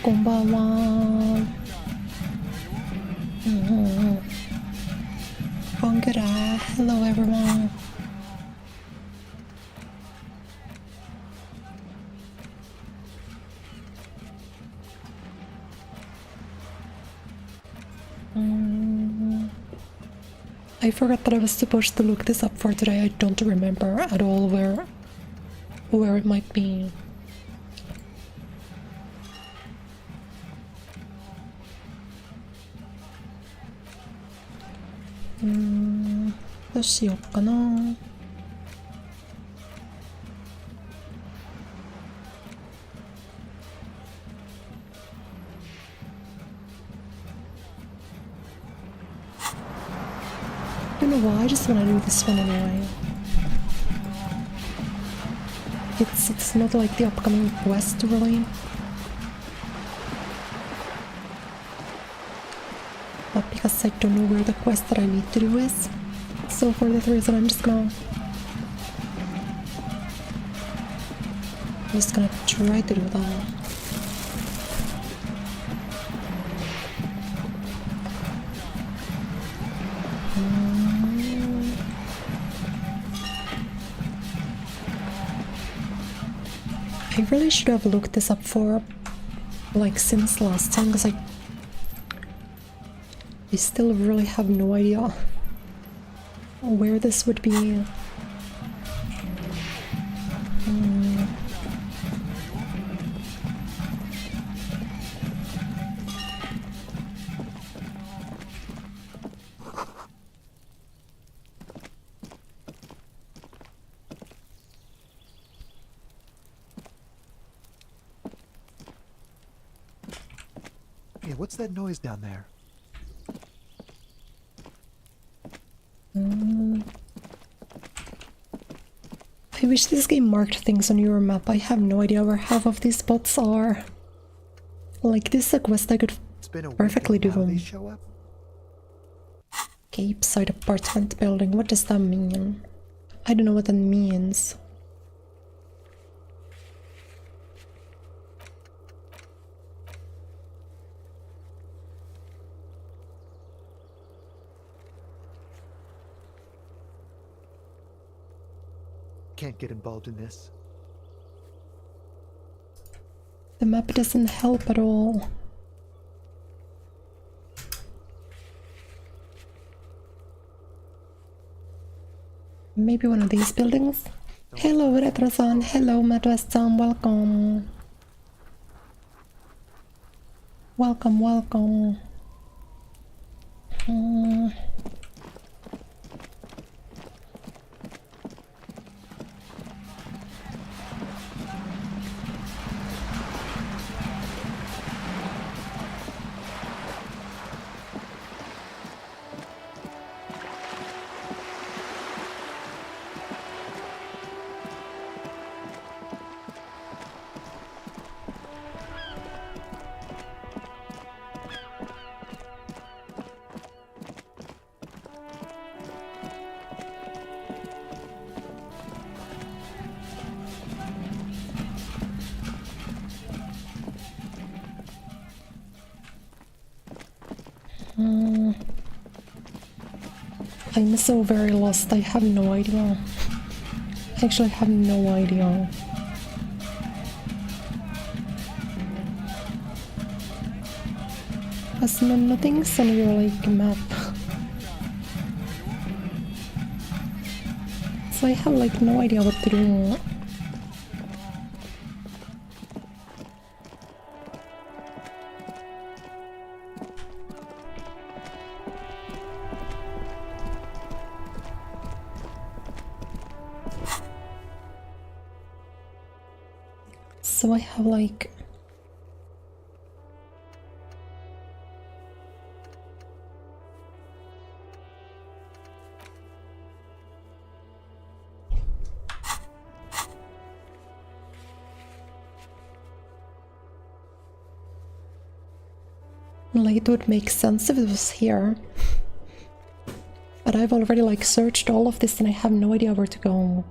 こんばんは。Bongara, hello everyone. I forgot that I was supposed to look this up for today. I don't remember at all where it might be. Hmm, どうしようかな。I don't know why, I just want to do this one anyway. It's not like the upcoming quest, really. But because I don't know where the quest that I need to do is. So for that reason, I'm just gonna try to do that. I really should have looked this up for, like, since last time, because I still really have no idea where this would be. Hey, what's that noise down there? I wish this game marked things on your map. I have no idea where half of these spots are. Like, this is a quest I could perfectly do. How they show up? Cape side apartment building. What does that mean? I don't know what that means. Can't get involved in this. The map doesn't help at all. Maybe one of these buildings? Hello Retro-san, hello Madwest-san, welcome. Welcome. I'm so very lost, I have no idea. I actually have no idea. Because nothing's on your, like, map. So I have, like, no idea what to do. So I have, like, it would make sense if it was here. But I've already, like, searched all of this and I have no idea where to go.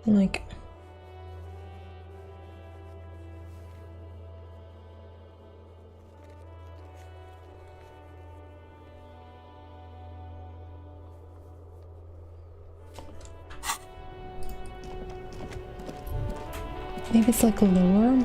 Like... Maybe it's like lower?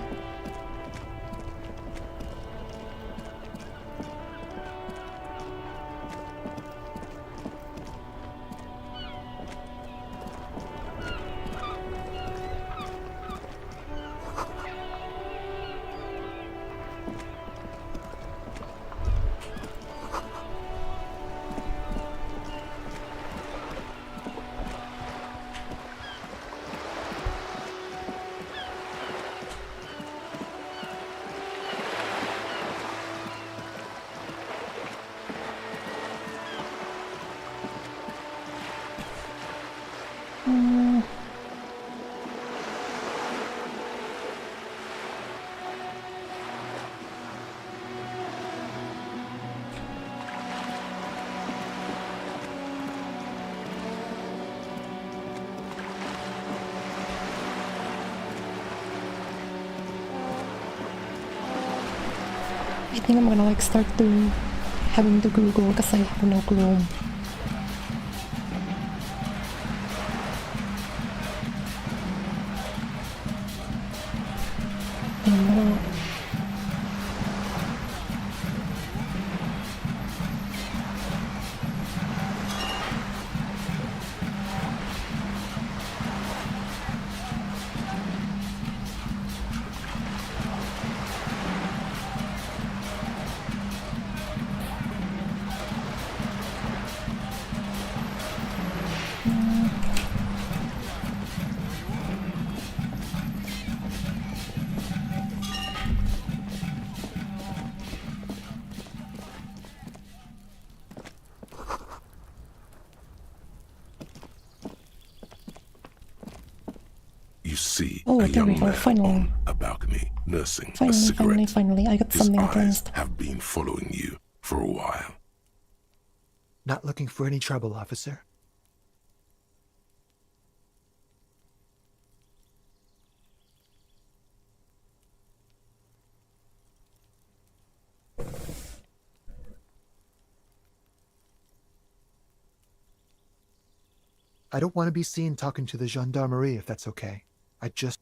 I think I'm gonna like start having to Google because I have no clue. See oh, a there we young go, man finally. on a balcony nursing a cigarette. Finally, I got His something eyes against. have been following you for a while. Not looking for any trouble, officer. I don't want to be seen talking to the gendarmerie if that's okay. I just...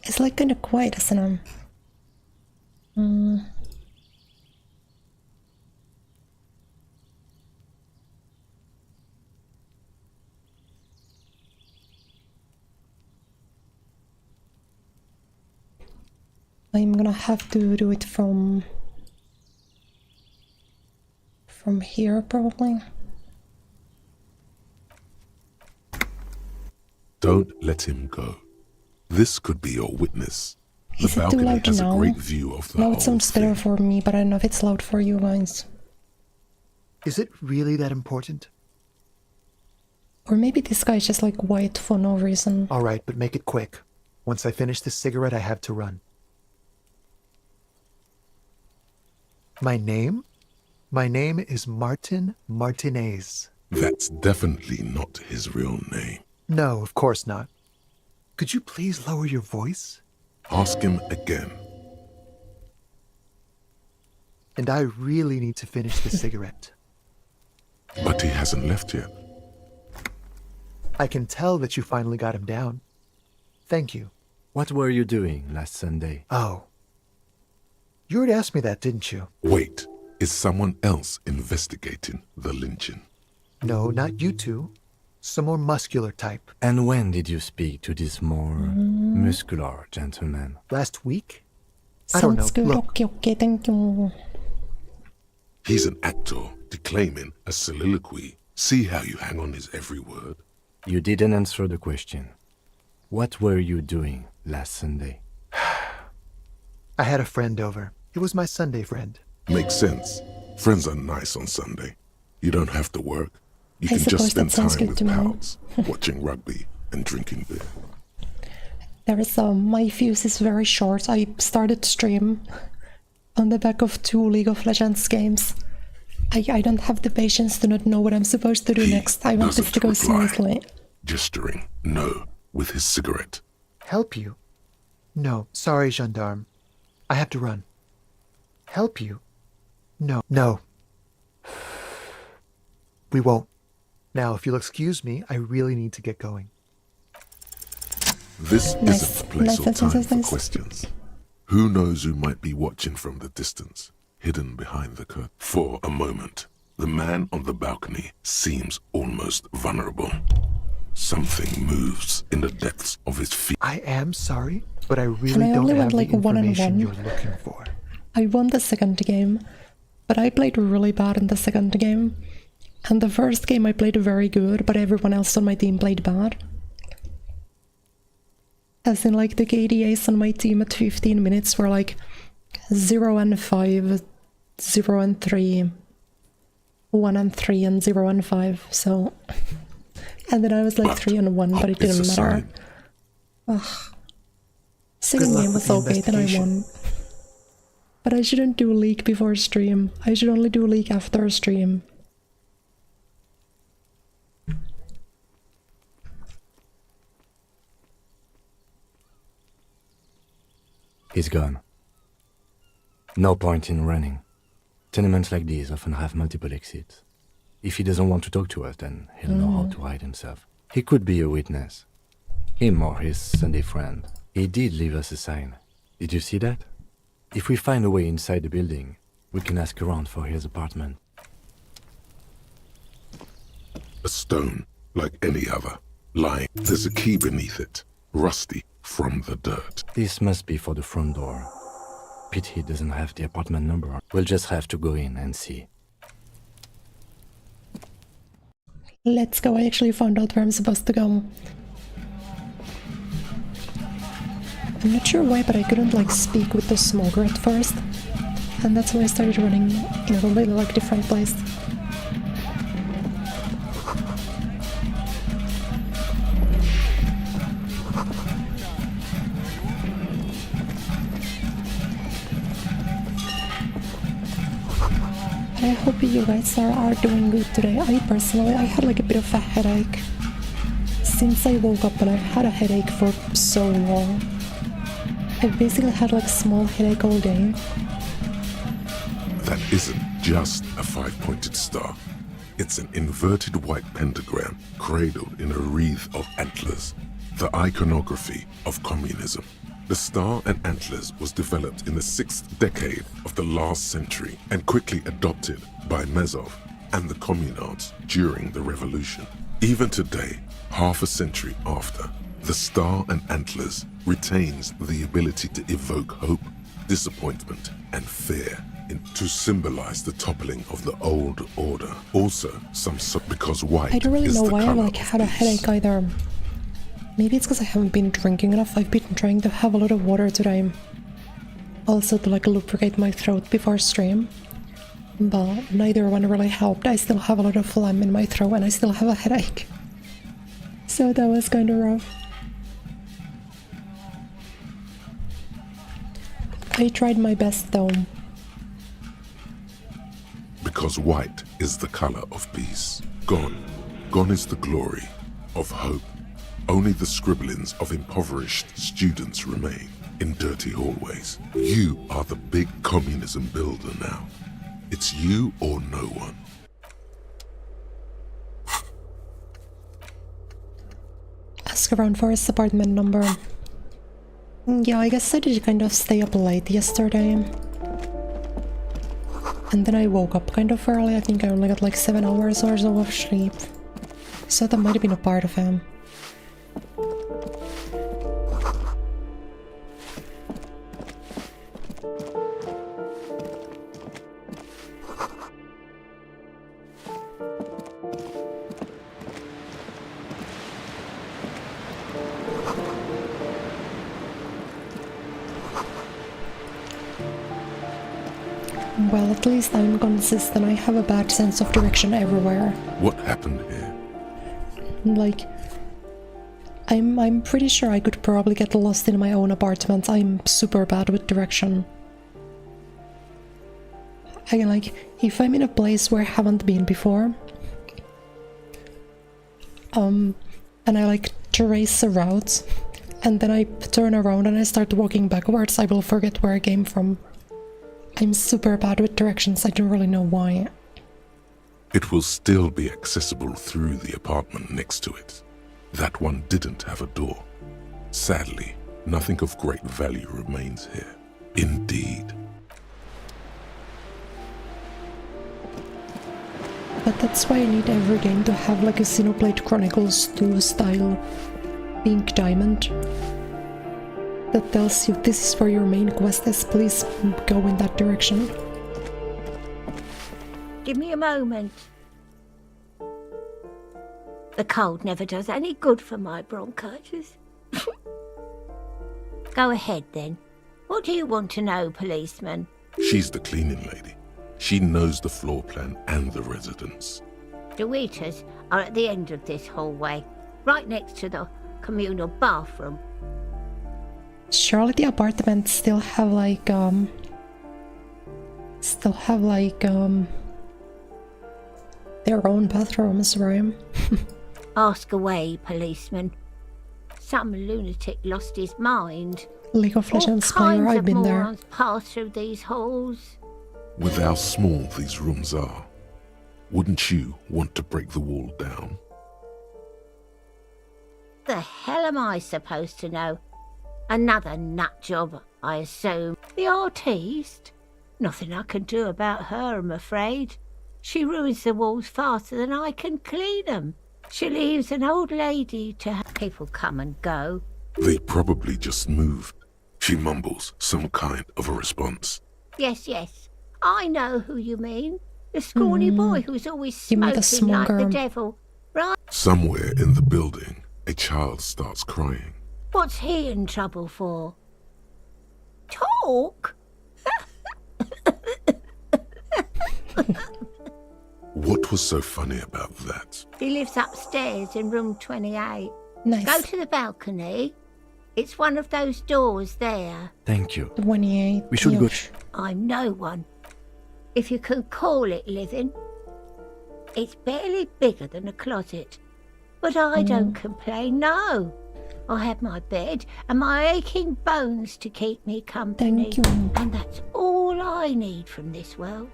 It's like kind of quiet, isn't it? I'm gonna have to do it from here, probably. Don't let him go. This could be your witness. The Is it too balcony loud has now? a great view of the Now whole it sounds thing. better for me, but I don't know if it's loud for you guys. Is it really that important? Or maybe this guy's just like white for no reason. All right, but make it quick. Once I finish this cigarette, I have to run. My name? My name is Martin Martinez. That's definitely not his real name. No, of course not. Could you please lower your voice? Ask him again. And I really need to finish this cigarette. But he hasn't left yet. I can tell that you finally got him down. Thank you. What were you doing last Sunday? Oh. You already asked me that, didn't you? Wait, is someone else investigating the lynching? No, not you two. Some more muscular type. And when did you speak to this more muscular gentleman? Last week? I don't know. Sounds good. Look, Okay, thank you. He's an actor declaiming a soliloquy. See how you hang on his every word? You didn't answer the question. What were you doing last Sunday? I had a friend over. It was my Sunday friend. Makes sense. Friends are nice on Sunday. You don't have to work. You I can just suppose that spend sounds time good with to me. pals, watching rugby and drinking beer. There is my fuse is very short. I started stream on the back of 2 League of Legends games. I don't have the patience to not know what I'm supposed to do next. I want this to go doesn't reply. smoothly. Gesturing no with his cigarette. Help you? No, sorry, gendarme. I have to run. Help you? No, no. We won't. Now, if you'll excuse me, I really need to get going. This Nice. isn't the place Nice, or nice, time nice, for nice. questions. Who knows who might be watching from the distance, hidden behind the curtain? For a moment, the man on the balcony seems almost vulnerable. Something moves in the depths of his feet. I am sorry, but I really I don't only have went, the like, 1-on-1. information you're looking for. I won the second game, but I played really bad in the second game. And the first game I played very good, but everyone else on my team played bad. As in, like, the KDAs on my team at 15 minutes were like 0 and 5, 0 and 3, 1 and 3, and 0 and 5, so... And then I was like But 3 and 1, but it it's didn't a matter. sign. Ugh. Second Good luck game with was the okay, then I investigation. won. But I shouldn't do League before stream. I should only do League after stream. He's gone. No point in running. Tenements like these often have multiple exits. If he doesn't want to talk to us, then he'll know how to hide himself. He could be a witness. Him or his Sunday friend. He did leave us a sign. Did you see that? If we find a way inside the building, we can ask around for his apartment. A stone, like any other, lying. There's a key beneath it, rusty from the dirt. This must be for the front door. Pity he doesn't have the apartment number. We'll just have to go in and see. Let's go, I actually found out where I'm supposed to go. I'm not sure why, but I couldn't like speak with the smoker at first. And that's why I started running in a completely like different place. I hope you guys are doing good today. I had like a bit of a headache since I woke up, and I've had a headache for so long. I've basically had like small headache all day. That isn't just a 5-pointed star. It's an inverted white pentagram cradled in a wreath of antlers, the iconography of communism. The star and antlers was developed in the 6th decade of the last century and quickly adopted by Mezov and the communards during the revolution. Even today, half a century after, the star and antlers retains the ability to evoke hope, disappointment, and fear to symbolize the toppling of the old order. Also, because white I don't really is know the why I color like of had a peace. headache either. Maybe it's because I haven't been drinking enough. I've been trying to have a lot of water today. Also to like lubricate my throat before stream. But neither one really helped. I still have a lot of phlegm in my throat and I still have a headache. So that was kind of rough. I tried my best though. Because white is the color of peace. Gone is the glory of hope. Only the scribblings of impoverished students remain in dirty hallways. You are the big communism builder now. It's you or no one. Ask around for his apartment number. Yeah, I guess I did kind of stay up late yesterday. And then I woke up kind of early. I think I only got like 7 hours or so of sleep. So that might have been a part of him. Well, at least I'm consistent. I have a bad sense of direction everywhere. What happened here? Like, I'm pretty sure I could probably get lost in my own apartment. I'm super bad with direction. Again, like, if I'm in a place where I haven't been before, and I like trace a route, and then I turn around and I start walking backwards, I will forget where I came from. I'm super bad with directions, I don't really know why. It will still be accessible through the apartment next to it. That one didn't have a door. Sadly, nothing of great value remains here. Indeed. But that's why I need every game to have like a Xenoblade Chronicles 2 style pink diamond that tells you this is where your main quest is, please go in that direction. Give me a moment. The cold never does any good for my bronchitis. Go ahead then. What do you want to know, policeman? She's the cleaning lady. She knows the floor plan and the residence. The waiters are at the end of this hallway, right next to the communal bathroom. Surely the apartments still have like their own bathrooms, right? Ask away, policeman. Some lunatic lost his mind. League of Legends All player, kinds I've of been there. morons pass through these halls. With how small these rooms are, wouldn't you want to break the wall down? The hell am I supposed to know? Another nut job, I assume. The artiste? Nothing I can do about her, I'm afraid. She ruins the walls faster than I can clean them. She leaves an old lady to have people come and go. They probably just moved. She mumbles some kind of a response. Yes, I know who you mean. The scrawny boy who's always You mean the smoking small like the girl. devil. Right? Somewhere in the building, a child starts crying. What's he in trouble for? Talk? What was so funny about that? He lives upstairs in room 28. Nice. Go to the balcony. It's one of those doors there. Thank you. 28. We should go. Yuck. I'm no one. If you can call it living. It's barely bigger than a closet. But I don't complain, no. I have my bed and my aching bones to keep me company. Thank you. And that's all I need from this world.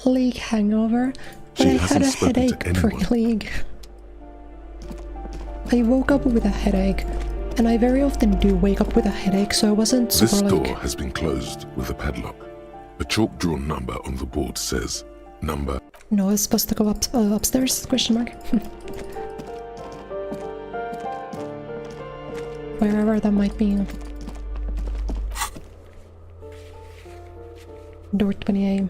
League hangover, but She I had hasn't a spoken to headache for anyone. League. I woke up with a headache, and I very often do wake up with a headache, so I wasn't This super door like... has been closed with a padlock. A chalk-drawn number on the board says, number... No, it's supposed to go up upstairs? Question mark. Wherever that might be. Door 28.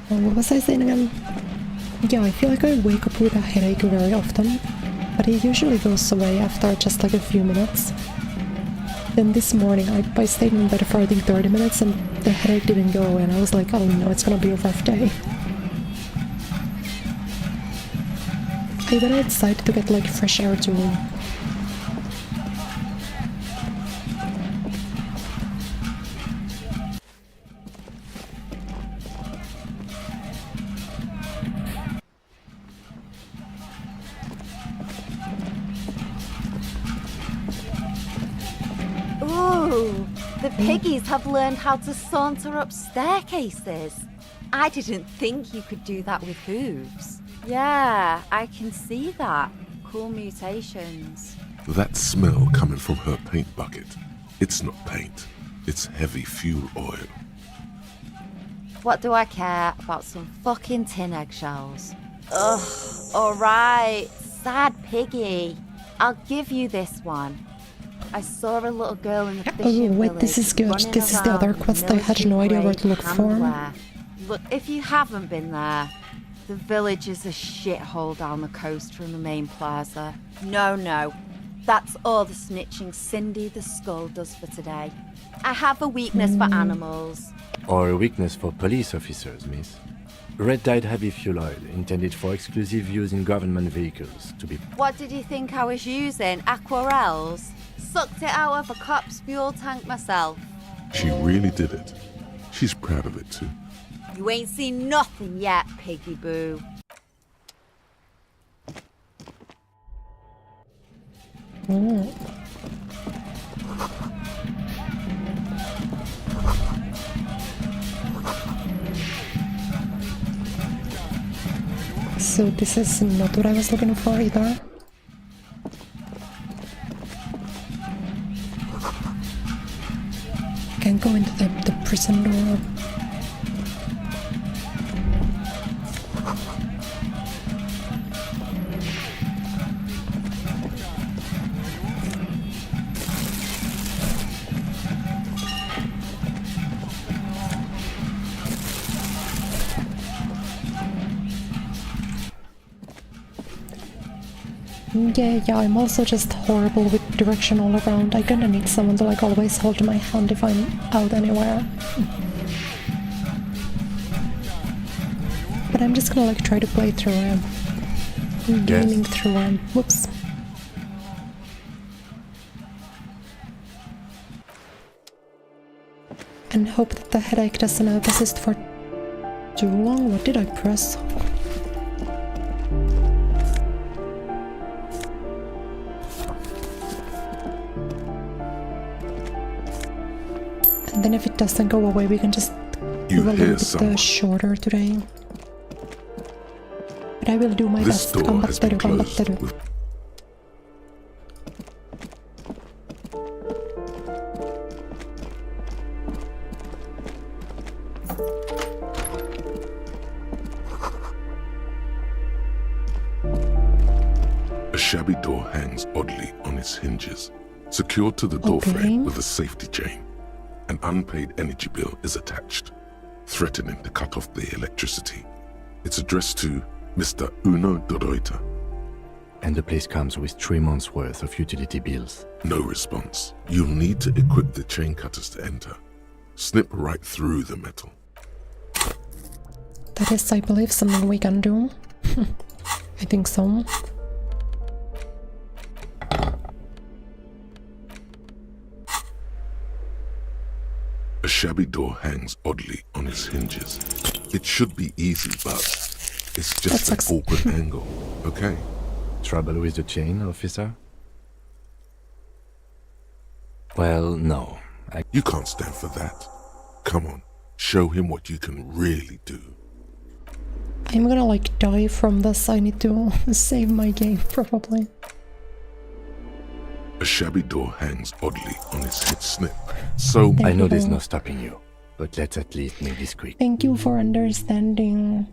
What was I saying again? Yeah, I feel like I wake up with a headache very often, but it usually goes away after just like a few minutes. Then this morning I stayed in bed for I think 30 minutes and the headache didn't go away, and I was like, oh no, it's gonna be a rough day. I went outside to get like fresh air too. Ooh, the piggies have learned how to saunter up staircases. I didn't think you could do that with hooves. Yeah, I can see that. Cool mutations. That smell coming from her paint bucket. It's not paint. It's heavy fuel oil. What do I care about some fucking tin eggshells? Ugh, alright, sad piggy. I'll give you this one. I saw a little girl in the fishing wait, village this is good. running This is the other around with quest I had no idea where to look for. military-grade handwear. Look, if you haven't been there, the village is a shithole down the coast from the main plaza. No, that's all the snitching Cindy the Skull does for today. I have a weakness for animals. Or a weakness for police officers, miss. Red-dyed heavy fuel oil, intended for exclusive use in government vehicles, to be... What did you think I was using? Aquarels? Sucked it out of a cop's fuel tank myself. She really did it. She's proud of it too. You ain't seen nothing yet, piggy boo. So this is not what I was looking for either. Can't go into the prison door. Yeah, I'm also just horrible with direction all around. I kinda need someone to like always hold my hand if I'm out anywhere. But I'm just gonna like try to play through gaming through whoops. And hope that the headache doesn't persist for too long. What did I press? And then if it doesn't go away, we can just You go a hear little bit someone. shorter today. But I will do my This best. door has been closed Combattere. with A shabby door hangs oddly on its hinges, secured to the doorframe Okay. with a safety chain. An unpaid energy bill is attached, threatening to cut off the electricity. It's addressed to Mr. Uno Doroita. And the place comes with 3 months' worth of utility bills. No response. You'll need to equip the chain cutters to enter. Snip right through the metal. That is, I believe, something we can do. I think so. A shabby door hangs oddly on its hinges. It should be easy, but it's just That sucks. an awkward angle. Okay. Trouble with the chain, officer? Well, no. You can't stand for that. Come on, show him what you can really do. I'm gonna like die from this. I need to save my game, probably. A shabby door hangs oddly on its hit snip. So Thank I you know there's for- no stopping you, but let's at least make this quick. Thank you for understanding.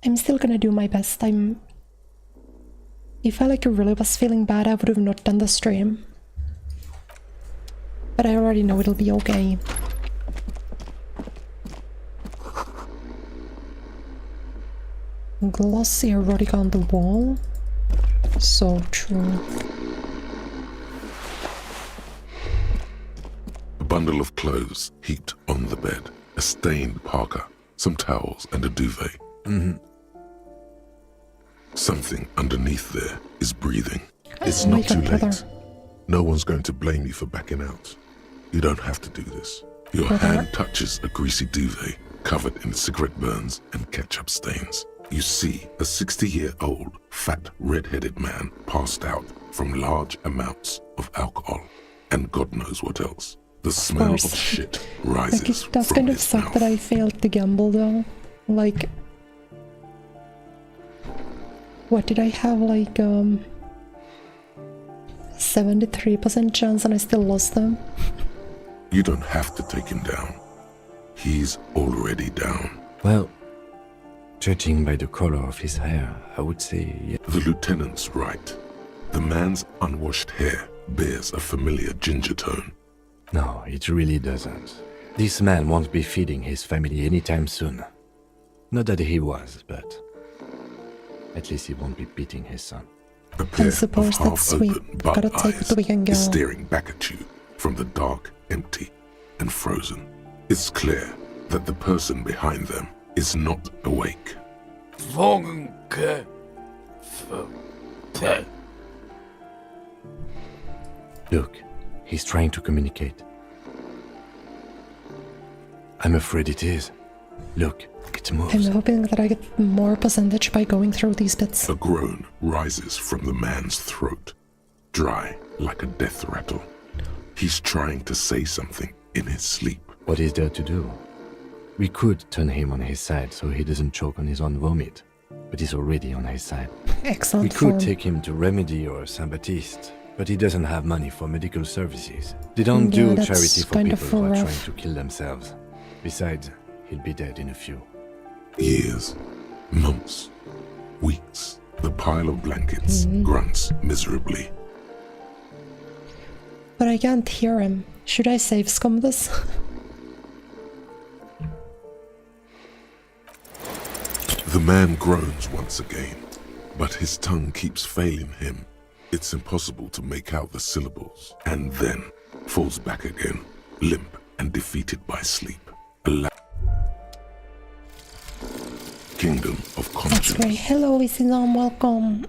I'm still gonna do my best. If I like really was feeling bad, I would have not done the stream. But I already know it'll be okay. Glossy erotica on the wall. So true. a bundle of clothes heaped on the bed, a stained parka, some towels and a duvet. Something underneath there is breathing. It's Oh my not too God, late. brother. No one's going to blame you for backing out. You don't have to do this. Your Brother. hand touches a greasy duvet covered in cigarette burns and ketchup stains. You see a 60-year-old, fat, red-headed man passed out from large amounts of alcohol and God knows what else. The smell of course. shit rises Like, it does from kind of his suck mouth. that I failed to gamble though. Like, what did I have? Like, 73% chance and I still lost them. You don't have to take him down. He's already down. Well, judging by the color of his hair, I would say yeah. The lieutenant's right. The man's unwashed hair bears a familiar ginger tone. No, it really doesn't. This man won't be feeding his family anytime soon. Not that he was, but at least he won't be beating his son. A pair suppose of that's sweet. half-open butt Gotta take eyes what we can is get. staring back at you from the dark, empty, and frozen. It's clear that the person behind them is not awake. Look, he's trying to communicate. I'm afraid it is. Look, it I'm moves. hoping that I get more percentage by going through these bits. A groan rises from the man's throat, dry like a death rattle. He's trying to say something in his sleep. What is there to do? We could turn him on his side so he doesn't choke on his own vomit, but he's already on his side. We Excellent could form. take him to Remedy or Saint Baptiste, but he doesn't have money for medical services. They don't Yeah, do that's charity for kind people of who are rough. trying to kill themselves. Besides, he'll be dead in a few. Years, months, weeks, the pile of blankets grunts miserably. But I can't hear him. Should I save scum this? The man groans once again, but his tongue keeps failing him. It's impossible to make out the syllables, and then falls back again, limp and defeated by sleep. Kingdom of That's conscience. great. Hello, Elysium, welcome.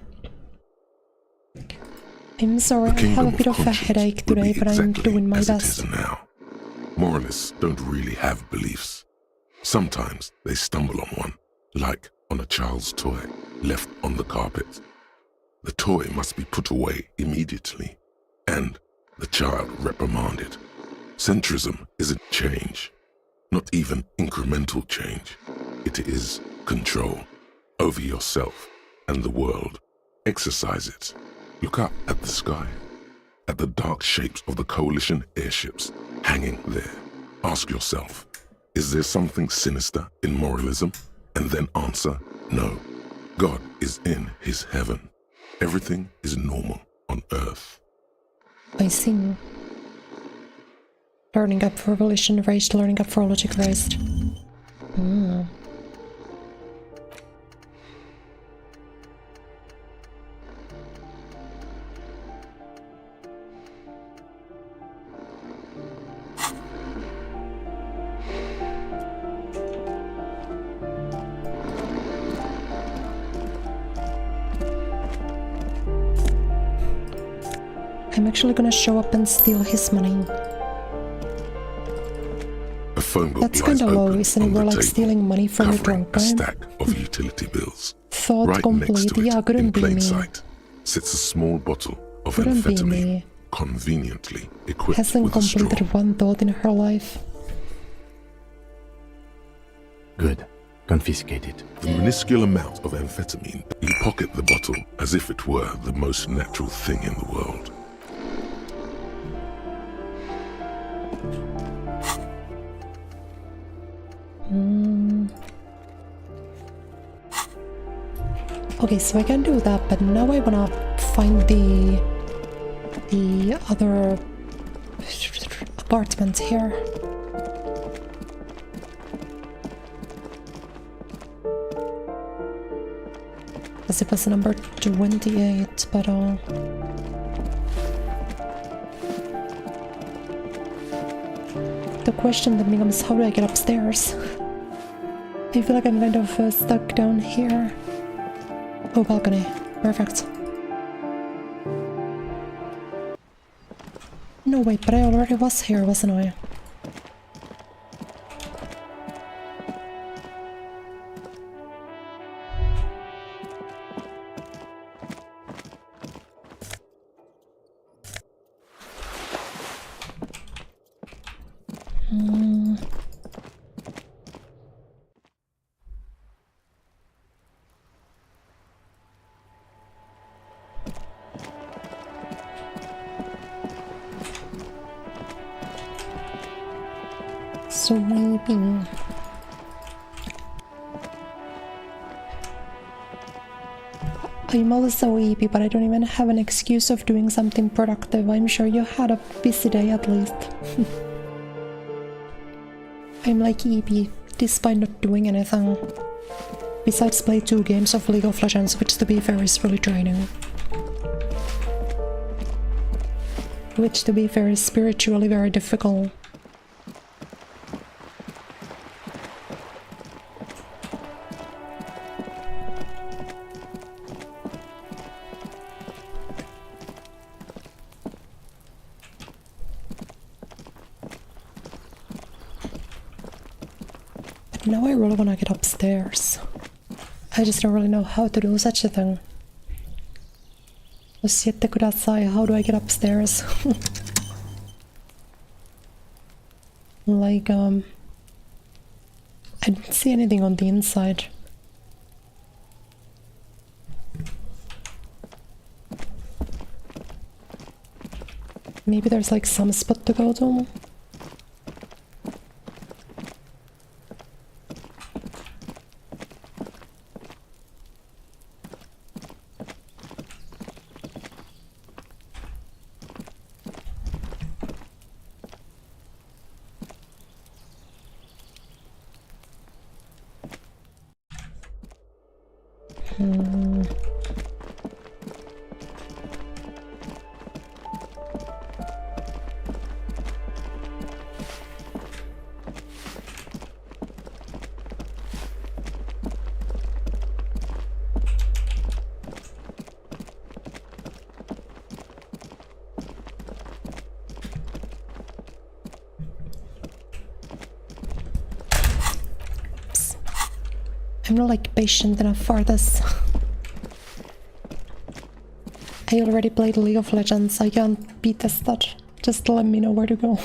I'm sorry, The I have kingdom a bit of a conscience headache will be today, but I'm exactly doing my as best. It is now. Moralists don't really have beliefs. Sometimes they stumble on one, like on a child's toy left on the carpet. The toy must be put away immediately, and the child reprimanded. Centrism isn't change, not even incremental change. It is control over yourself and the world. Exercise it. Look up at the sky, at the dark shapes of the coalition airships hanging there. Ask yourself, is there something sinister in moralism? And then answer, no. God is in his heaven. Everything is normal on earth. I see. Learning up for volition raised, learning up for logic raised. Hmm. I'm actually gonna show up and steal his money. A phone book That's lies kinda low, open isn't it? on We're the like table, stealing money from a covering drunk a guy. stack of utility bills. Thought Right next complete. to it, Yeah, in couldn't be plain me. sight, sits a small bottle of Couldn't be amphetamine, me. conveniently equipped Hasn't with a straw. completed one thought in her life. Good. Confiscate it. The minuscule amount of amphetamine, you pocket the bottle as if it were the most natural thing in the world. Okay, so I can do that, but now I wanna find the other apartment here. As it was number 28, but the question then becomes, how do I get upstairs? I feel like I'm kind of stuck down here. Oh, balcony. Perfect. No, wait, but I already was here, wasn't I? Sweeping. I'm also weepy, but I don't even have an excuse of doing something productive. I'm sure you had a busy day at least. I'm like EP, despite not doing anything. Besides play 2 games of League of Legends, which to be fair is really draining. Which to be fair is spiritually very difficult. Now I really want to get upstairs. I just don't really know how to do such a thing. Jos siette outside, how do I get upstairs? Like, I didn't see anything on the inside. Maybe there's like some spot to go to. I'm not like patient enough for this. I already played League of Legends, I can't be tested. Just let me know where to go.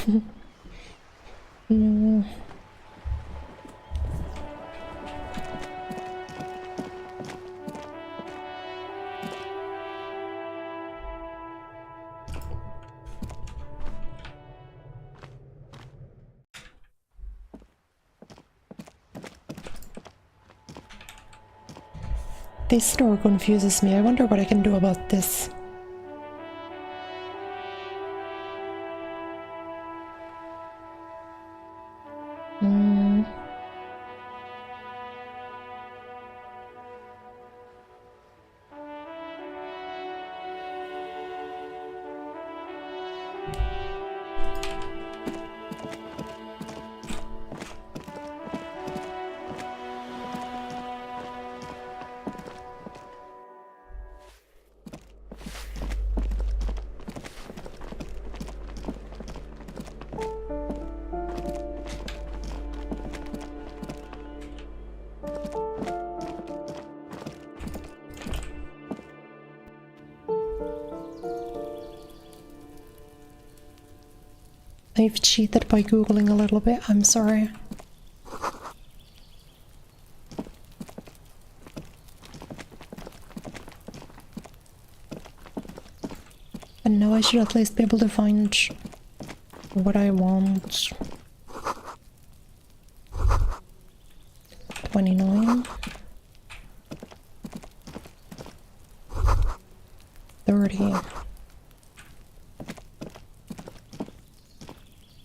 This door confuses me. I wonder what I can do about this. I've cheated by googling a little bit, I'm sorry. And now I should at least be able to find what I want. 29. 30.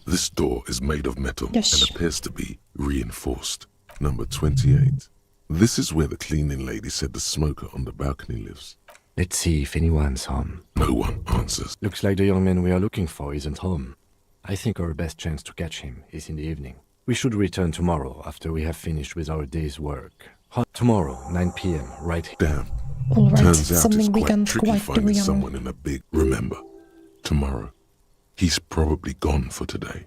This door is made of metal Yes. and appears to be reinforced. Number 28. This is where the cleaning lady said the smoker on the balcony lives. Let's see if anyone's home. No one answers. Looks like the young man we are looking for isn't home. I think our best chance to catch him is in the evening. We should return tomorrow after we have finished with our day's work. Tomorrow, 9 p.m., right here. Damn. Alright, Turns out it's something we quite can tricky quite finding do, young. someone in a big... Remember, tomorrow. He's probably gone for today.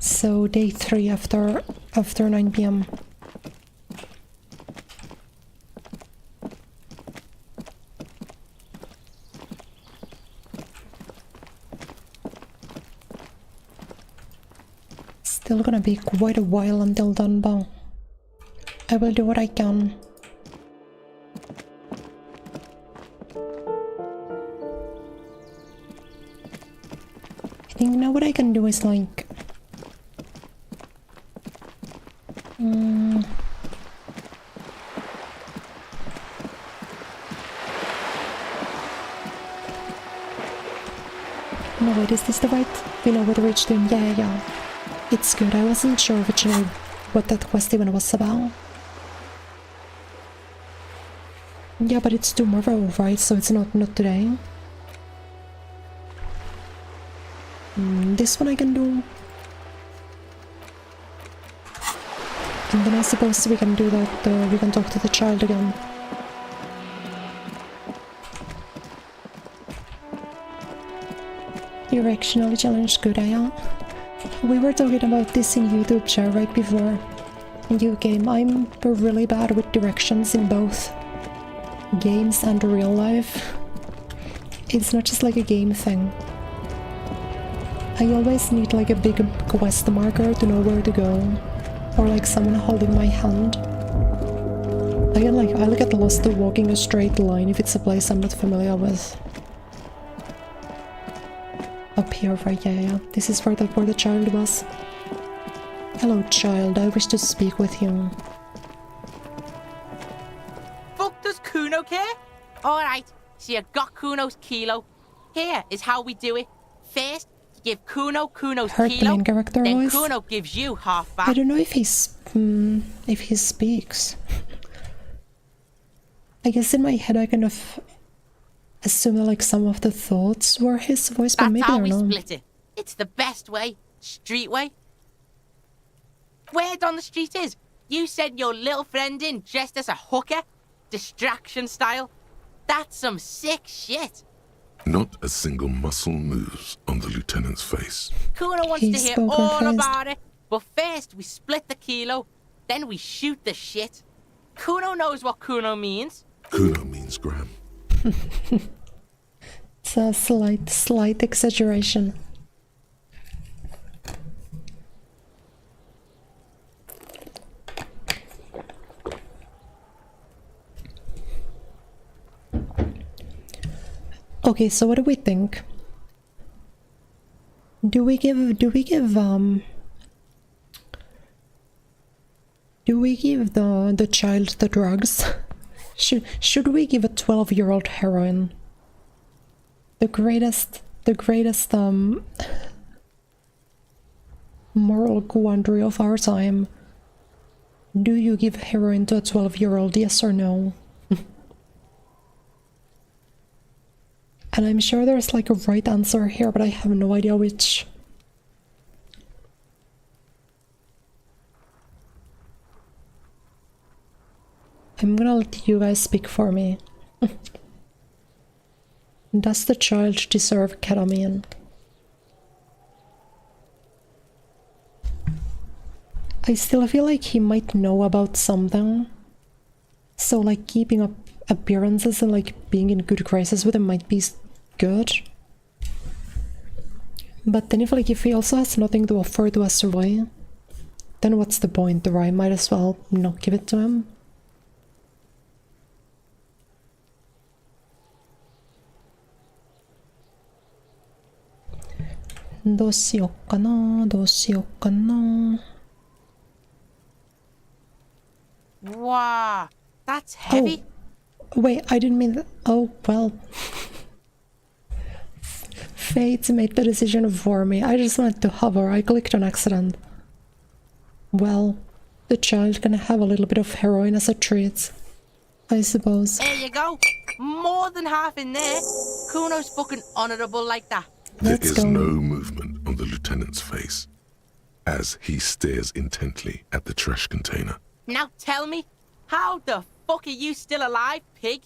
So day 3 after 9 p.m. Still gonna be quite a while until done, but I will do what I can. I think now what I can do is like... No, wait, is this the right? We know what we're doing. Yeah. It's good. I wasn't sure originally what that quest even was about. Yeah, but it's tomorrow, right? So it's not today. This one I can do. And then I suppose we can do that, we can talk to the child again. Directional challenge, good, yeah. We were talking about this in YouTube chat right before. New game. I'm really bad with directions in both games and real life. It's not just like a game thing. I always need like a big quest marker to know where to go, or like someone holding my hand. I'll get lost walking a straight line if it's a place I'm not familiar with. Up here, right? Yeah. This is where the child was. Hello, child. I wish to speak with you. Fuck does Kuno care? Alright, so you got Kuno's kilo. Here is how we do it. First, you give Kuno Kuno's Heard the kilo, main character then voice? Kuno gives you half back. I don't know if he speaks. I guess in my head I kind of assume that like some of the thoughts were his voice, but That's maybe how I we don't know. split it. It's the best way. Street way. Word on the street is, you sent your little friend in dressed as a hooker, distraction style. That's some sick shit. Not a single muscle moves on the lieutenant's face. Kuno wants He to hear spoke all first. about it, but first we split the kilo, then we shoot the shit. Kuno knows what Kuno means. Kuno means gram. It's a slight exaggeration. Okay, so what do we think? Do we give the child the drugs? Should we give a 12-year-old heroin? The greatest moral quandary of our time. Do you give heroin to a 12-year-old, yes or no? And I'm sure there's like a right answer here, but I have no idea which. I'm gonna let you guys speak for me. Does the child deserve ketamine? I still feel like he might know about something. So like keeping up appearances and like being in good graces with him might be good. But then if he also has nothing to offer to us Roy, then what's the point? Or I might as well not give it to him. Wow, that's heavy. Oh, wait, I didn't mean that. Oh, well. Fate made the decision for me. I just wanted to hover. I clicked on accident. Well, the child can have a little bit of heroin as a treat, I suppose. There you go. More than half in there. Kuno's fucking honourable like that. There Let's is go. no movement on the lieutenant's face as he stares intently at the trash container. Now tell me, how the fuck are you still alive, pig?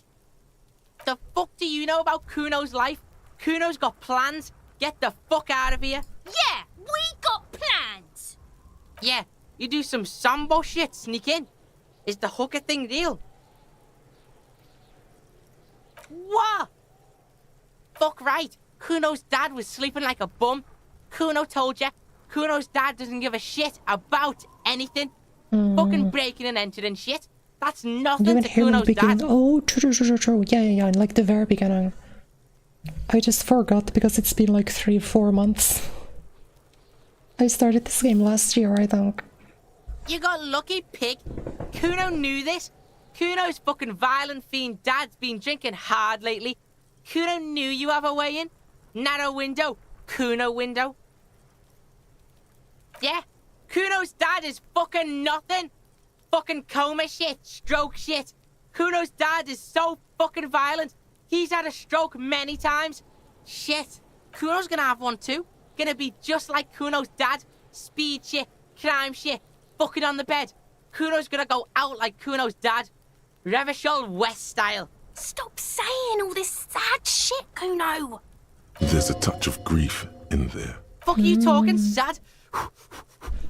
The fuck do you know about Kuno's life? Kuno's got plans. Get the fuck out of here. Yeah, we got plans. Yeah, you do some Sambo shit, sneak in. Is the hooker thing real? What? Fuck right. Kuno's dad was sleeping like a bum. Kuno told ya. Kuno's dad doesn't give a shit about anything. Fucking breaking and entering shit. That's You nothing even to hear in the Kuno's beginning. dad. Oh, true. Yeah, in like the very beginning. I just forgot because it's been like 3-4 months. I started this game last year, I think. You got lucky, pig. Kuno knew this. Kuno's fucking violent fiend dad's been drinking hard lately. Kuno knew you have a way in. Narrow window. Kuno window. Yeah. Kuno's dad is fucking nothing. Fucking coma shit. Stroke shit. Kuno's dad is so fucking violent. He's had a stroke many times. Shit. Kuno's gonna have one too. Gonna be just like Kuno's dad. Speed shit. Crime shit. Fucking on the bed. Kuno's gonna go out like Kuno's dad. Revachol West style. Stop saying all this sad shit, Kuno. There's a touch of grief in there. Fuck you talking, sad?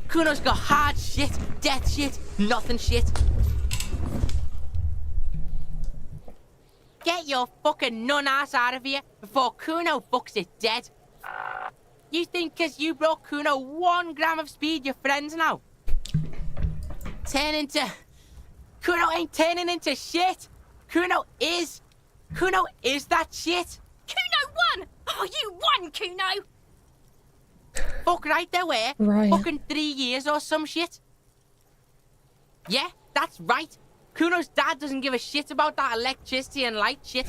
Kuno's got hard shit, death shit, nothing shit. Get your fucking nun ass out of here before Kuno fucks it dead. You think 'cause you brought Kuno 1 gram of speed, you're friends now? Kuno ain't turning into shit. Kuno is that shit. Kuno won! Oh, you won, Kuno! Fuck right there were. Right. Fucking 3 years or some shit. Yeah, that's right. Kuno's dad doesn't give a shit about that electricity and light shit.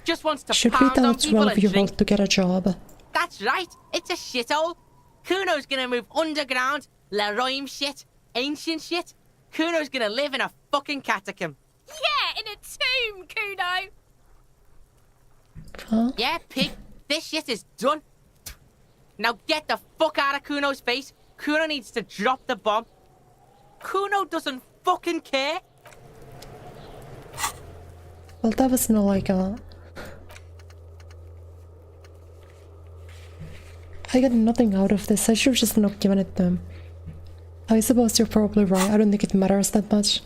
Just wants to Should be pound on that people and 12-year-old drink. to get a job. That's right. It's a shithole. Kuno's gonna move underground. Leroy shit. Ancient shit. Kuno's gonna live in a fucking catacomb. Yeah, in a tomb, Kuno! Huh? Yeah, pig. This shit is done. Now get the fuck out of Kuno's face. Kuno needs to drop the bomb. Kuno doesn't fucking care. Well, that was not like a... I got nothing out of this. I should have just not given it them. I suppose you're probably right. I don't think it matters that much.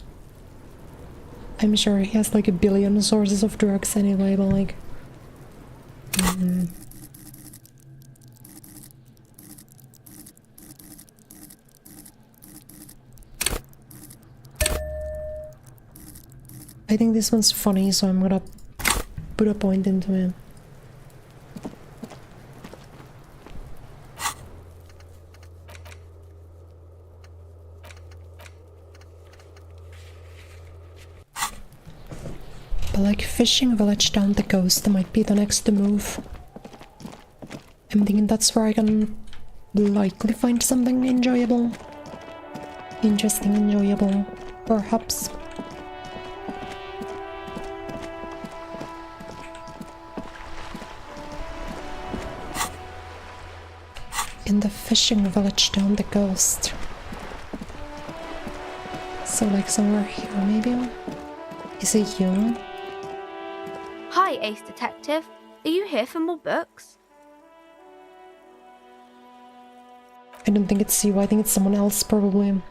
I'm sure he has like a billion sources of drugs anyway, but like... I think this one's funny, so I'm gonna put a point into it. But like fishing village down the coast might be the next move. I'm thinking that's where I can likely find something enjoyable. Interesting, enjoyable, perhaps. In the fishing village down the coast. So like somewhere here maybe? Is it you? Hi, Ace Detective. Are you here for more books? I don't think it's you, I think it's someone else probably.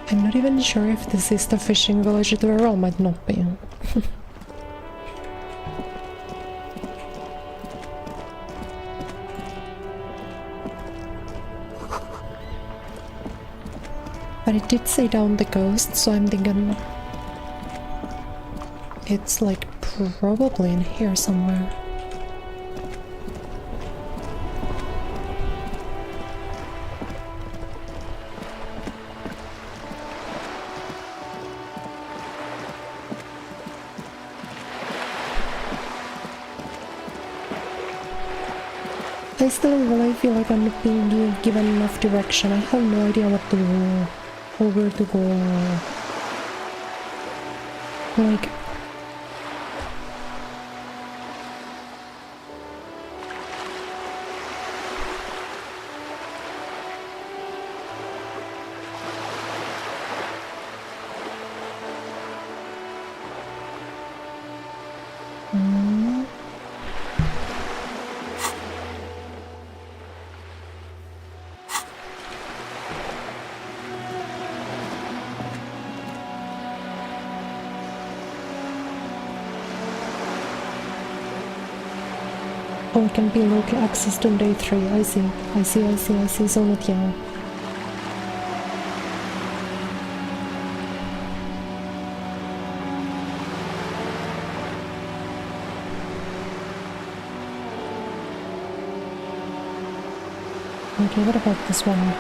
I'm not even sure if this is the fishing village. It very well might not be. But it did say down the coast, so I'm thinking it's like probably in here somewhere. I still really feel like I'm not being given enough direction. I have no idea what to do or where to go. Like... Oh, it can be local access on day 3. I see. So not yet. Okay, what about this one?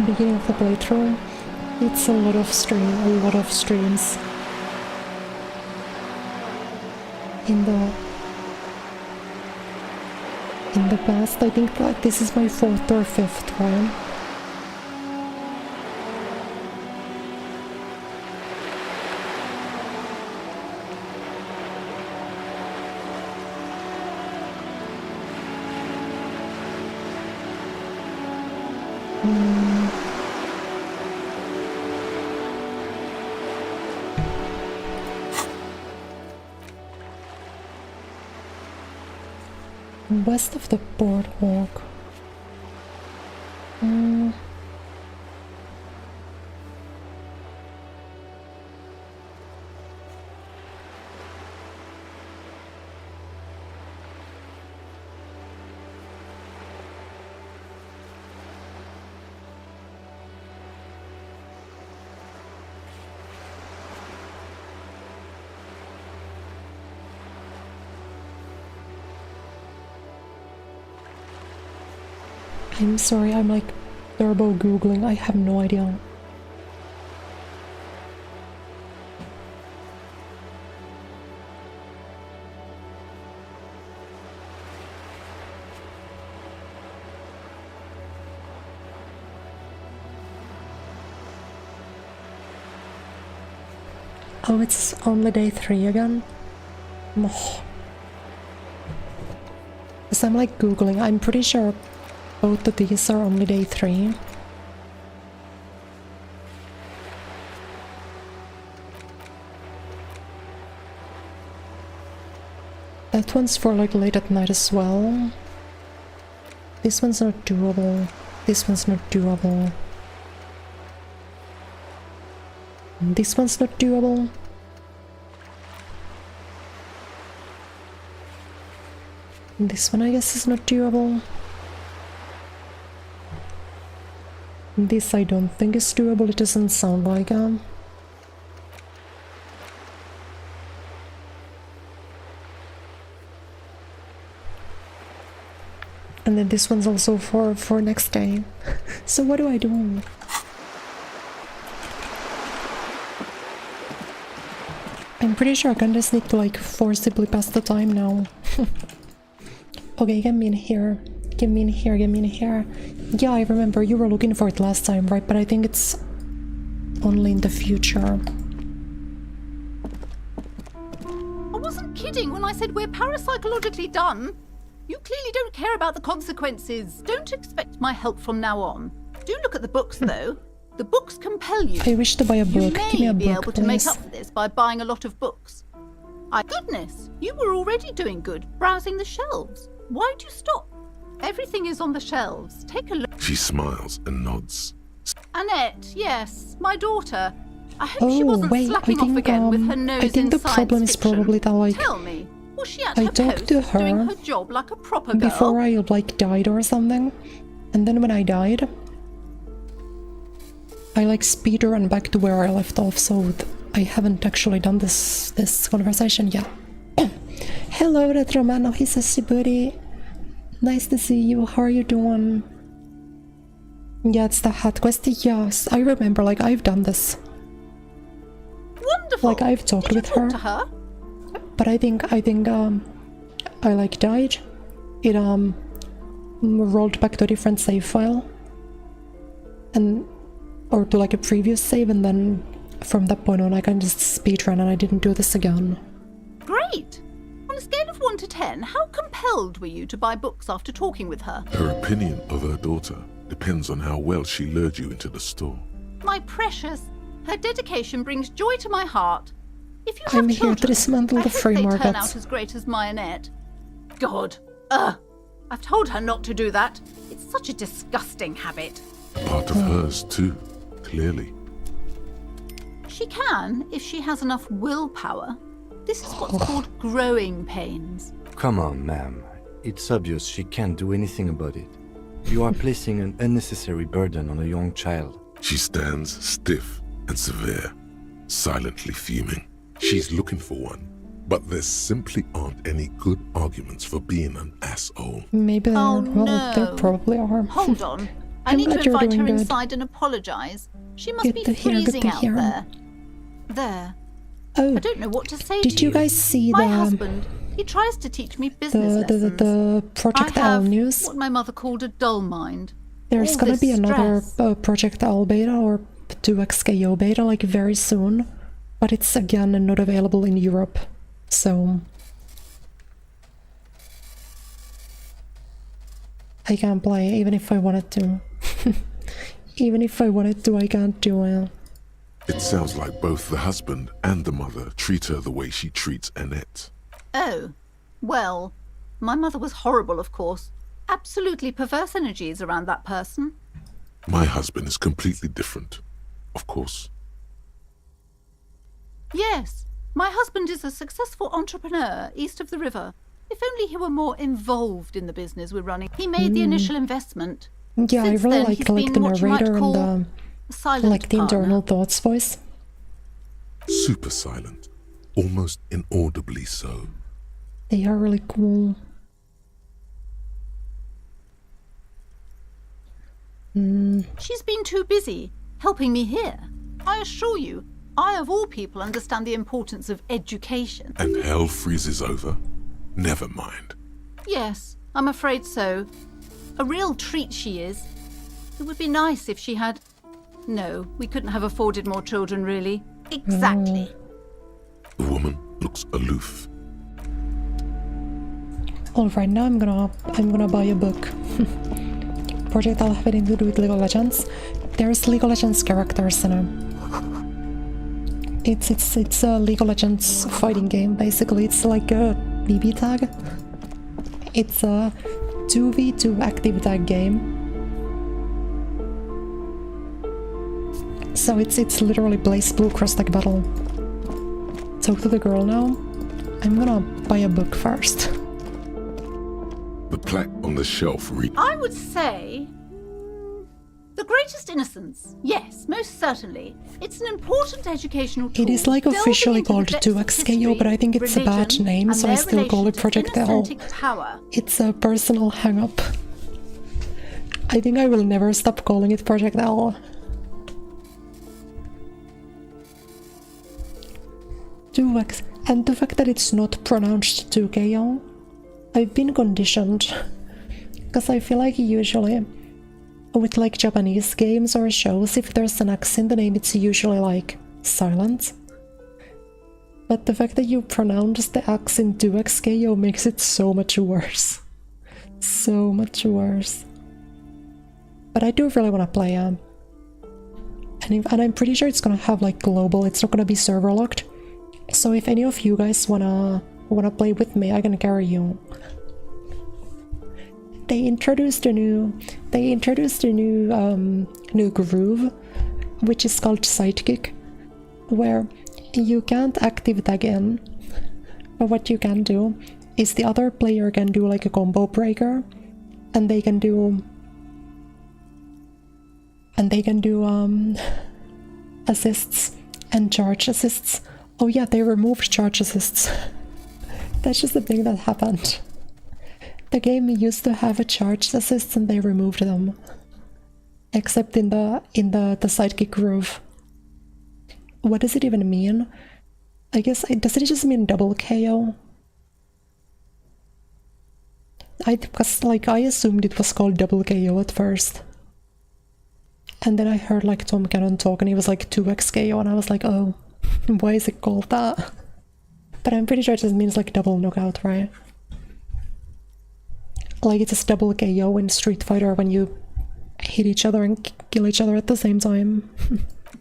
Beginning of the playthrough. It's a lot of streams. In the past, I think that this is my 4th or 5th one. West of the boardwalk. I'm sorry, I'm like turbo googling, I have no idea. Oh, it's only day 3 again? Oh. Because I'm like googling, I'm pretty sure both of these are only day 3. That one's for like late at night as well. This one's not doable. This one's not doable. This one's not doable. This one I guess is not doable. This I don't think is doable, it doesn't sound like And then this one's also for next day. So what do I do? I'm pretty sure I can just need to like forcibly pass the time now. Okay, get me in here. Get me in here, get me in here. Yeah, I remember you were looking for it last time, right? But I think it's only in the future. I wasn't kidding when I said we're parapsychologically done. You clearly don't care about the consequences. Don't expect my help from now on. Do look at the books, though. The books compel you. I wish to buy a book. Give me a You may be book, able to please. make up for this by buying a lot of books. Goodness, you were already doing good, browsing the shelves. Why'd you stop? Everything is on the shelves. Take a look. She smiles and nods. Annette, yes, my daughter. I hope she wasn't wait, slacking off again with her nose I think in the science problem is fiction. probably that like Tell me, was she at I her talked post to her doing her job like a proper girl? before I like died or something, and then when I died I like speed run back to where I left off, so I haven't actually done this conversation yet. Hello Retromano, Hisashiburi. Nice to see you, how are you doing? Yeah, it's the hat quest. Yes, I remember, like I've done this. Wonderful. Like I've talked Did you with talk her. to her? But I think I like died. It rolled back to a different save file. Or to like a previous save, and then from that point on I can just speedrun and I didn't do this again. Great. On a scale of 1 to 10, how compelled were you to buy books after talking with her? Her opinion of her daughter depends on how well she lured you into the store. My precious, her dedication brings joy to my heart. If you have I'm here children, to dismantle I the hope free they turn market. out as great as my Annette. God, I've told her not to do that. It's such a disgusting habit. Part of hers too, clearly. She can, if she has enough willpower. This is what's called growing pains. Come on, ma'am. It's obvious she can't do anything about it. You are placing an unnecessary burden on a young child. She stands stiff and severe, silently fuming. She's looking for one, but there simply aren't any good arguments for being an asshole. Maybe there Oh, well, there no. probably are. Hold on. I I'm need to glad you're invite her doing good. inside and apologise. She must Good be to hear, good freezing to out hear. there. There. Oh, I don't know what to say did to you guys see My the husband, he tries to teach me business lessons. the Project I L have news? what my mother called a dull mind. There's All gonna this be another stress. Project L beta or 2XKO beta like very soon, but it's again not available in Europe, so I can't play even if I wanted to. Even if I wanted to, I can't do it. It sounds like both the husband and the mother treat her the way she treats Annette. Oh, well, My mother was horrible, of course. Absolutely perverse energies around that person. My husband is completely different, of course. Yes, my husband is a successful entrepreneur east of the river. If only he were more involved in the business we're running. He made the initial investment. Yeah, Since I really then, like he's the been what you might narrator call and a silent like the partner. internal thoughts voice. Super silent, almost inaudibly so. They are really cool. She's been too busy helping me here. I assure you, I of all people understand the importance of education. And hell freezes over? Never mind. Yes, I'm afraid so. A real treat she is. It would be nice if she had... No, we couldn't have afforded more children, really. Exactly. The woman looks aloof. Alright, now I'm gonna buy a book. Project L have anything to do with League of Legends. There's League of Legends characters in it. It's a League of Legends fighting game, basically. It's like a BB tag. It's a 2v2 active tag game. So it's literally Blaze Blue cross tag battle. Talk to the girl now. I'm gonna buy a book first. The plaque on the shelf reads, I would say... The Greatest Innocence. Yes, most certainly. It's an important educational tool. It is like delving officially into the called depths of 2XKO, but I think it's a religion, bad name, and so I their still call it relation to Project L. inauthentic power. It's a personal hang-up. I think I will never stop calling it Project L. 2X, and the fact that it's not pronounced 2KO, I've been conditioned. Because I feel like usually, with like Japanese games or shows, if there's an X in the name, it's usually like silent. But the fact that you pronounce the X in 2XKO makes it so much worse. So much worse. But I do really want to play and I'm pretty sure it's gonna have like global, it's not gonna be server locked. So if any of you guys wanna play with me, I can carry you. They introduced a new new groove, which is called Sidekick, where you can't active tag in, but what you can do is the other player can do like a combo breaker, and they can do assists and charge assists. Oh yeah, they removed charge assists. That's just the thing that happened. The game used to have a charge assist and they removed them. Except in the sidekick groove. What does it even mean? I guess does it just mean double KO? Because like I assumed it was called double KO at first. And then I heard like Tom Cannon talk and he was like 2x KO and I was like, oh, why is it called that? But I'm pretty sure it just means like double knockout, right? Like it's just double KO in Street Fighter when you hit each other and kill each other at the same time.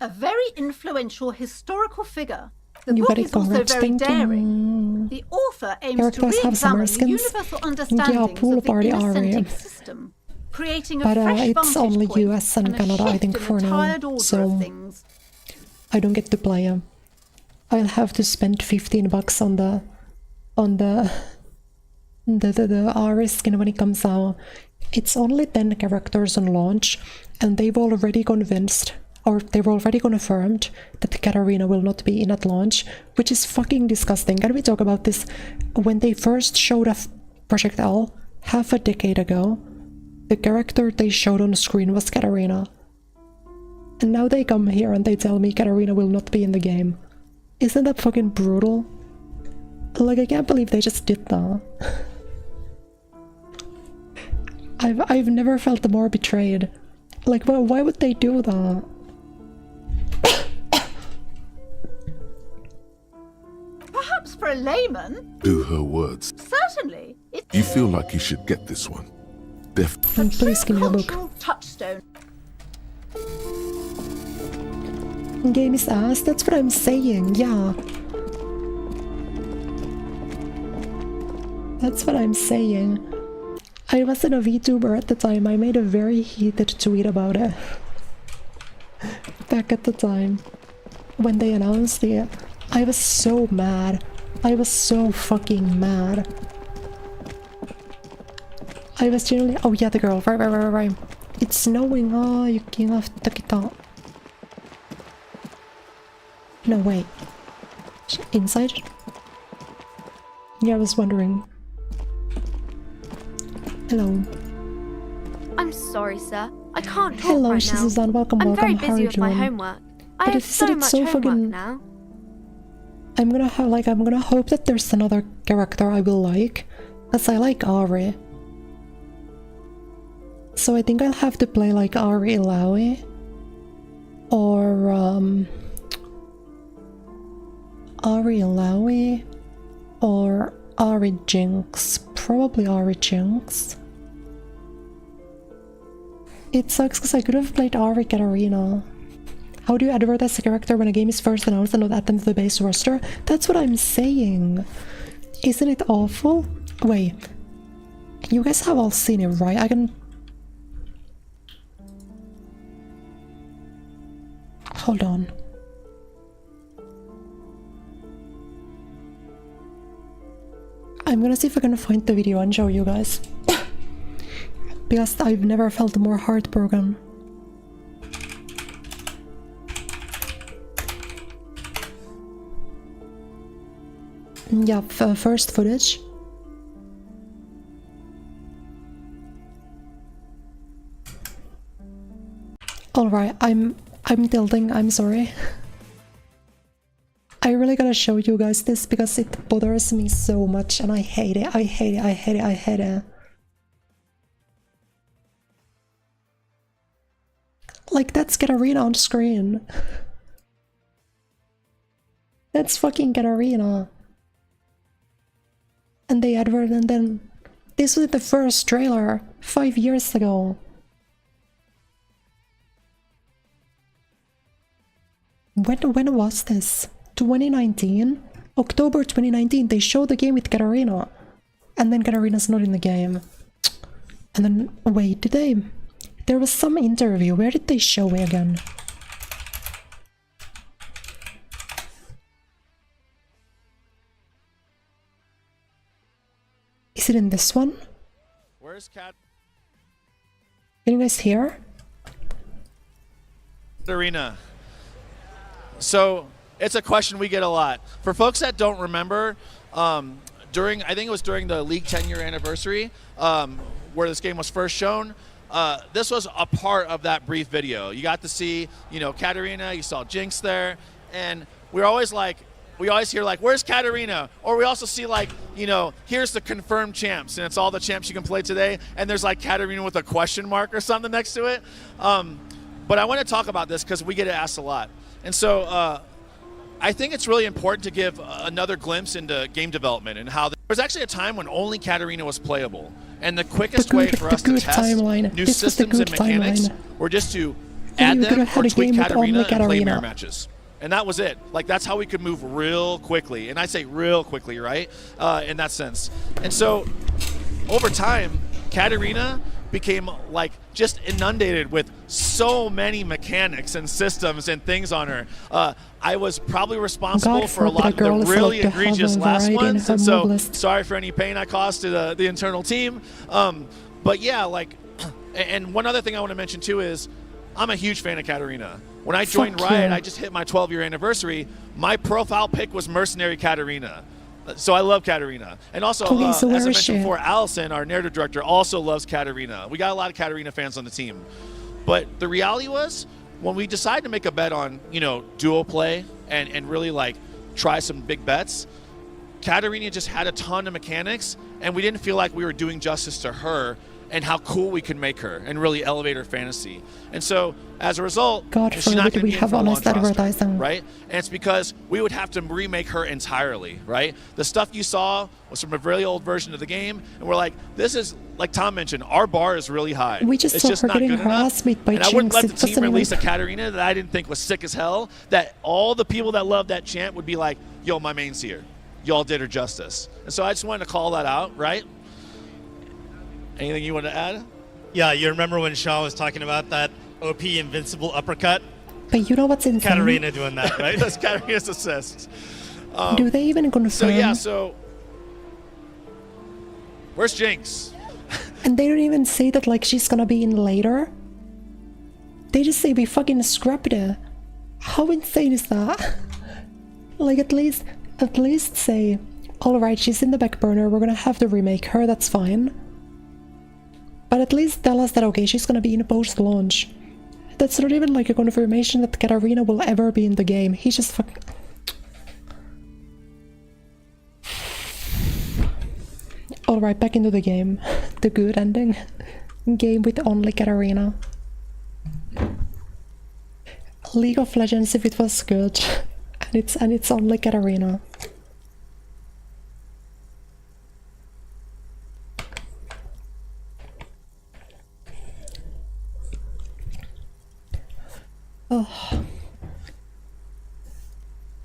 A very influential historical figure. The You book got it is also correct, very thank you. daring. The author aims to Characters have summer re-examine the skins. universal Yeah, understandings pool of the party innocentic Ari. system, creating a But fresh it's vantage only point US and a Canada, I shift think, in the for now, tired order so of things. I don't get to play him. I'll have to spend $15 on the Ari skin when it comes out. It's only 10 characters on launch, and they've already confirmed that Katarina will not be in at launch, which is fucking disgusting. Can we talk about this? When they first showed off Project L half a decade ago, the character they showed on screen was Katarina. And now they come here and they tell me Katarina will not be in the game. Isn't that fucking brutal? Like, I can't believe they just did that. I've never felt more betrayed. Like, well, why would they do that? Perhaps for a layman, Do her words. certainly. It's You feel like you should get this one. a Please true give me a book. cultural touchstone. Game is ass, that's what I'm saying, yeah. That's what I'm saying. I wasn't a VTuber at the time. I made a very heated tweet about it. Back at the time. When they announced it. I was so mad. I was so fucking mad. I was genuinely— oh yeah, the girl. Right. It's snowing. Oh,雪が降ってきた. No, wait. Inside? Yeah, I was wondering. Hello. I'm sorry, sir. I can't talk Hello, right now. Suzanne. Welcome. I'm very How are busy you with my doing? homework. I But have if you said so it's much so homework fucking— now. I'm gonna have like— I'm gonna hope that there's another character I will like, as I like Ari. So I think I'll have to play like Ari Ilaoi or Ari Ilaoi or Ari Jinx. Probably Ari Jinx. It sucks because I could have played Ari Katarina. How do you advertise a character when a game is first announced and not add them to the base roster? That's what I'm saying. Isn't it awful? Wait. You guys have all seen it, right? I can— hold on. I'm gonna see if I can find the video and show you guys. Because I've never felt more heartbroken. Yeah, first footage. Alright, I'm tilting, I'm sorry. I really gotta show you guys this because it bothers me so much and I hate it, I hate it, I hate it, I hate it. Like, that's Katarina on screen. That's fucking Katarina. And they advert, and then this was the first trailer 5 years ago. When was this? 2019? October 2019, they showed the game with Katarina. And then Katarina's not in the game. And then, wait, did they? There was some interview, where did they show it again? Is it in this one? Where's Cat? Can you guys hear? Arena. So it's a question we get a lot. For folks that don't remember, I think it was during the League 10-year anniversary, where this game was first shown. This was a part of that brief video. You got to see, Katarina. You saw Jinx there, and we're always like. We always hear like, where's Katarina? Or we also see like, here's the confirmed champs, and it's all the champs you can play today, and there's like Katarina with a question mark or something next to it. But I want to talk about this because we get asked a lot. And so I think it's really important to give another glimpse into game development and how there was actually a time when only Katarina was playable. And the quickest way for us to test new systems and mechanics were just to add them or tweak Katarina and play mirror matches. And that was it. Like, that's how we could move real quickly. And I say real quickly, right? In that sense. And so, over time, Katarina became, like, just inundated with so many mechanics and systems and things on her. I was probably responsible for a lot of the really egregious last ones. And so, sorry for any pain I caused to the internal team. But, yeah, like, and one other thing I want to mention, too, is I'm a huge fan of Katarina. When I joined Riot, I just hit my 12-year anniversary. My profile pick was Mercenary Katarina. So I love Katarina. And also, as I mentioned before, Allison, our narrative director, also loves Katarina. We got a lot of Katarina fans on the team. But the reality was, when we decided to make a bet on, duo play and really, like, try some big bets, Katarina just had a ton of mechanics, and we didn't feel like we were doing justice to her and how cool we could make her and really elevate her fantasy. And so, as a result, she's not going to be in for a long roster, right? And it's because we would have to remake her entirely, right? The stuff you saw was from a really old version of the game, and we're like, this is, like Tom mentioned, our bar is really high. We just saw her getting harassed by Jinx. And I wouldn't let the team release a Katarina that I didn't think was sick as hell, that all the people that loved that chant would be like, yo, my main's here. y'all did her justice. And so I just wanted to call that out, right? Anything you want to add? Yeah, you remember when Shaw was talking about that OP invincible uppercut? But you know what's insane? Katarina doing that, right? That's Katarina's assist. Do they even confirm? So yeah, so where's Jinx? And they don't even say that like she's gonna be in later. They just say we fucking scrapped her. How insane is that? Like at least say, all right, she's in the back burner. We're gonna have to remake her. That's fine. But at least tell us that okay, she's gonna be in post-launch. That's not even like a confirmation that Katarina will ever be in the game. He's just fucking. Alright, back into the game. The good ending. Game with only Katarina. League of Legends if it was good. And it's only Katarina. Oh.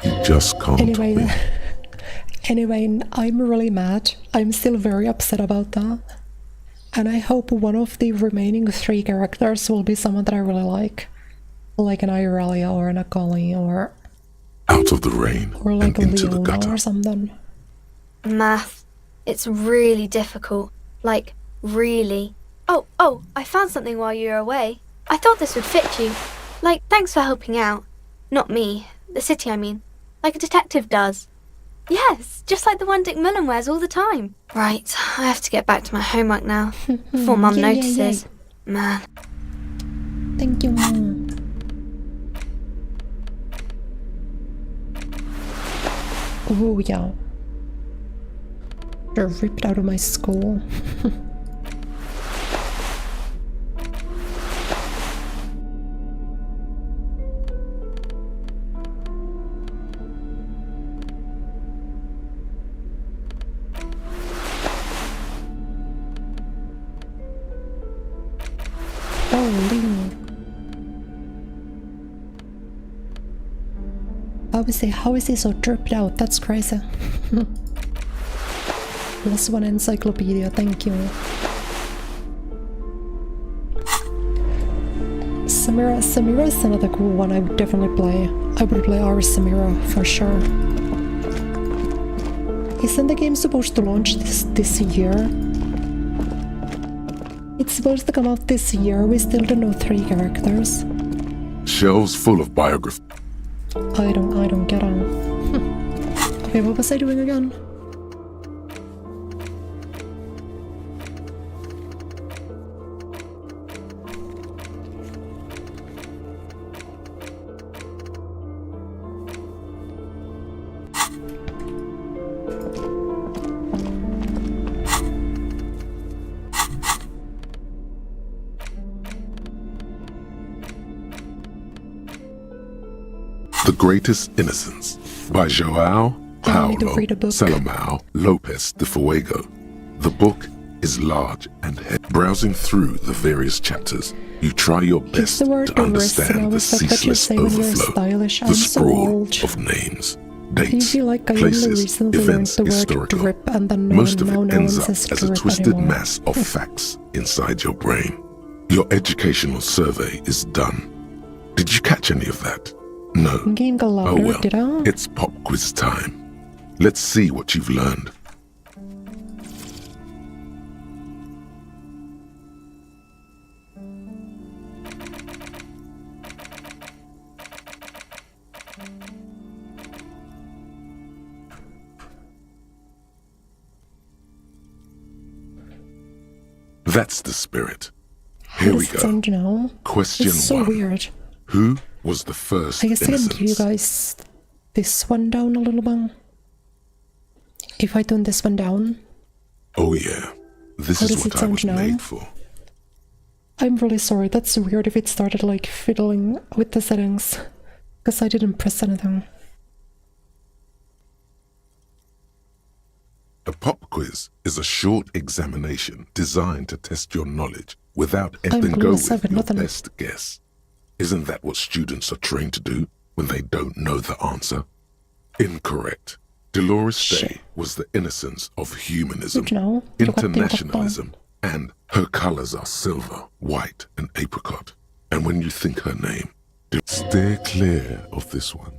You just can't win. Anyway, I'm really mad. I'm still very upset about that. And I hope one of the remaining 3 characters will be someone that I really like. Like an Irelia or an Akali or... Out of the rain or like a and into the Leona gutter. or something. Math. It's really difficult. Like, really. Oh, I found something while you were away. I thought this would fit you. Like, thanks for helping out. Not me. The city, I mean. Like a detective does. Yes, just like the one Dick Mullen wears all the time. Right, I have to get back to my homework now. Before Mum notices. Man. Thank you, Mum. Oh, yeah. They're ripped out of my skull. How is he so tripped out? That's crazy. Plus 1 encyclopedia, thank you. Samira is another cool one I would definitely play. I would play our Samira for sure. Isn't the game supposed to launch this year? It's supposed to come out this year. We still don't know 3 characters. Shelves full of biography. I don't get on. Okay, what was I doing again? The Greatest Innocence by João Paulo Salomão Lopes de Fuego. The book is large and heavy. Browsing through the various chapters, you try your best to understand the ceaseless overflow, the sprawl of names, dates, places, events, historical. Most of it ends up as a twisted mass of facts inside your brain. Your educational survey is done. Did you catch any of that? No. Oh well, it's pop quiz time. Let's see what you've learned. That's the spirit. Here we go. Question 1. Weird. Who was the first I guess I can innocence? give you guys this one down a little bit. If I turn this one down. Oh yeah, this is what I was made for. I'm really sorry, that's weird if it started like fiddling with the settings. Because I didn't press anything. A pop quiz is a short examination designed to test your knowledge without anything go with your best guess. Isn't that what students are trained to do when they don't know the answer? Incorrect. Dolores Day was the innocence of humanism, No, internationalism, and her colors are silver, white, and apricot. And when you think her name, steer clear of this one.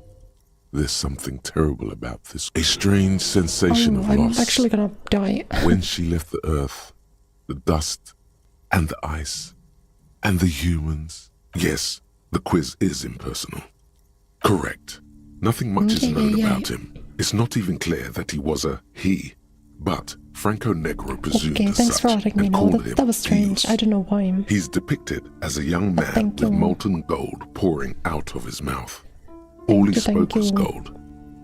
There's something terrible about this. A strange sensation of I'm loss. actually gonna die. When she left the earth, the dust, and the ice, and the humans. Yes, the quiz is impersonal. Correct. Nothing much is known about him. It's not even clear that he was a he, but Franco Negro presumed Okay, as thanks such for letting me and know. called him That was strange. Deus. I don't know why. He's depicted as a young man Thank with you. molten gold pouring out of his mouth. All he spoke was gold.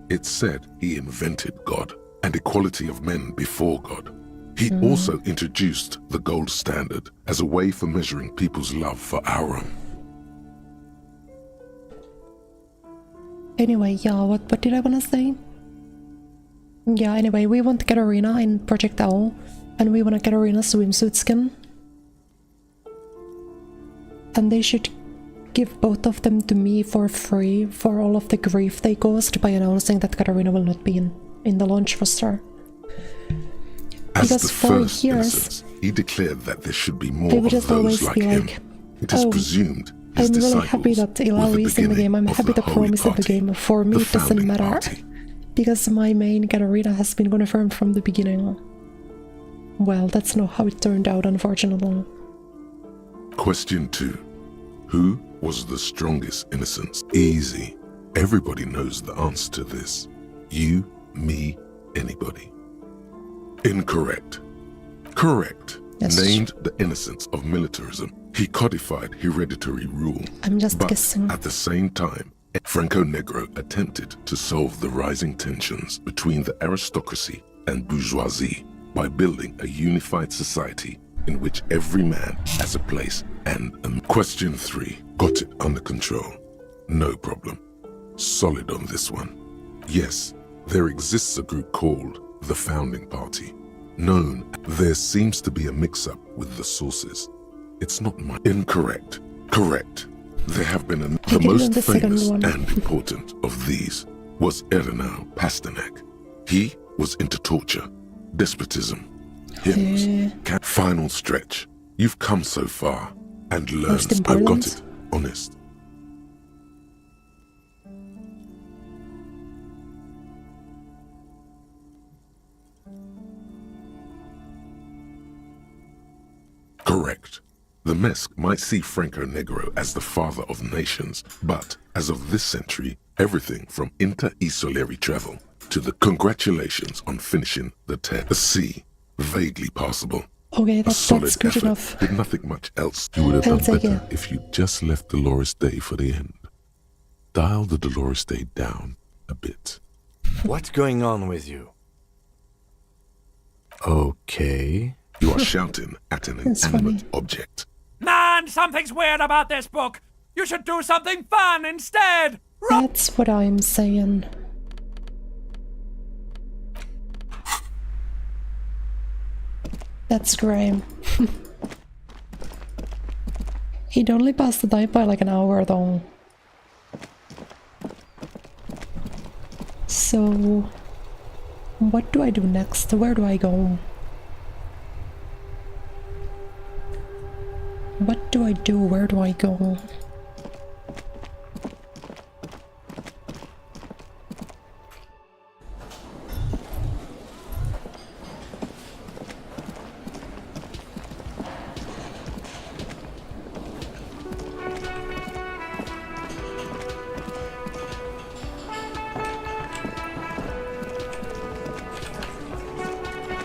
It's said he invented God and equality of men before God. He also introduced the gold standard as a way for measuring people's love for our own. Anyway, yeah, what did I want to say? Yeah, anyway, we want to get Arena in Project Owl, and we want to get Arena swimsuit skin. And they should give both of them to me for free for all of the grief they caused by announcing that Katarina will not be in the launch roster. As Because the for first years, innocence, he declared that there should be they more would of just those always like be him. like, It is "Oh, presumed his I'm really disciples happy that were Ilaoi the is in the game. I'm beginning happy of the that Chrome Holy is in the Party, game. For me, the it doesn't founding matter. party. Because my main Katarina has been confirmed from the beginning. Well, that's not how it turned out, unfortunately. Question 2. Who was the strongest innocence? Easy. Everybody knows the answer to this. You, me, anybody. Incorrect. Correct. Yes. Named the innocence of militarism. He codified hereditary rule. I'm just But guessing. at the same time, Franco Negro attempted to solve the rising tensions between the aristocracy and bourgeoisie by building a unified society in which every man has a place and a... Question 3. Got it under control. No problem. Solid on this one. Yes, there exists a group called the Founding Party. Known, there seems to be a mix-up with the sources. It's not my... Incorrect. Correct. There have been the most famous and important of these was Ernest Pasternak. He was into torture, despotism, hymns, final stretch. You've come so far and learned. I've got it. Honest. Correct. The Mesk might see Franco Negro as the father of nations, but as of this century, everything from inter-esolary travel to the congratulations on finishing the 10. The sea, vaguely passable. Okay, that's solid good effort enough. with nothing much else. You would have I'll done take better if you just left Dolores Day for the end. Dial the Dolores Day down a bit. What's going on with you? Okay. You are shouting at an inanimate object. Man, something's weird about this book. You should do something fun instead. That's what I'm saying. That's Graham. He'd only passed the time by like an hour though. So, what do I do next? Where do I go? What do I do? Where do I go?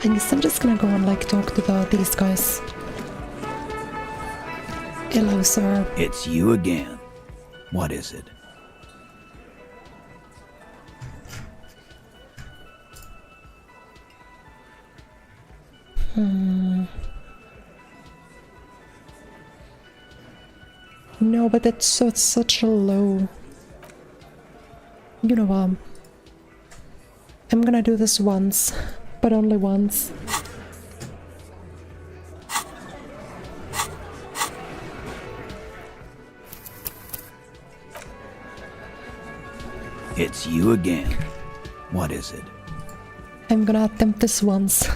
I guess I'm just gonna go and like talk to these guys. Hello, sir. It's you again. What is it? No, but it's such a low... You know what? I'm gonna do this once, but only once. It's you again. What is it? I'm gonna attempt this once.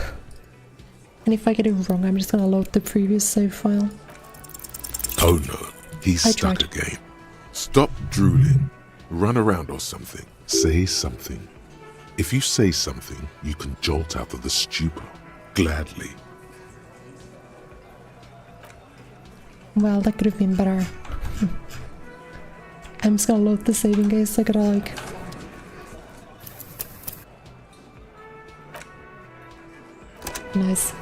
And if I get it wrong, I'm just gonna load the previous save file. Oh no, he's stuck again. Stop drooling. Run around or something. Say something. If you say something, you can jolt out of the stupor. Gladly. Well, that could have been better. I'm just gonna load the save in case I gotta like... Nice.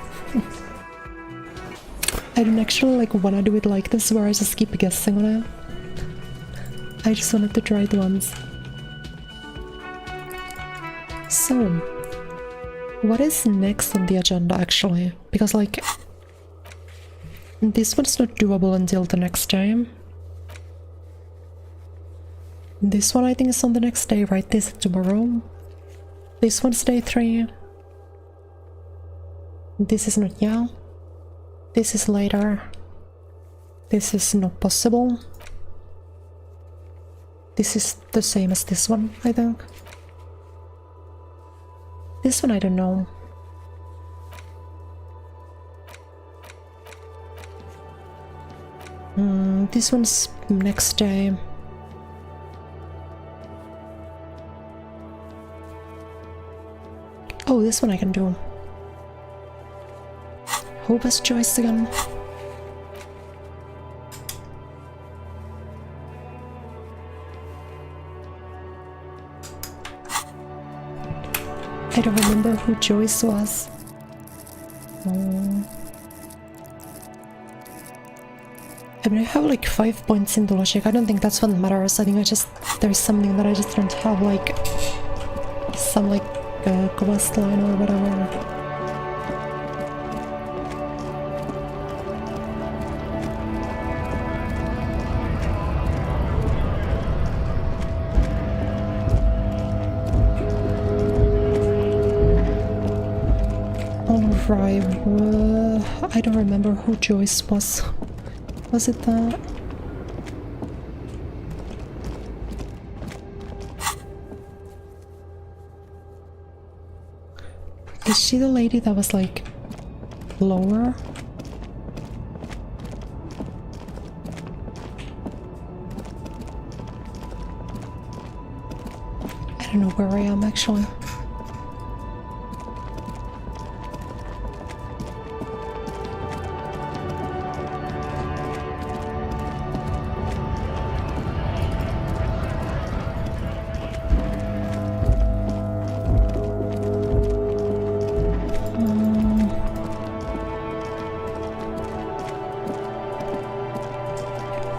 I don't actually like wanna do it like this where I just keep guessing on it. I just wanted to try it once. So, what is next on the agenda actually? Because like, this one's not doable until the next time. This one I think is on the next day, right? This is tomorrow. This one's day 3. This is not now. This is later. This is not possible. This is the same as this one, I think. This one I don't know. This one's next day. Oh, this one I can do. Hope has choice again. I don't remember who Joyce was. I mean, I have like 5 points in the logic. I don't think that's what matters. I think there's something that I just don't have, like some like quest line or whatever. Alright, I don't remember who Joyce was. Was it that? Is she the lady that was like lower? I don't know where I am actually.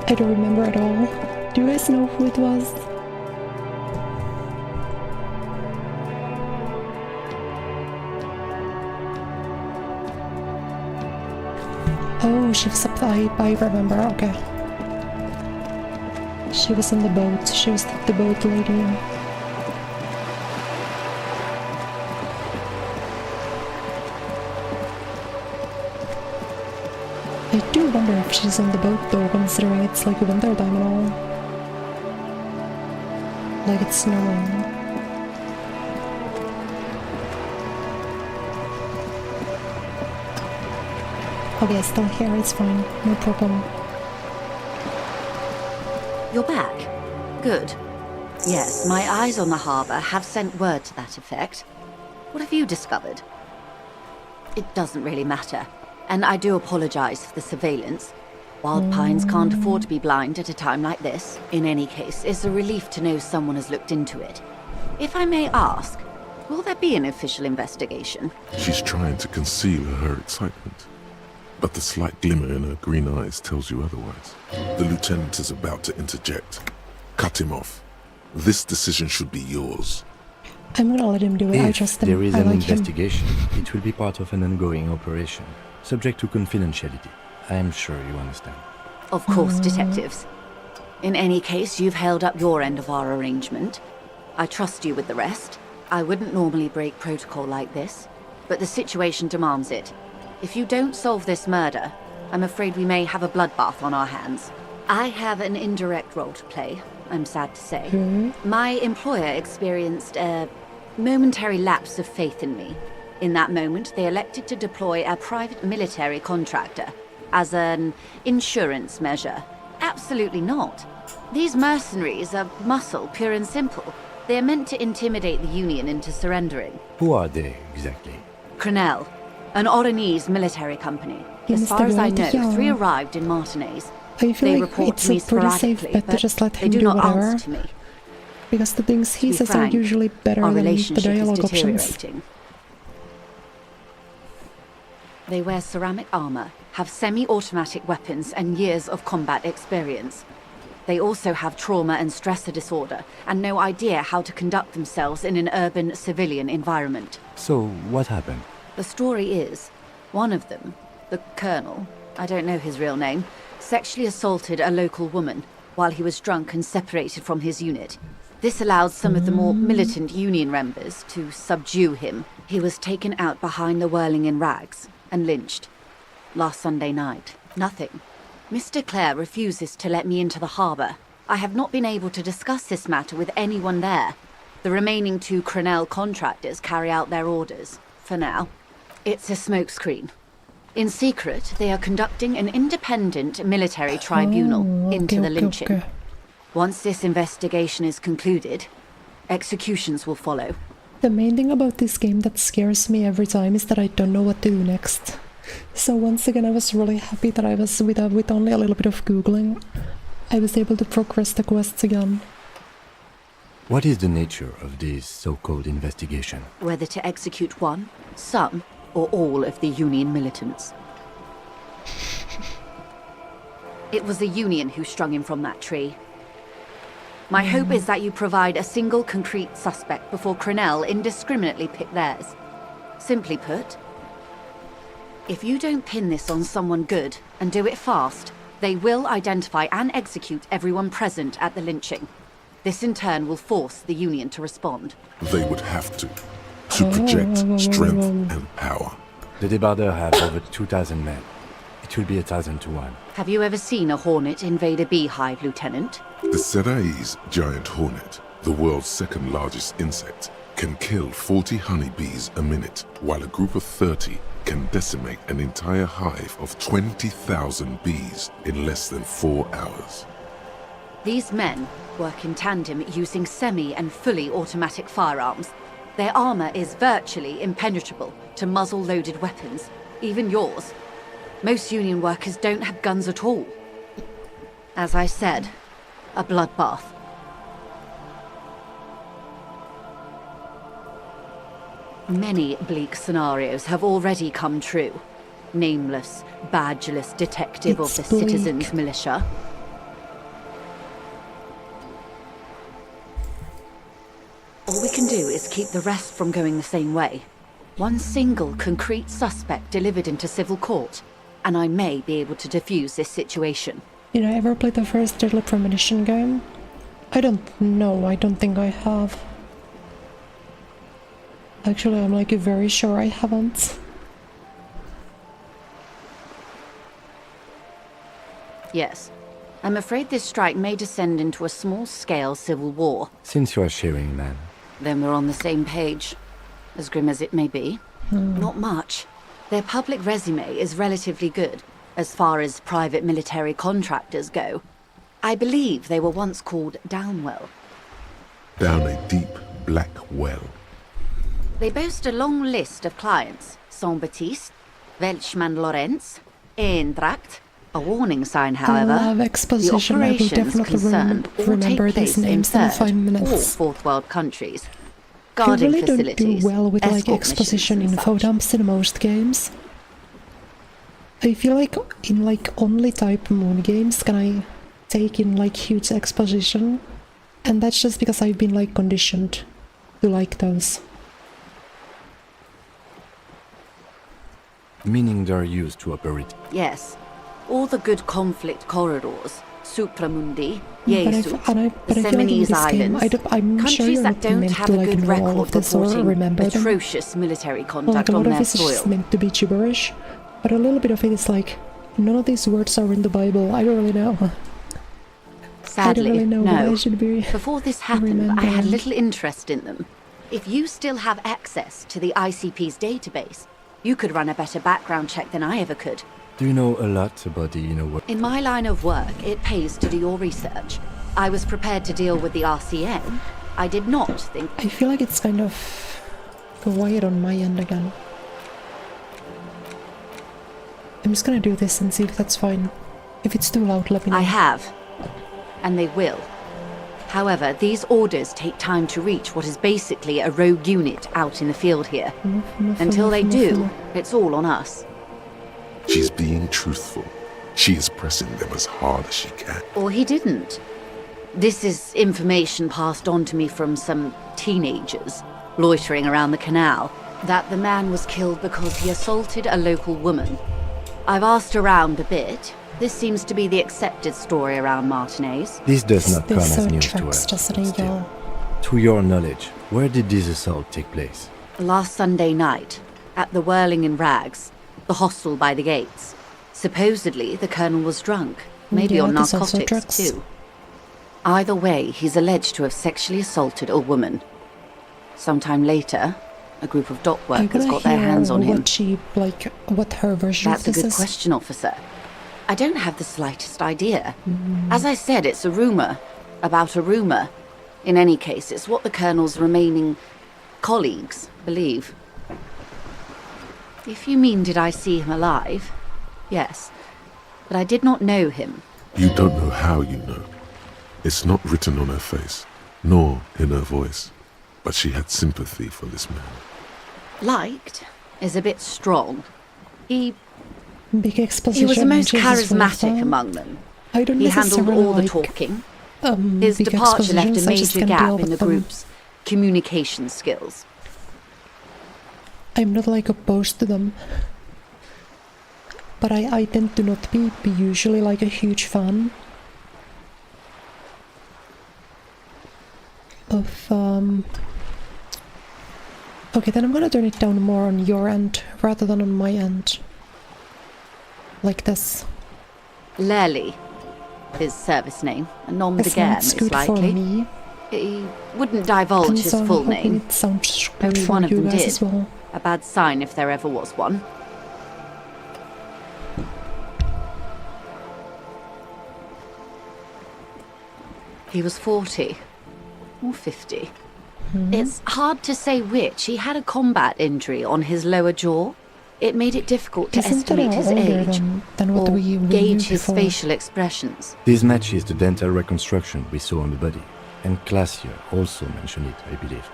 I don't remember at all. Do you guys know who it was? Oh, she was up the I remember, okay. She was in the boat. She was the boat lady. I do wonder if she's on the boat though, considering it's like winter time and all. Like it's snowing. Okay, still here, it's fine, no problem. You're back? Good. Yes, my eyes on the harbour have sent word to that effect. What have you discovered? It doesn't really matter. And I do apologize for the surveillance. Wild Pines can't afford to be blind at a time like this. In any case, it's a relief to know someone has looked into it. If I may ask, will there be an official investigation? She's trying to conceal her excitement. But the slight glimmer in her green eyes tells you otherwise. The lieutenant is about to interject. Cut him off. This decision should be yours. I'm gonna let him do it. I trust him. If there is I an like investigation, it will be part of an ongoing operation, subject to confidentiality. I am sure you understand. Of course, detectives. In any case, you've held up your end of our arrangement. I trust you with the rest. I wouldn't normally break protocol like this, but the situation demands it. If you don't solve this murder, I'm afraid we may have a bloodbath on our hands. I have an indirect role to play, I'm sad to say. My employer experienced a momentary lapse of faith in me. In that moment, they elected to deploy a private military contractor as an insurance measure. Absolutely not. These mercenaries are muscle, pure and simple. They are meant to intimidate the Union into surrendering. Who are they, exactly? Crenel, an Oranese military company. As far as I know, 3 arrived in Martinez. I feel They like report it's to me a pretty safe sporadically, bet to but just let they him do do not whatever. answer to me. Because the things he To be says are frank, usually better our than the relationship is dialogue options. deteriorating. They wear ceramic armor, have semi-automatic weapons, and years of combat experience. They also have trauma and stressor disorder, and no idea how to conduct themselves in an urban civilian environment. So, what happened? The story is, one of them, the Colonel, I don't know his real name, sexually assaulted a local woman while he was drunk and separated from his unit. This allowed some of the more militant Union members to subdue him. He was taken out behind the whirling in rags and lynched. Last Sunday night, nothing. Mr. Clare refuses to let me into the harbour. I have not been able to discuss this matter with anyone there. The remaining 2 Crenel contractors carry out their orders, for now. It's a smokescreen. In secret, they are conducting an independent military tribunal into the lynching. Once this investigation is concluded, executions will follow. The main thing about this game that scares me every time is that I don't know what to do next. So once again, I was really happy that I was, with only a little bit of googling, I was able to progress the quests again. What is the nature of this so-called investigation? Whether to execute one, some, or all of the Union militants. It was the Union who strung him from that tree. My hope is that you provide a single concrete suspect before Crenel indiscriminately pick theirs. Simply put, if you don't pin this on someone good and do it fast, they will identify and execute everyone present at the lynching. This in turn will force the Union to respond. They would have to project strength and power. The Debardeurs have over 2,000 men. It will be 1,000 to 1. Have you ever seen a hornet invade a beehive, Lieutenant? The Serai's giant hornet, the world's 2nd largest insect, can kill 40 honeybees a minute, while a group of 30 can decimate an entire hive of 20,000 bees in less than 4 hours. These men work in tandem using semi and fully automatic firearms. Their armor is virtually impenetrable to muzzle-loaded weapons, even yours. Most Union workers don't have guns at all. As I said, a bloodbath. Many bleak scenarios have already come true. Nameless, badgeless detective of the Citizens Militia. All we can do is keep the rest from going the same way. One single concrete suspect delivered into civil court, and I may be able to defuse this situation. Did I ever play the first Deadly Premonition game? I don't know, I don't think I have. Actually, I'm like very sure I haven't. Yes. I'm afraid this strike may descend into a small-scale civil war. Since you are sharing, man. Then we're on the same page. As grim as it may be. Not much. Their public resume is relatively good, as far as private military contractors go. I believe they were once called Downwell. Down a deep, black well. They boast a long list of clients. Saint-Baptiste, Welchman-Lorenz, Eintracht. A warning sign, however. I love exposition. The I will operations definitely concerned all remember take these place in names in 5 third minutes. or fourth world countries. I Guarding really don't facilities, do well with like escort exposition missions and info such. dumps in most games. I feel like in like only Type Moon games can I take in like huge exposition, and that's just because I've been like conditioned to like those. Meaning they're used to operate. Yes. All the good conflict corridors, Supramundi, But I Yesu, f- and I- the but I feel like in Seminese this game, Islands, I'm sure countries you're that not don't meant have to a like good know all record of this or reporting remember them. atrocious military Like conduct a lot on of their this is just soil. meant to be gibberish, but a little bit of it is like, none of these words are in the Bible. I don't really know. I Sadly, don't really know what I no. should be Before this happened, I had remembering. little interest in them. If you still have access to the ICP's database, you could run a better background check than I ever could. Do you know a lot about the inner world? In my line of work, it pays to do your research. I was prepared to deal with the RCN. I did not think... I feel like it's kind of quiet on my end again. I'm just gonna do this and see if that's fine. If it's too loud, let me know. I have. And they will. However, these orders take time to reach what is basically a rogue unit out in the field here. Until they do, it's all on us. She's being truthful. She is pressing them as hard as she can. Or he didn't. This is information passed on to me from some teenagers loitering around the canal, that the man was killed because he assaulted a local woman. I've asked around a bit. This seems to be the accepted story around Martinez. This does not come as news to us. Still. To your knowledge, where did this assault take place? Last Sunday night, at the Whirling in Rags, the hostel by the gates. Supposedly, the colonel was drunk, maybe on narcotics too. Either way, he's alleged to have sexually assaulted a woman. Sometime later, a group of dock workers got their hands on him. What her version That's of this a good is. question, officer. I don't have the slightest idea. As I said, it's a rumor about a rumor. In any case, it's what the colonel's remaining colleagues believe. If you mean did I see him alive, yes. But I did not know him. You don't know how you know. It's not written on her face, nor in her voice. But she had sympathy for this man. Liked is a bit strong. He Big exposition. was the most Jesus charismatic Christ. among them. I don't He handled necessarily all the like, talking. His big departure left a expositions, I just major can't deal gap in the with them. group's communication skills. I'm not like opposed to them, but I tend to not be usually like a huge fan of Okay, then I'm gonna turn it down more on your end rather than on my end. Like this. Lely, his service name, a nom de It guerre, sounds most good for likely. me. He wouldn't divulge And his so I'm full hoping name. it sounds good Only for one of you them guys did. as well. A bad sign if there ever was one. He was 40 or 50. It's hard to say which. He had a combat injury on his lower jaw. It made it difficult to Isn't that estimate his older age than what or we knew gauge his before? facial expressions. This matches the dental reconstruction we saw on the body. And Classier also mentioned it, I believe.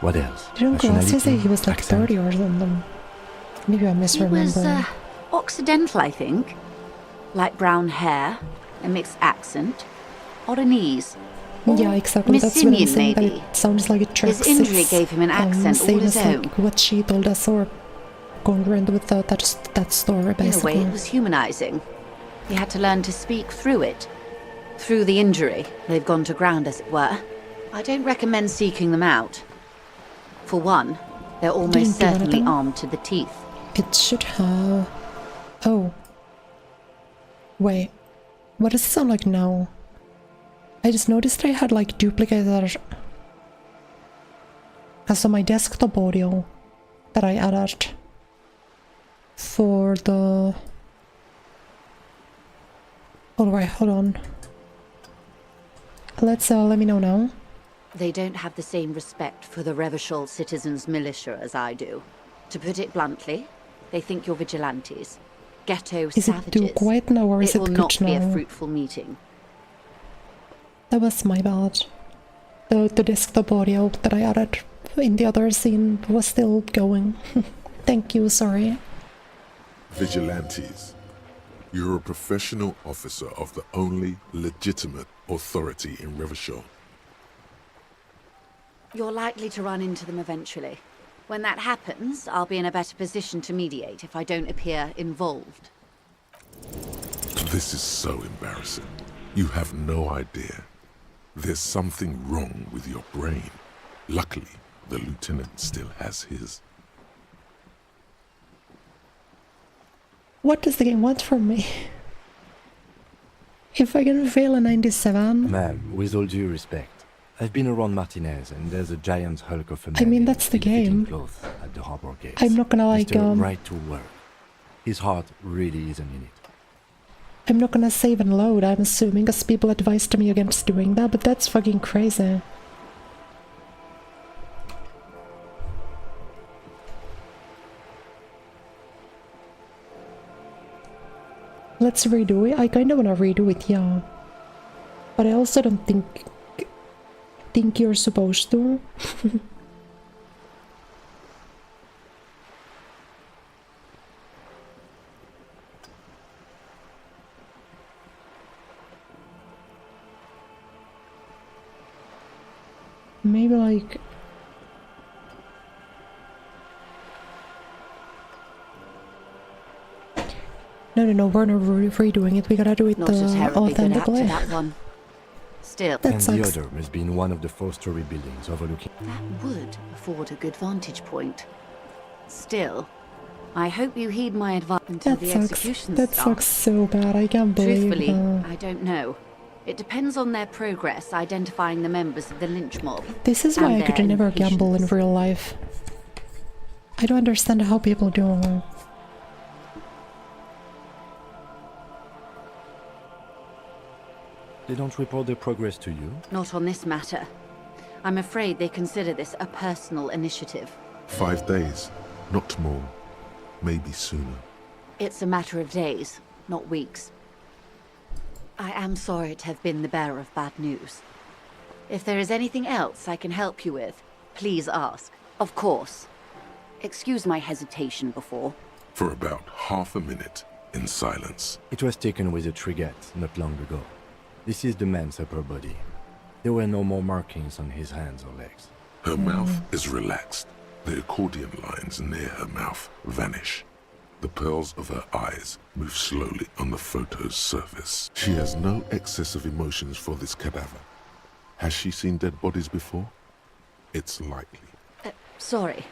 What else? Didn't Glacier say Nationality? he was like Accent? 30 or something? Maybe I'm He was misremembering. Occidental, I think. Light brown hair, a mixed accent, Oranese. Yeah, exactly. That's what I'm Messinian, saying. That maybe. it sounds like it tracks. His injury It's, gave him an accent all same his as own. like what she told us, or congruent with that story, In a way, basically. it was humanizing. He had to learn to speak through it. Through the injury. They've gone to ground, as it were. I don't recommend seeking them out. For one, they're almost Didn't do certainly anything? armed to the teeth. It should have. Oh. Wait. What does it sound like now? I just noticed I had like duplicated. So my desktop audio that I added for the. Alright, hold on. Let me know now. They don't have the same respect for the Revachol citizens' militia as I do. To put it bluntly, they think you're vigilantes. Ghetto Is it savages. too quiet now or is it will good not be now? a fruitful meeting. That was my bad. The desktop audio that I added in the other scene was still going. Thank you, sorry. Vigilantes. You're a professional officer of the only legitimate authority in Revachol. You're likely to run into them eventually. When that happens, I'll be in a better position to mediate if I don't appear involved. This is so embarrassing. You have no idea. There's something wrong with your brain. Luckily, the lieutenant still has his. What does the game want from me? If I can fail a 97... Ma'am, with all due respect, I've been around Martinez, and there's a giant hulk of a man I mean, in that's the ill-fitting game. clothes at the harbor gates. I'm not gonna like, Mr. Right to work. His heart really isn't in it. I'm not gonna save and load, I'm assuming, as people advised me against doing that, but that's fucking crazy. Let's redo it. I kinda wanna redo it, yeah. But I also don't think you're supposed to. Maybe like... No, we're not redoing it. We gotta do it Not a terribly good app to authentically. that one. Still, That And sucks. the other has been one of the four-story buildings overlooking... that would afford a good vantage point. Still, I hope you heed my advice until That the sucks. execution That starts. sucks so bad. I can't believe Truthfully, that. I don't know. It depends on their progress identifying the members of the lynch mob. This is why and I could their never gamble in impatience. real life. I don't understand how people do. They don't report their progress to you? Not on this matter. I'm afraid they consider this a personal initiative. 5 days, not more. Maybe sooner. It's a matter of days, not weeks. I am sorry to have been the bearer of bad news. If there is anything else I can help you with, please ask. Of course. Excuse my hesitation before. For about half a minute, in silence. It was taken with a frigate not long ago. This is the man's upper body. There were no more markings on his hands or legs. Her mouth is relaxed. The accordion lines near her mouth vanish. The pearls of her eyes move slowly on the photo's surface. She has no excess of emotions for this cadaver. Has she seen dead bodies before? It's likely. Sorry.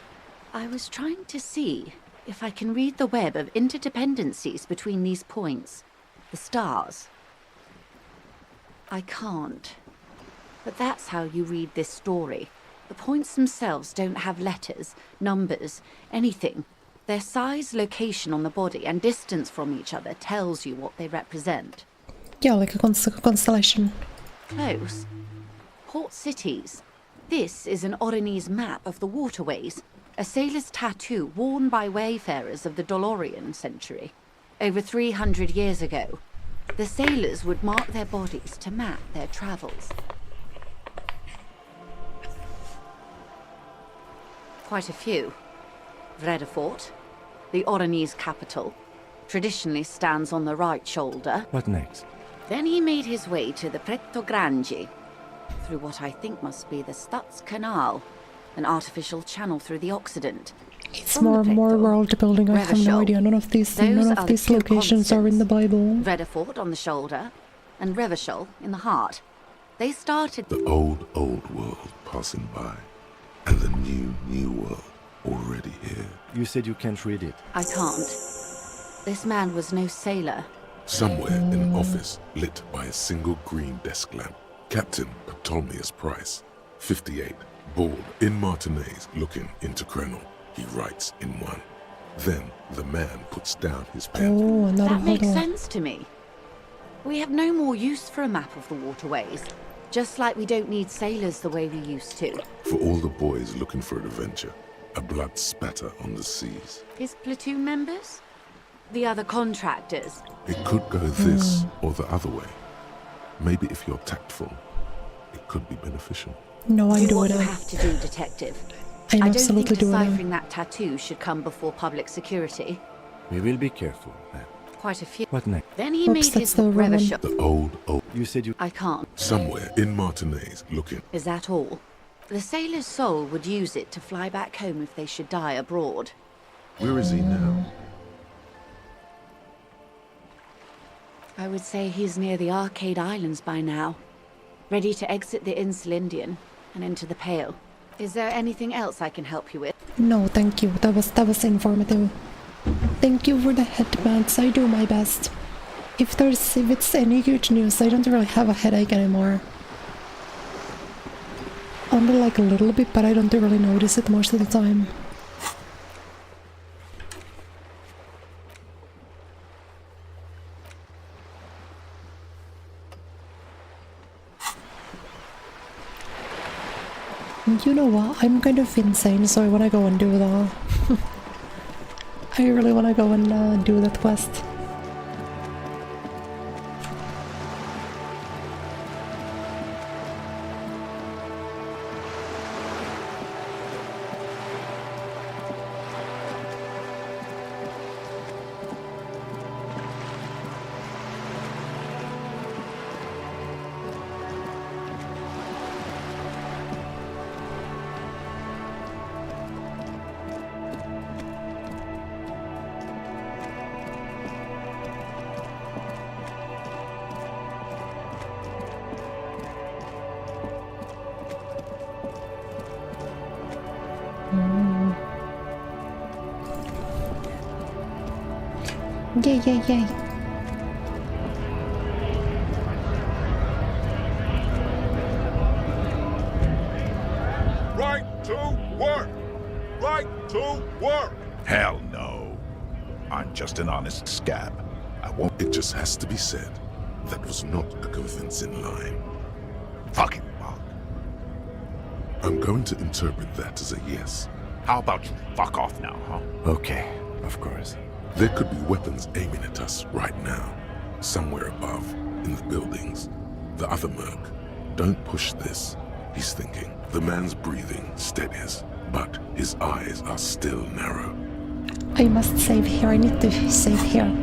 I was trying to see if I can read the web of interdependencies between these points. The stars. I can't. But that's how you read this story. The points themselves don't have letters, numbers, anything. Their size, location on the body, and distance from each other tells you what they represent. Yeah, like a constellation. Close. Port cities. This is an Oronese map of the waterways. A sailor's tattoo worn by wayfarers of the Dolorian century. Over 300 years ago, the sailors would mark their bodies to map their travels. Quite a few. Vredefort, the Oronese capital, traditionally stands on the right shoulder. What next? Then he made his way to the Pretto Grande, through what I think must be the Stutz Canal, an artificial channel through the Occident. It's more world building. I have no idea. None of these locations are in the Bible. Vredefort on the shoulder, and Revachol in the heart. They started The old world passing by, and the new world already here. You said you can't read it. I can't. This man was no sailor. Somewhere in an office lit by a single green desk lamp. Captain Ptolemaeus Price, 58, bald, in Martinez, looking into Krenel. He writes in one. Then the man puts down his pen. Oh, another That makes holder. sense to me. We have no more use for a map of the waterways. Just like we don't need sailors the way we used to. For all the boys looking for an adventure, a blood spatter on the seas. His platoon members? The other contractors? It could go this or the other way. Maybe if you're tactful, it could be beneficial. No, I'm Do doing what you it. have to do, Detective. I'm I don't think absolutely doing it. deciphering that tattoo should come before public security. We will be careful, man. Quite a few. What next? Then he Oops, made that's his the Roman. Revachol. The old. You said you... I can't. Somewhere in Martinez, looking. Is that all? The sailor's soul would use it to fly back home if they should die abroad. Where is he now? I would say he's near the Arcade Islands by now. Ready to exit the Insel Indian and into the Pale. Is there anything else I can help you with? No, thank you. That was informative. Thank you for the headbands. I do my best. If it's any good news, I don't really have a headache anymore. only like a little bit, but I don't really notice it most of the time. You know what? I'm kind of insane, so I want to go and do that. I really want to go and do that quest. Yay, yay, yay. Right to work! Right to work! Hell no. I'm just an honest scab. I won't. It just has to be said, that was not a convincing line. Fucking fuck. I'm going to interpret that as a yes. How about you fuck off now, huh? Okay, of course. There could be weapons aiming at us right now, somewhere above, in the buildings. The other merc. Don't push this, he's thinking. The man's breathing steadies, but his eyes are still narrow. I must save here, I need to save here.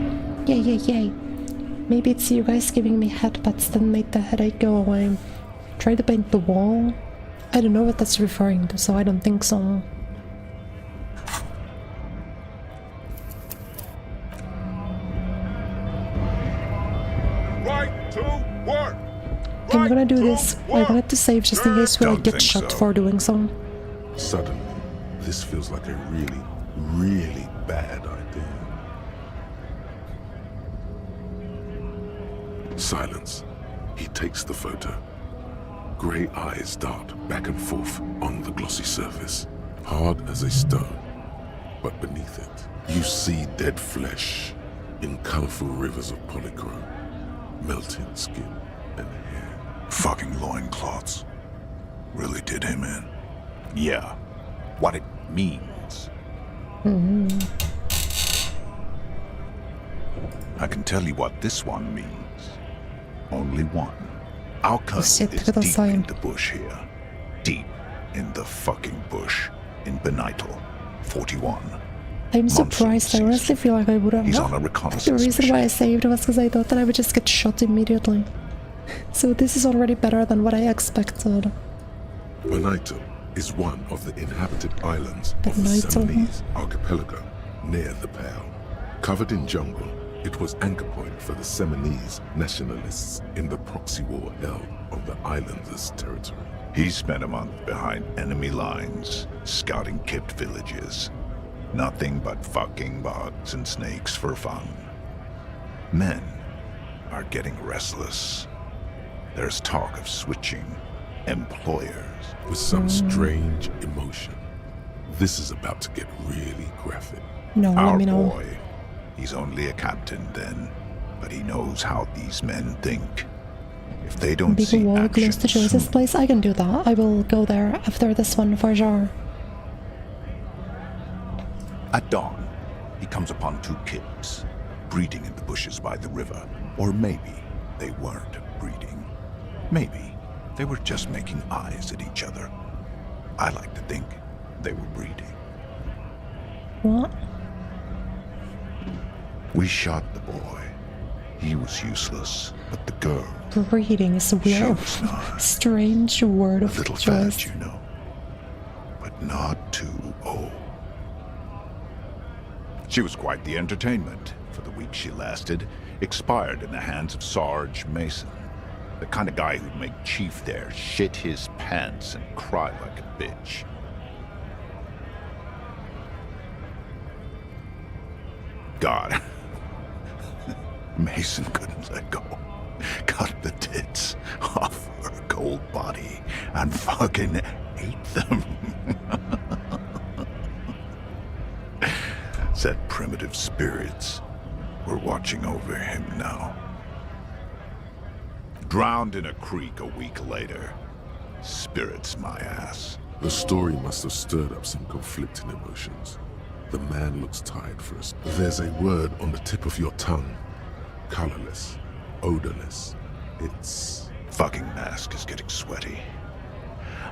Yay, yay, yay. Maybe it's you guys giving me headbutts that made the headache go away. Try to paint the wall. I don't know what that's referring to, so I don't think so. I'm gonna do this. I wanted to save just in case we like get shot for doing so. Suddenly, this feels like a really, really bad idea. Silence. He takes the photo. Grey eyes dart back and forth on the glossy surface, hard as a stone. But beneath it, you see dead flesh in colorful rivers of polychrome, melted skin and hair. Fucking loincloths. Really did him in. Yeah. What it means. I can tell you what this one means. Only one. Our cousin is deep in the bush here. Deep in the fucking bush in Benital, 41. I'm surprised. I honestly feel like I would have. He's on a reconnaissance The reason why I mission. saved was because I thought that I would just get shot immediately. So this is already better than what I expected. Benital is one of the inhabited islands of the Benital. Seminese archipelago near the Pale. Covered in jungle, it was anchor point for the Seminese nationalists in the proxy war held on the islanders' territory. He spent a month behind enemy lines, scouting kept villages. Nothing but fucking bugs and snakes for fun. Men are getting restless. There's talk of switching employers. With some strange emotion. This is about to get really graphic. No, let Our me know. boy, he's only a captain then, but he knows how these men think. If they don't Big see wall action close to Joseph's soon, place. I can do that. I will go there after this one for sure. at dawn, he comes upon two kids, breeding in the bushes by the river. Or maybe they weren't breeding. Maybe they were just making eyes at each other. I like to think they were breeding. What? We shot the boy. He was useless, but the girl... Breeding is a weird, strange word of little choice. fat, you know, but not too old. She was quite the entertainment for the week she lasted. Expired in the hands of Sarge Mason, the kind of guy who'd make Chief there shit his pants and cry like a bitch. God, Mason couldn't let go. Cut the tits off her cold body and fucking said primitive spirits were watching over him now. Drowned in a creek a week later. Spirits my ass. The story must have stirred up some conflicting emotions. The man looks tired first. There's a word on the tip of your tongue. Colorless. Odorless. It's... Fucking mask is getting sweaty.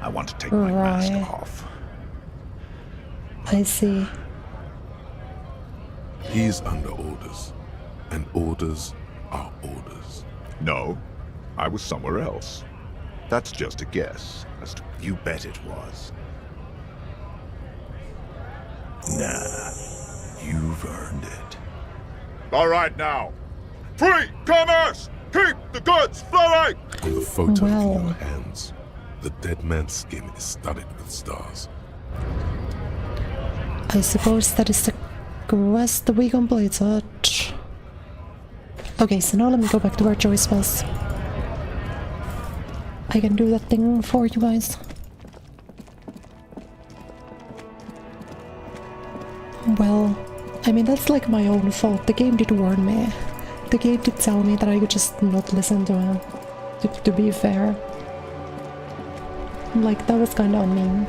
I want to take my mask off. I see. He's under orders. And orders are orders. No, I was somewhere else. That's just a guess. You bet it was. Nah, you've earned it. All right now. Free commerce! Keep the goods flowing! On the photo in your hands, the dead man's skin is studded with stars. I suppose that is the quest we completed. Okay, so now let me go back to where Joyce was. I can do that thing for you guys. Well, I mean, that's like my own fault. The game did warn me. The game did tell me that I could just not listen to him. To be fair. Like, that was kinda on me.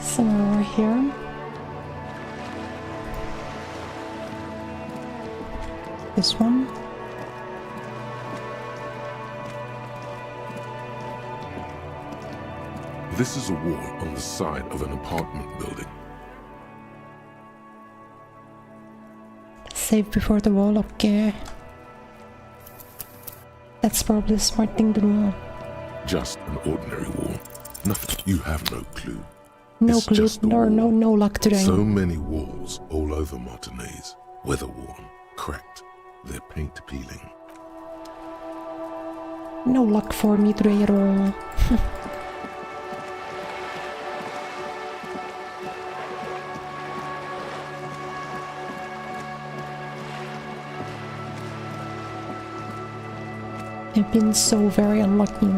Somewhere over here. This one. This is a wall on the side of an apartment building. Save before the wall, okay. That's probably a smart thing to do. Just an ordinary wall. Nothing. You have no clue. No It's clue, just a no luck today. So many walls all over Martinez. Weather-worn, cracked, their paint peeling. No luck for me today at all. I've been so very unlucky.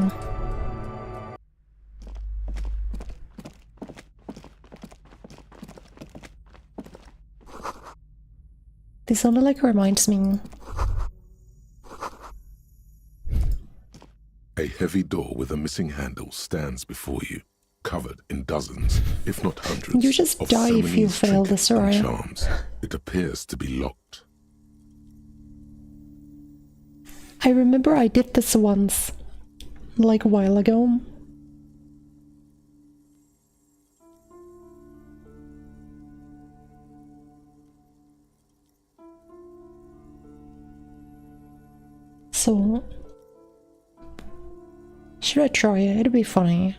This only like reminds me. A heavy door with a missing handle stands before you, covered in dozens, if not hundreds, You just of die if you Siamese fail this, trinkets and right? charms. It appears to be locked. I remember I did this once, like a while ago. So, should I try it? It'd be funny.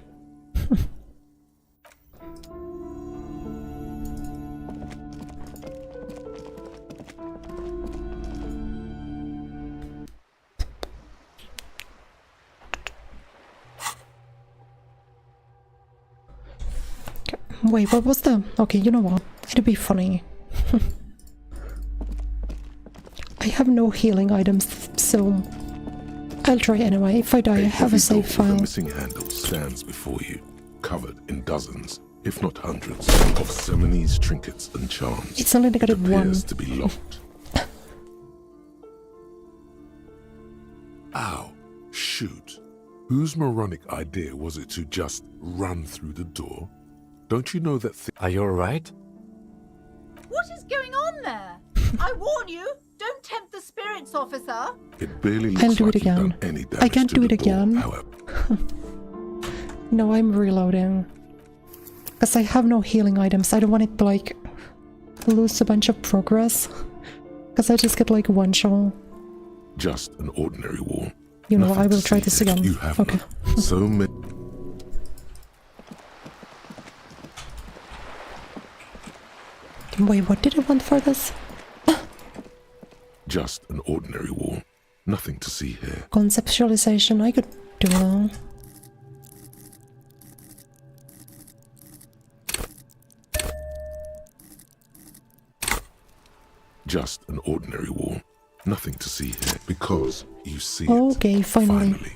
Wait, what was the... Okay, you know what? It'd be funny. I have no healing items, so I'll try anyway. If I die, I have a save file. A missing handle stands before you, covered in dozens, if not hundreds, of Siamese trinkets and charms. It's only negative it one. appears to be locked. Ow! Shoot! Whose moronic idea was it to just run through the door? Don't you know that Are you alright? What is going on there? I warn you, don't tempt the spirits, officer. It barely looks I'll do like it you've again. done any damage I can't to do the it door, again. however. No, I'm reloading. Because I have no healing items. I don't want it to, like, lose a bunch of progress. Because I just get, like, one shot. Just an ordinary wall. You know, Nothing I will to try see this here. again. You have Okay. so many. Wait, what did I want for this? Just an ordinary wall. Nothing to see here. Conceptualization, I could do that. Just an ordinary wall. Nothing to see here. Because you see Okay, it. finally.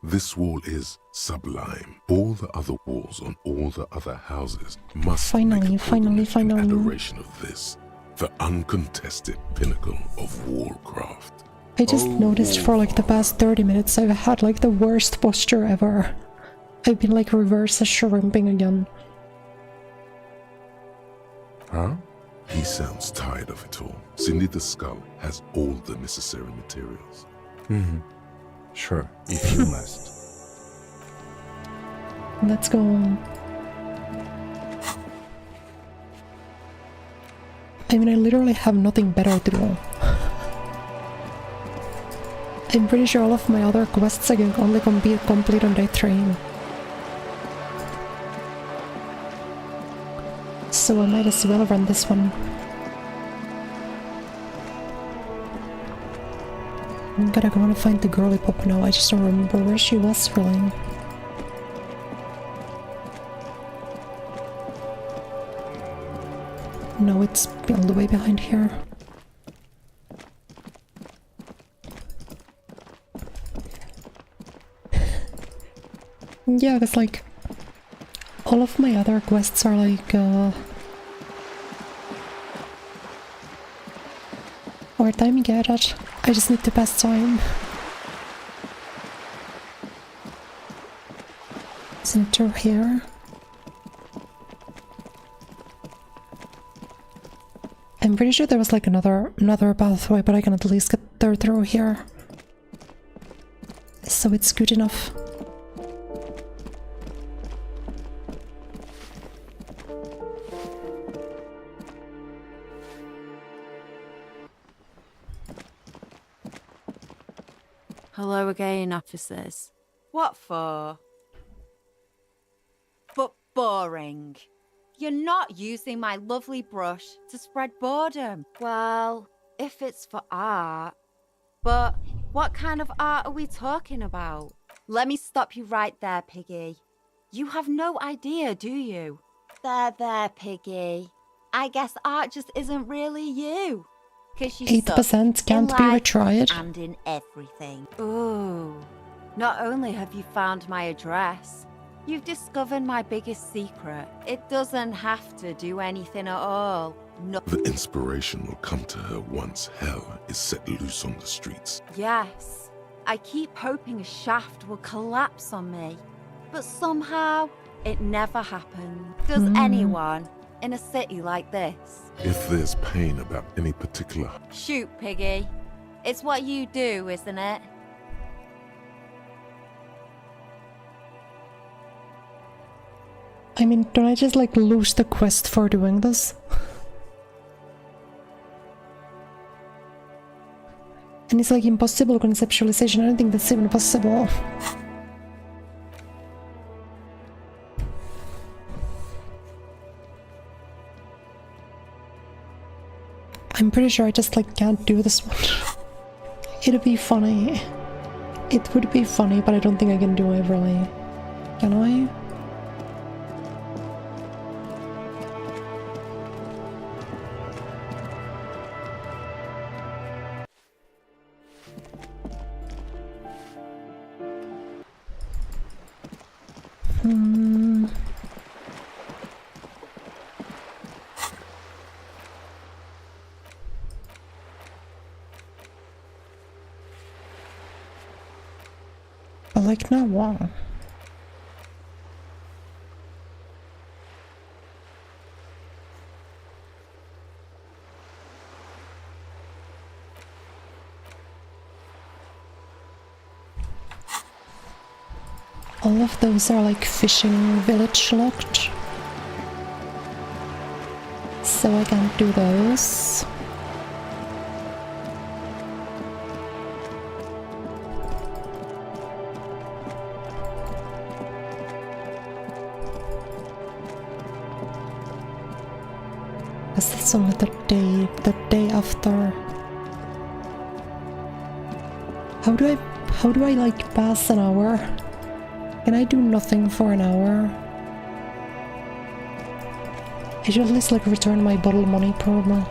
This wall is sublime. All the other walls on all the other houses must Finally, make a pilgrimage in finally. adoration of this, the uncontested pinnacle of warcraft. I just noticed for like the past 30 minutes I've had like the worst posture ever. I've been like reverse shrimping again. Huh? He sounds tired of it all. Cindy the Skull has all the necessary materials. Mm-hmm. Sure, if you must. Let's go. I mean, I literally have nothing better to do. I'm pretty sure all of my other quests I can only complete on day 3. So I might as well run this one. I'm gonna go and find the girly pop now. I just don't remember where she was really. No, it's all the way behind here. Yeah, because like all of my other quests are like or time get it. I just need to pass time. Isn't it through here? I'm pretty sure there was like another pathway, but I can at least get there through here. So it's good enough. Hello again, officers. What for? But boring. You're not using my lovely brush to spread boredom. Well, if it's for art. But what kind of art are we talking about? Let me stop you right there, Piggy. You have no idea, do you? There, Piggy. I guess art just isn't really you. 'Cause you 8% can't be retried. And in everything. Ooh. Not only have you found my address, you've discovered my biggest secret. It doesn't have to do anything at all. No. The inspiration will come to her once hell is set loose on the streets. Yes. I keep hoping a shaft will collapse on me. But somehow, it never happens. Does anyone in a city like this? If there's pain about any particular... Shoot, Piggy. It's what you do, isn't it? I mean, don't I just like lose the quest for doing this? And it's like impossible conceptualization. I don't think that's even possible. I'm pretty sure I just like can't do this one. It'd be funny. It would be funny, but I don't think I can do it really. Can I? But like not one. All of those are like fishing village locked. So I can't do those. Because that's only the day after. How do I like pass an hour? Can I do nothing for an hour? I should at least like return my bottle money probably.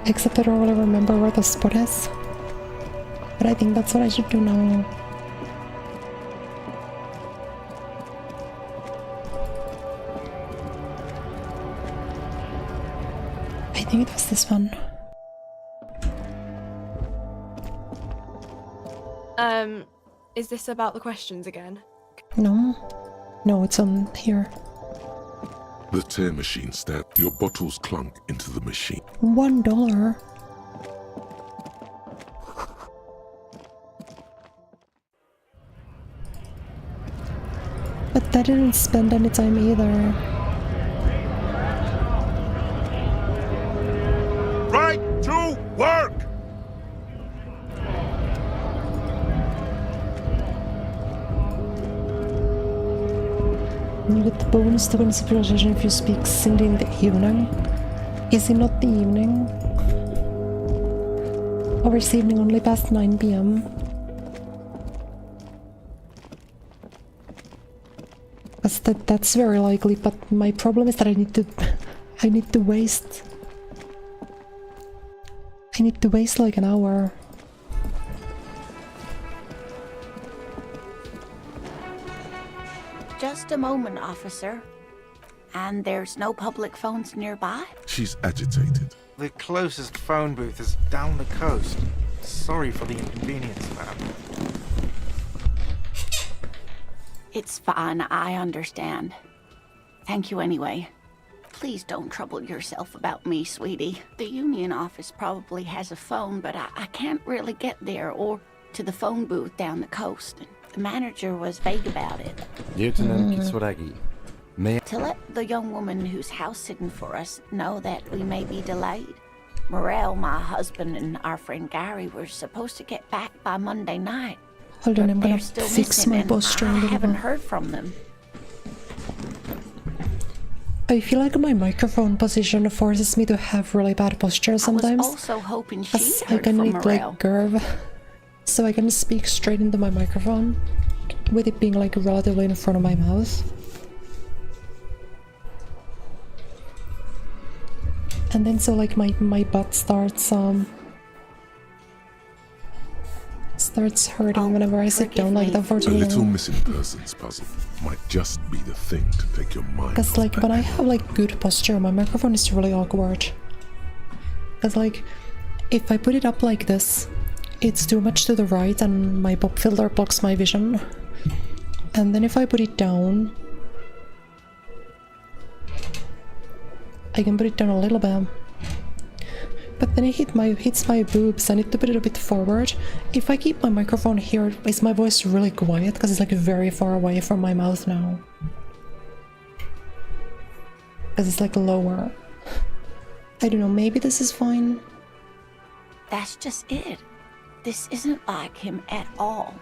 Except I don't really remember where the spot is. But I think that's what I should do now. I think it was this one. Is this about the questions again? No. No, it's on here. The tear machine stabbed. Your bottles clunk into the machine. $1. But that didn't spend any time either. Right to work! You get the bonus token civilization if you speak Cindy in the evening. Is it not the evening? Or is the evening only past 9 PM? Because that's very likely, but my problem is that I need to waste like an hour. Just a moment, officer. And there's no public phones nearby? She's agitated. The closest phone booth is down the coast. Sorry for the inconvenience, ma'am. It's fine, I understand. Thank you anyway. Please don't trouble yourself about me, sweetie. The union office probably has a phone, but I can't really get there or to the phone booth down the coast. The manager was vague about it. Lieutenant Kitsuragi, may To let the young woman who's house sitting for us know that we may be delayed. Morel, my husband, and our friend Gary were supposed to get back by Monday night. Hold on, I'm gonna They're still fix missing, my and posture a I little haven't bit. heard from them. I feel like my microphone position forces me to have really bad posture sometimes. I was also hoping she As I heard can from need Morel. like curve, so I can speak straight into my microphone, with it being like relatively in front of my mouth. And then so like my butt starts hurting whenever I sit down like that for too A little long. missing persons puzzle might just be the thing to take your mind Because off like that when I end. have like good posture, my microphone is really awkward. Because like if I put it up like this, it's too much to the right and my pop filter blocks my vision. And then if I put it down, I can put it down a little bit. But then it hits my boobs. I need to put it a bit forward. If I keep my microphone here, is my voice really quiet? Because it's like very far away from my mouth now. Because it's like lower. I don't know, maybe this is fine. That's just it. This isn't like him at all.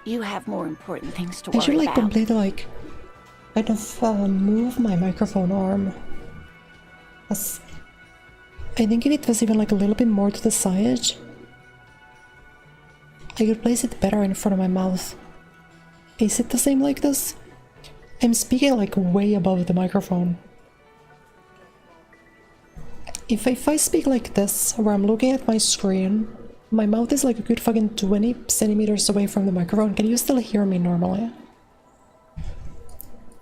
You have more important things to I should worry like about. completely like kind of move my microphone arm. I think if it was even like a little bit more to the side, I could place it better in front of my mouth. Is it the same like this? I'm speaking like way above the microphone. If I speak like this, where I'm looking at my screen, my mouth is like a good fucking 20 centimeters away from the microphone. Can you still hear me normally?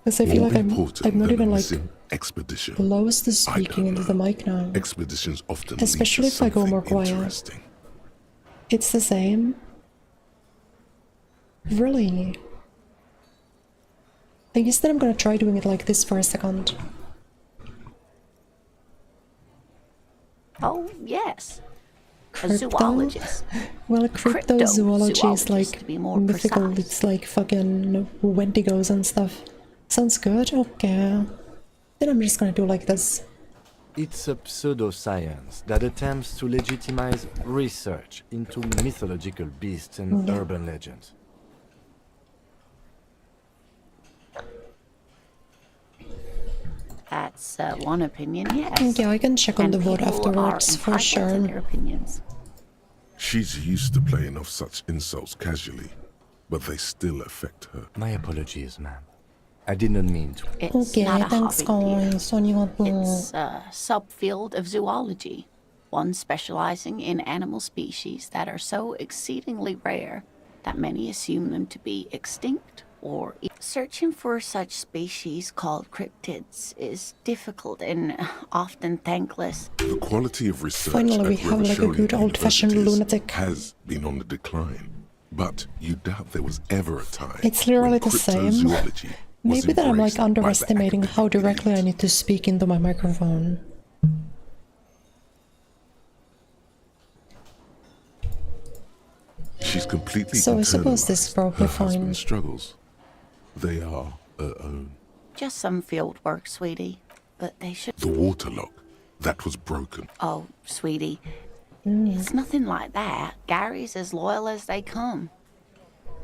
Because I feel More like I'm important not than a even like missing expedition. close to speaking into the mic now. Expeditions often Especially lead to if I go more something quiet. interesting. It's the same. Really? I guess that I'm gonna try doing it like this for a second. Oh, yes. A Crypto? zoologist. Well, cryptozoology is Cryptozoologist, like to be more mythical, precise. it's like fucking wendigos and stuff. Sounds good, okay. Then I'm just gonna do like this. It's a pseudoscience that attempts to legitimize research into mythological beasts and Yeah. urban legends. That's one opinion, yes. Yeah, I can check on And the vote people afterwards are for entitled to their sure. opinions. She's used to playing off such insults casually, but they still affect her. My apologies, ma'am. I did not mean to. It's Okay, not a thanks hobby, dear. guys. It's a subfield of zoology, one specializing in animal species that are so exceedingly rare that many assume them to be extinct or searching for such species called cryptids is difficult and often thankless. The quality of research Finally, we at have like a Revacholian good old-fashioned universities lunatic. has been on the decline. But you doubt there was ever a time It's literally when the same. cryptozoology was Maybe that I'm like embraced by the underestimating how directly I need to speak into my microphone. She's completely So I suppose this is probably her husband's fine. struggles. They are her own. Just some field work, sweetie. But they should. The water lock, that was broken. Oh, sweetie. It's nothing like that. Gary's as loyal as they come.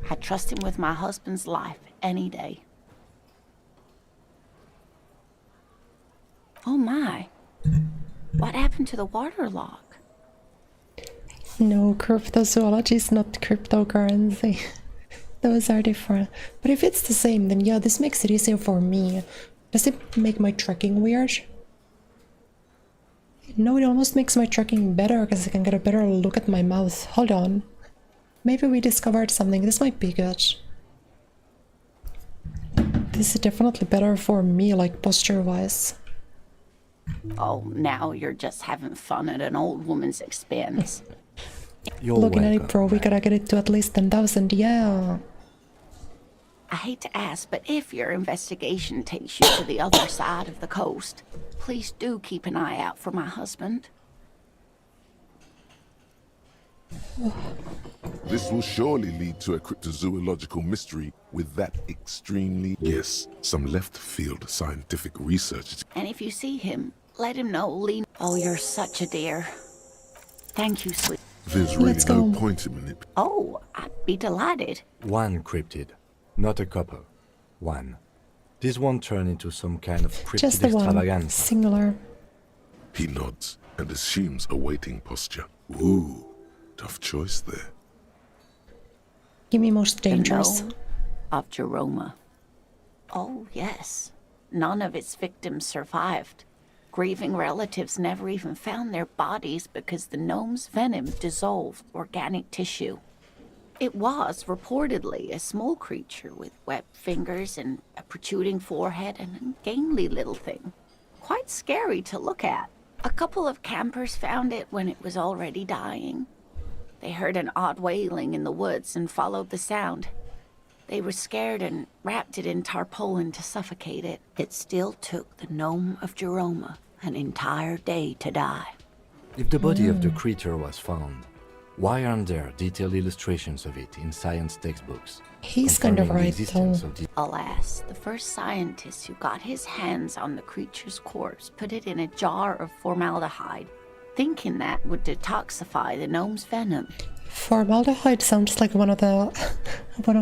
I trust him with my husband's life any day. Oh my. What happened to the water lock? No, cryptozoology is not cryptocurrency. Those are different. But if it's the same, then yeah, this makes it easier for me. Does it make my tracking weird? No, it almost makes my tracking better because I can get a better look at my mouth. Hold on. Maybe we discovered something. This might be good. This is definitely better for me, like posture-wise. Oh, now you're just having fun at an old woman's expense. Looking at it, bro, we gotta get it to at least 10,000, yeah. I hate to ask, but if your investigation takes you to the other side of the coast, please do keep an eye out for my husband. This will surely lead to a cryptozoological mystery with that extremely... Yes, some left-field scientific research. And if you see him, let him know Lee... Oh, you're such a dear. Thank you, sweet. There's really no point in manipulating. Oh, I'd be delighted. One cryptid, not a couple. One. This won't turn into some kind of cryptid Just the one. extravaganza. Singular. He nods and assumes a waiting posture. Ooh, tough choice there. Give me most The dangerous. gnome of Jeroma. Oh, yes. None of its victims survived. Grieving relatives never even found their bodies because the gnome's venom dissolved organic tissue. It was reportedly a small creature with webbed fingers and a protruding forehead and a gangly little thing. Quite scary to look at. A couple of campers found it when it was already dying. They heard an odd wailing in the woods and followed the sound. They were scared and wrapped it in tarpaulin to suffocate it. It still took the gnome of Jeroma an entire day to die. If the body of the creature was found, why aren't there detailed illustrations of it in science textbooks? He's kind of confirming the right, existence though. of the- Alas, the first scientist who got his hands on the creature's corpse put it in a jar of formaldehyde, thinking that would detoxify the gnome's venom. Formaldehyde sounds like one of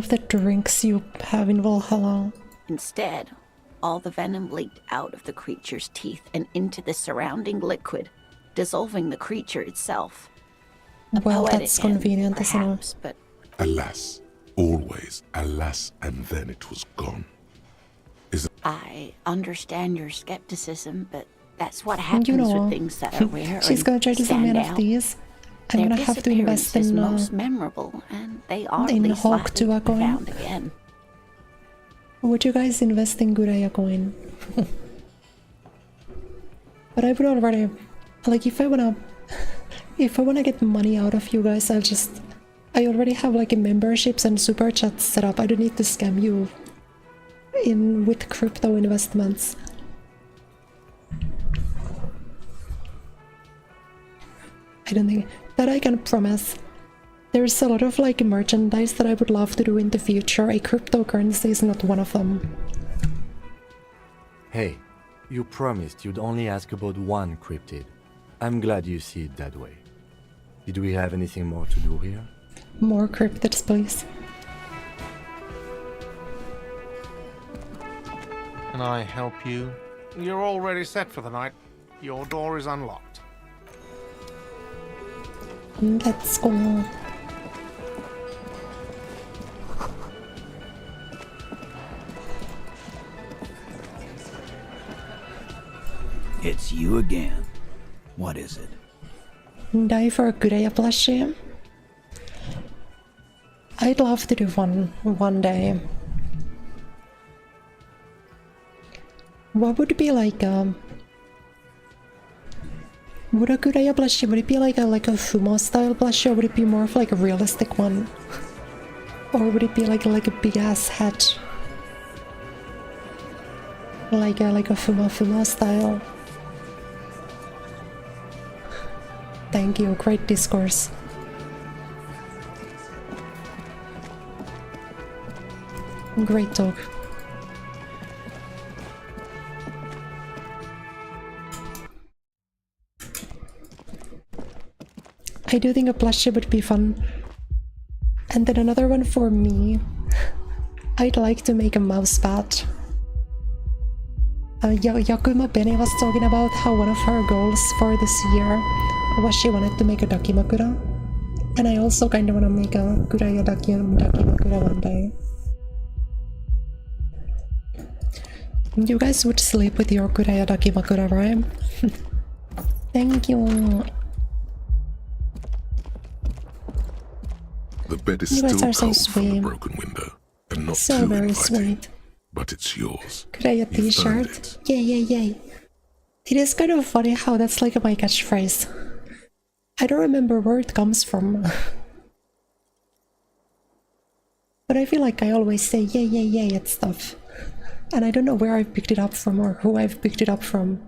the drinks you have in Valhalla. Instead, all the venom leaked out of the creature's teeth and into the surrounding liquid, dissolving the creature itself. Well, poetic that's end, convenient, isn't it? perhaps, but Alas, always alas, and then it was gone. I understand your skepticism, but that's what happens You know with what? things that are rare. She's and gonna try to sell me stand one of out. these. I'm Their gonna have to invest disappearance is in most memorable, and they are in least Hawk likely to Tua be coin. found again. Would you guys invest in Guraya coin? But I would already, like, if I wanna get money out of you guys, I already have like a memberships and super chats set up. I don't need to scam you with crypto investments. I don't think that I can promise. There's a lot of like merchandise that I would love to do in the future. A cryptocurrency is not one of them. Hey, you promised you'd only ask about one cryptid. I'm glad you see it that way. Did we have anything more to do here? More cryptids, please. Can I help you? You're already set for the night. Your door is unlocked. Let's go. It's you again. What is it? Die for a good idea plushie. I'd love to do one day. What would be like would a good idea plushie, would it be like a Fumo style plushie, or would it be more of like a realistic one? Or would it be like a big ass hat? Like a Fumo style? Thank you, great discourse. Great talk. I do think a plushie would be fun. And then another one for me. I'd like to make a mouse pad. Yakuma Benny was talking about how one of her goals for this year was she wanted to make a Dakimakura. And I also kind of want to make a Kuraya Dakimakura one day. You guys would sleep with your Kuraya Dakimakura, right? Thank you. The bed is You guys still are so cold from the sweet. broken window, and not So too very inviting, sweet. but it's yours. Kuraya You've earned t-shirt. Yay, yay, yay. It is kind of funny how that's like my catchphrase. I don't remember where it comes from. But I feel like I always say yay, yay, yay at stuff. And I don't know where I've picked it up from or who I've picked it up from.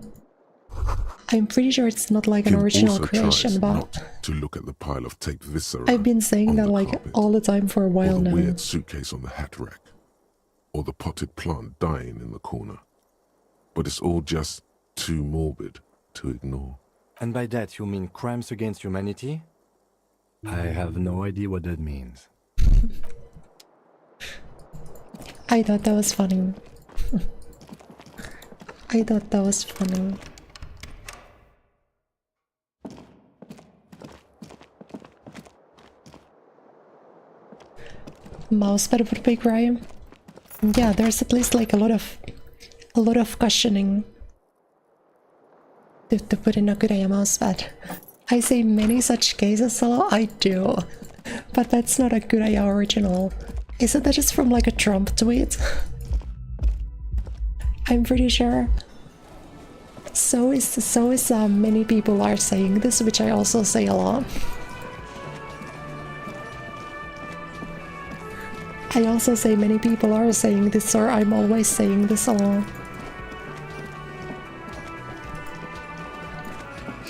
I'm pretty sure it's not like an You've original also creation, tried but not to look at the pile of taped viscera I've been saying on that the like carpet, all the time for a or while the now. weird suitcase on the hat rack, or the potted plant dying in the corner. But it's all just too morbid to ignore. And by that you mean crimes against humanity? I have no idea what that means. I thought that was funny. I thought that was funny. Mousepad would be great. Yeah, there's at least like a lot of cushioning to put in a Kuraya mousepad. I say many such cases, hello, I do. But that's not a Kuraya original. Isn't that just from like a Trump tweet? I'm pretty sure. So is many people are saying this, which I also say a lot. I also say many people are saying this, or I'm always saying this a lot.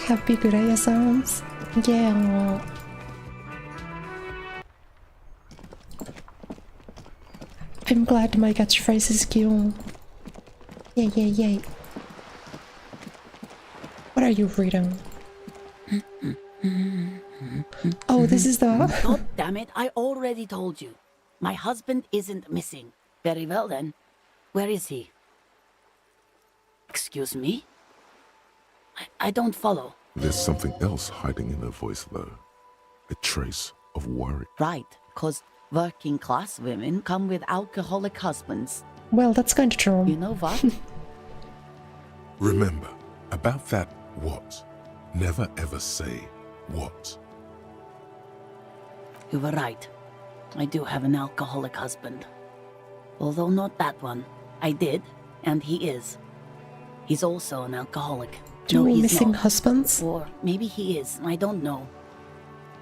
Happy Kuraya sounds? Yeah. I'm glad my catchphrase is cute. Yay, yay, yay. What are you reading? Oh, this is the... God damn it, I already told you. My husband isn't missing. Very well then. Where is he? Excuse me? I don't follow. There's something else hiding in her voice, though. A trace of worry. Right, 'cause working class women come with alcoholic husbands. Well, that's kind of true. You know what? Remember, about that what. Never ever say what. You were right. I do have an alcoholic husband. Although not that one. I did, and he is. He's also an alcoholic. Two No, he's missing not. husbands? Or maybe he is, I don't know.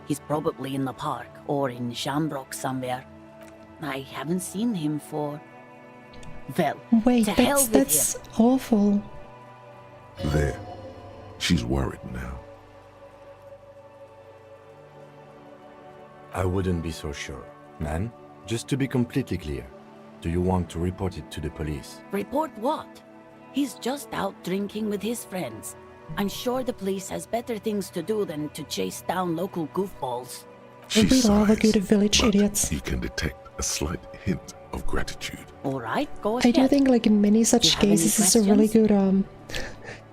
He's probably in the park, or in Shamrock somewhere. I haven't seen him for... Well, Wait, to hell with that's him. awful. There. She's worried now. I wouldn't be so sure. Man, just to be completely clear, do you want to report it to the police? Report what? He's just out drinking with his friends. I'm sure the police has better things to do than to chase down local goofballs. She We love a sighs, good village but idiots. you can detect a slight hint of gratitude. All right, go I ahead. do think like in many Do you such have any cases it's a really questions? good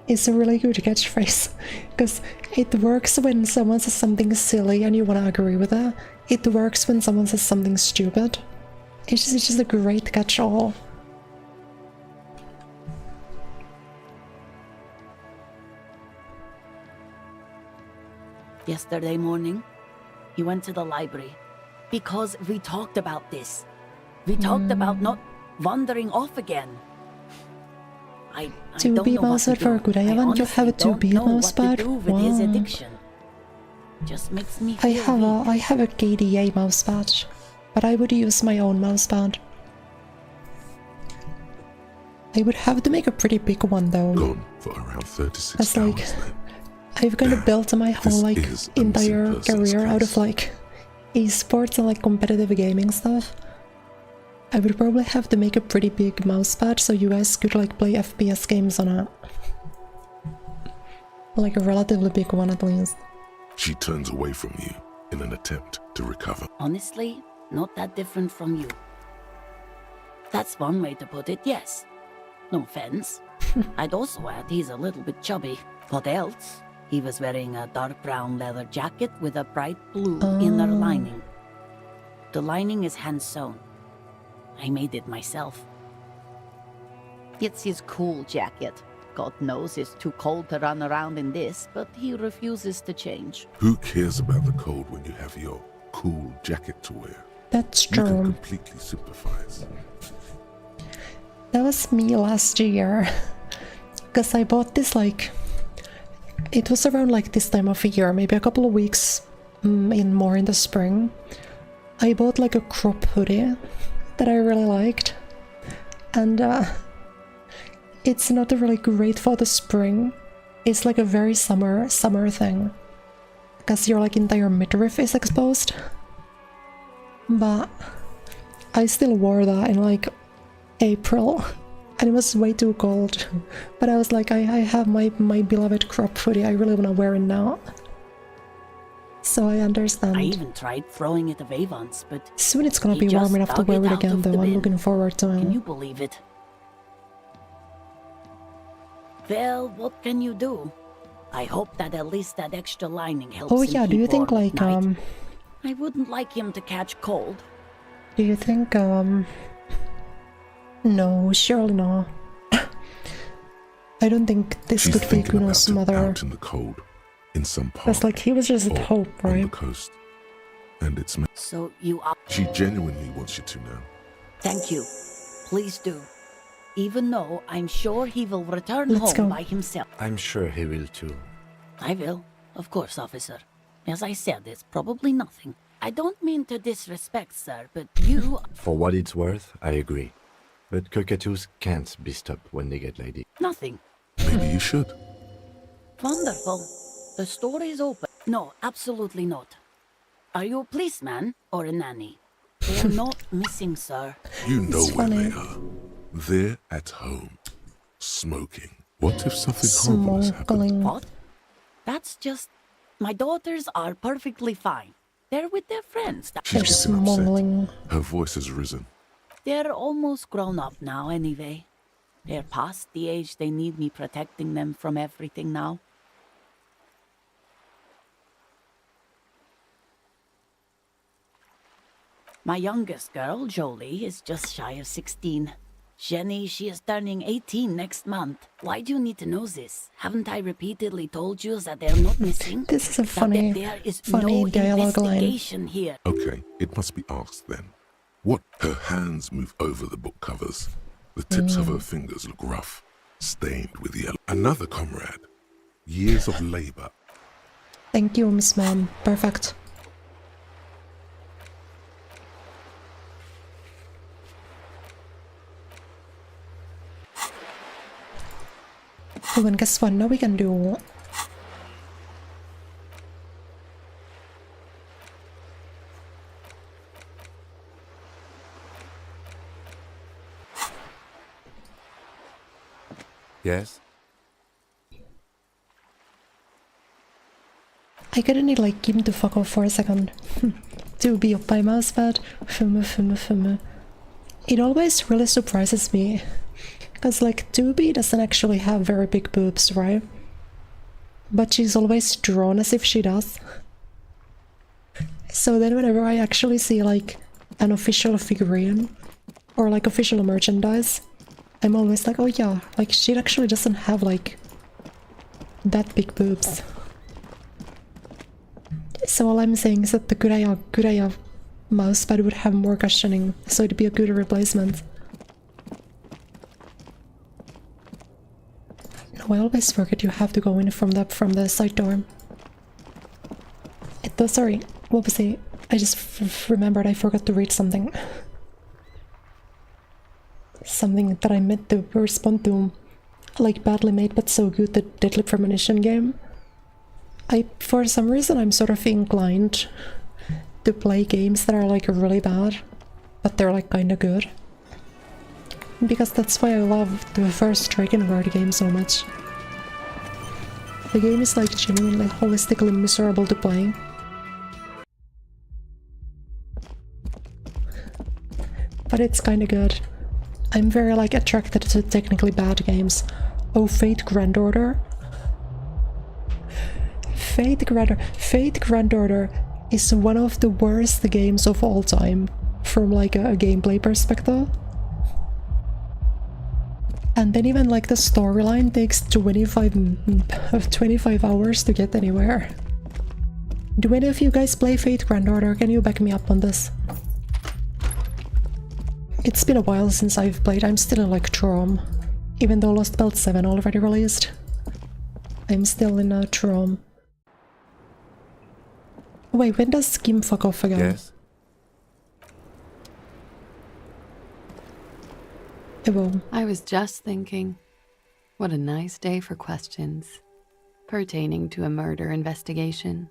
it's a really good catchphrase because it works when someone says something silly and you want to agree with it. It works when someone says something stupid. It's just a great catch-all. Yesterday morning, he went to the library because we talked about this. We talked about not wandering off again. I To don't be know what to mousepad for do. good. I haven't you have a to be know what mousepad. to do with his Wow. addiction. Just makes me I feel have a KDA mousepad, but I would use my own mousepad. I would have to make a pretty big one though. Gone for around 36 That's hours like then. I've kind of built my whole This like is a entire missing persons career out case. of like esports and like competitive gaming stuff. I would probably have to make a pretty big mousepad so you guys could like play FPS games on it. Like a relatively big one at least. She turns away from you in an attempt to recover. honestly not that different from you. That's one way to put it, yes. No offense. I'd also add he's a little bit chubby. What else? He was wearing a dark brown leather jacket with a bright blue inner lining. The lining is hand sewn. I made it myself. It's his cool jacket. God knows it's too cold to run around in this, but he refuses to change. Who cares about the cold when you have your cool jacket to wear? That's You can true. completely sympathize. That was me last year. Because I bought this like... It was around like this time of year, maybe a couple of weeks more in the spring. I bought like a crop hoodie that I really liked. And it's not really great for the spring. It's like a very summer thing. Because your like entire midriff is exposed. But I still wore that in like April. And it was way too cold. But I was like, I have my beloved crop hoodie. I really want to wear it now. So I understand. I even tried throwing it away once, but Soon it's gonna he be warm just enough to dug wear it out again of the though. I'm bin. looking forward to Can it. you believe it? Well, what can you do? I hope that at least that extra lining helps Oh him yeah, do you keep think warm at like night. I wouldn't like him to catch cold. do you think no, surely not. I don't think this She's could be thinking Kuno's about it mother. out in the cold, in some park That's like he was just at or hope, on the right? coast. And it's So you are. she genuinely wants you to know. Thank you. Please do. Even though I'm sure he will return Let's home go. by himself. I'm sure he will too. I will, of course, officer. As I said, it's probably nothing. I don't mean to disrespect, sir, but you... For what it's worth, I agree. But cockatoos can't be stopped when they get lady. Nothing. Maybe you should. Wonderful. The store is open. No, absolutely not. Are you a policeman or a nanny? They are not missing, sir. You know It's where funny. they are. They're at home, smoking. What if something horrible has happened? Smuggling. What? That's just... My daughters are perfectly fine. They're with their friends. She's They're getting upset. smuggling. Her voice has risen. They're almost grown up now, anyway. They're past the age they need me protecting them from everything now. My youngest girl, Jolie, is just shy of 16. Jenny, she is turning 18 next month. Why do you need to know this? Haven't I repeatedly told you that they're not missing? This is a That funny, there is funny no dialogue line. investigation here. Okay, it must be asked then. What? Her hands move over the book covers. The tips of her fingers look rough, stained with yellow. Another comrade. Years of labor. Thank you, Miss Ma'am. Perfect. Oh, and guess what? Now we can do... Yes? I gotta need like him to fuck off for a second. To be up by mousepad. It always really surprises me, because like 2B doesn't actually have very big boobs, right? But she's always drawn as if she does. So then whenever I actually see like an official figurine or like official merchandise, I'm always like, oh yeah, like she actually doesn't have like that big boobs. So all I'm saying is that the Guraya mousepad would have more cushioning, so it'd be a good replacement. No, I always forget you have to go in from the side door. Sorry, what was it? I just remembered I forgot to read something. Something that I meant to respond to. Like badly made but so good, the Deadly Premonition game. For some reason I'm sort of inclined to play games that are like really bad, but they're like kinda good. Because that's why I love the first Drakengard game so much. The game is like genuinely holistically miserable to play. But it's kinda good. I'm very like attracted to technically bad games. Oh, Fate Grand Order. Fate Grand Order is one of the worst games of all time from like a gameplay perspective. And then even like the storyline takes 25 hours to get anywhere. Do any of you guys play Fate Grand Order? Can you back me up on this? It's been a while since I've played. I'm still in like Trom. Even though Lost Belt 7 already released. I'm still in Trom. Wait, when does Skim fuck off again? Yes. I was just thinking, what a nice day for questions pertaining to a murder investigation.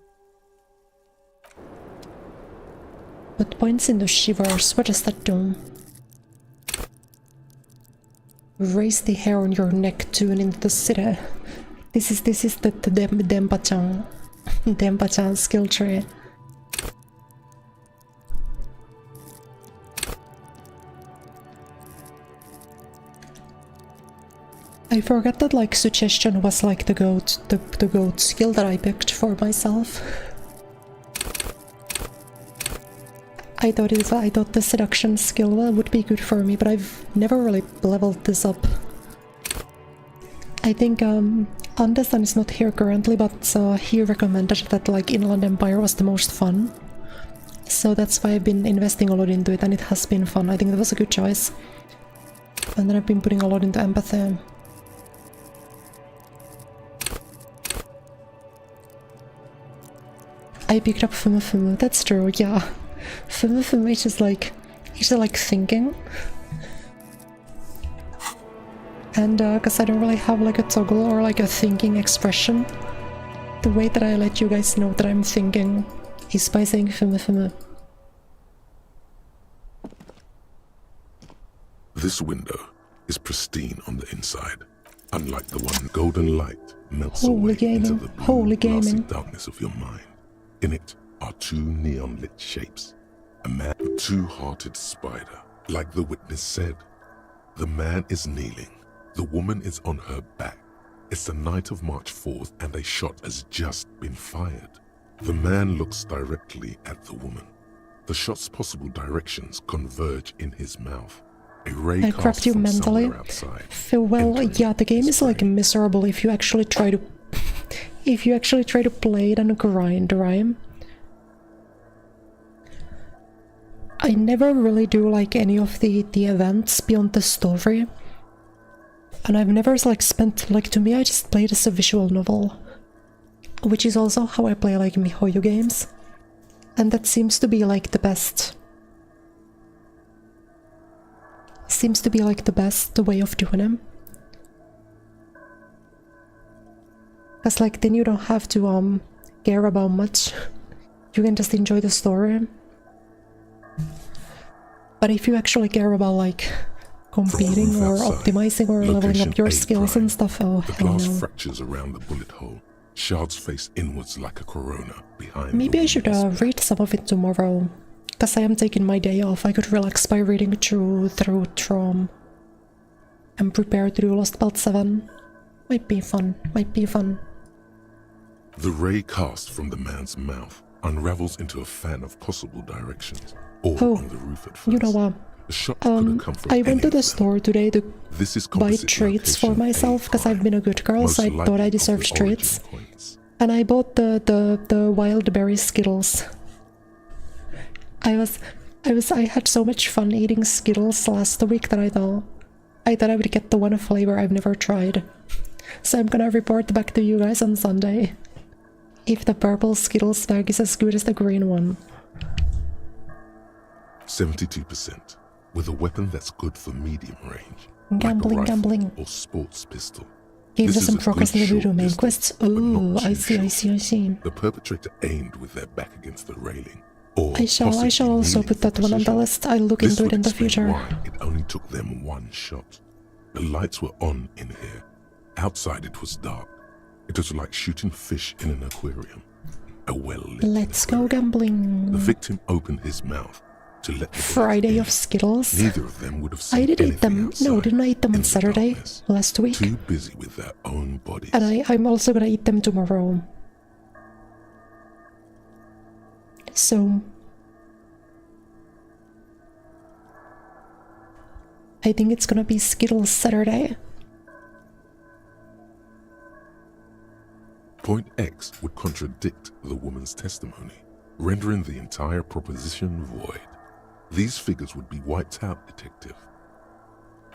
What points into shivers? What does that do? Raise the hair on your neck, tune into the city. This is the Denpa-chan skill tree. I forgot that like suggestion was like the goat skill that I picked for myself. I thought the seduction skill would be good for me, but I've never really leveled this up. I think Anderson is not here currently, but he recommended that like Inland Empire was the most fun. So that's why I've been investing a lot into it, and it has been fun. I think that was a good choice. And then I've been putting a lot into empathy. I picked up Fumu Fumu, that's true, yeah. Fumu Fumu is just like thinking. And because I don't really have like a toggle or like a thinking expression, the way that I let you guys know that I'm thinking is by saying Fumu Fumu. This window is pristine on the inside, unlike the one golden light melts away into the blue, glassy darkness of your mind. In it are two neon-lit shapes, a man, a two-hearted spider. Like the witness said, the man is kneeling, the woman is on her back. It's the night of March 4th and a shot has just been fired. The man looks directly at the woman. The shot's possible directions converge in his mouth. A ray I cracked you mentally. Well, yeah, the game is like miserable if you actually try to play it and grind, right? I never really do like any of the events beyond the story. And I've never like spent, like, to me I just play it as a visual novel. Which is also how I play like MiHoYo games. And that seems to be like the best. Seems to be like the best way of doing them. Because like then you don't have to care about much. You can just enjoy the story. But if you actually care about like competing or optimizing or leveling up your skills and stuff, oh the hell glass no. fractures around the bullet hole. Shards face inwards like a corona behind. Maybe I should read some of it tomorrow. because I am taking my day off, I could relax by reading through Trom and prepare to do Lost Belt 7. Might be fun, might be fun. The ray cast from the man's mouth unravels into a fan of possible directions, all on the roof at first. You know what? The shot could have come from I went to the any store today to This is buy composite treats for location myself because I've been a good girl, so I most thought I likely of deserved the origin treats. points. And I bought the wild berry Skittles. I had so much fun eating Skittles last week that I thought I would get the one flavor I've never tried. So I'm gonna report back to you guys on Sunday if the purple Skittles bag is as good as the green one. 72%, with a weapon that's good for medium range. Gambling, like a rifle gambling. or sports pistol. Gave This us some is a progress good in the video short main distance, quests. but Ooh, not I too see, I short. see, I see. The perpetrator aimed with their back against the railing. Or I shall possibly also kneeling put for that one on the precision. list. I'll look This into it would in the explain future. Why it only took them one shot. The lights were on in here. Outside it was dark. It was like shooting fish in an aquarium. A well-lit Let's go gambling. The victim opened his mouth to let the Friday of Skittles. Neither of them would have seen I did eat anything them. outside No, didn't I eat them on in the Saturday darkness. last week? Too busy with their own bodies. And I'm also gonna eat them tomorrow. So I think it's gonna be Skittles Saturday. Point X would contradict the woman's testimony, rendering the entire proposition void. These figures would be wiped out, detective.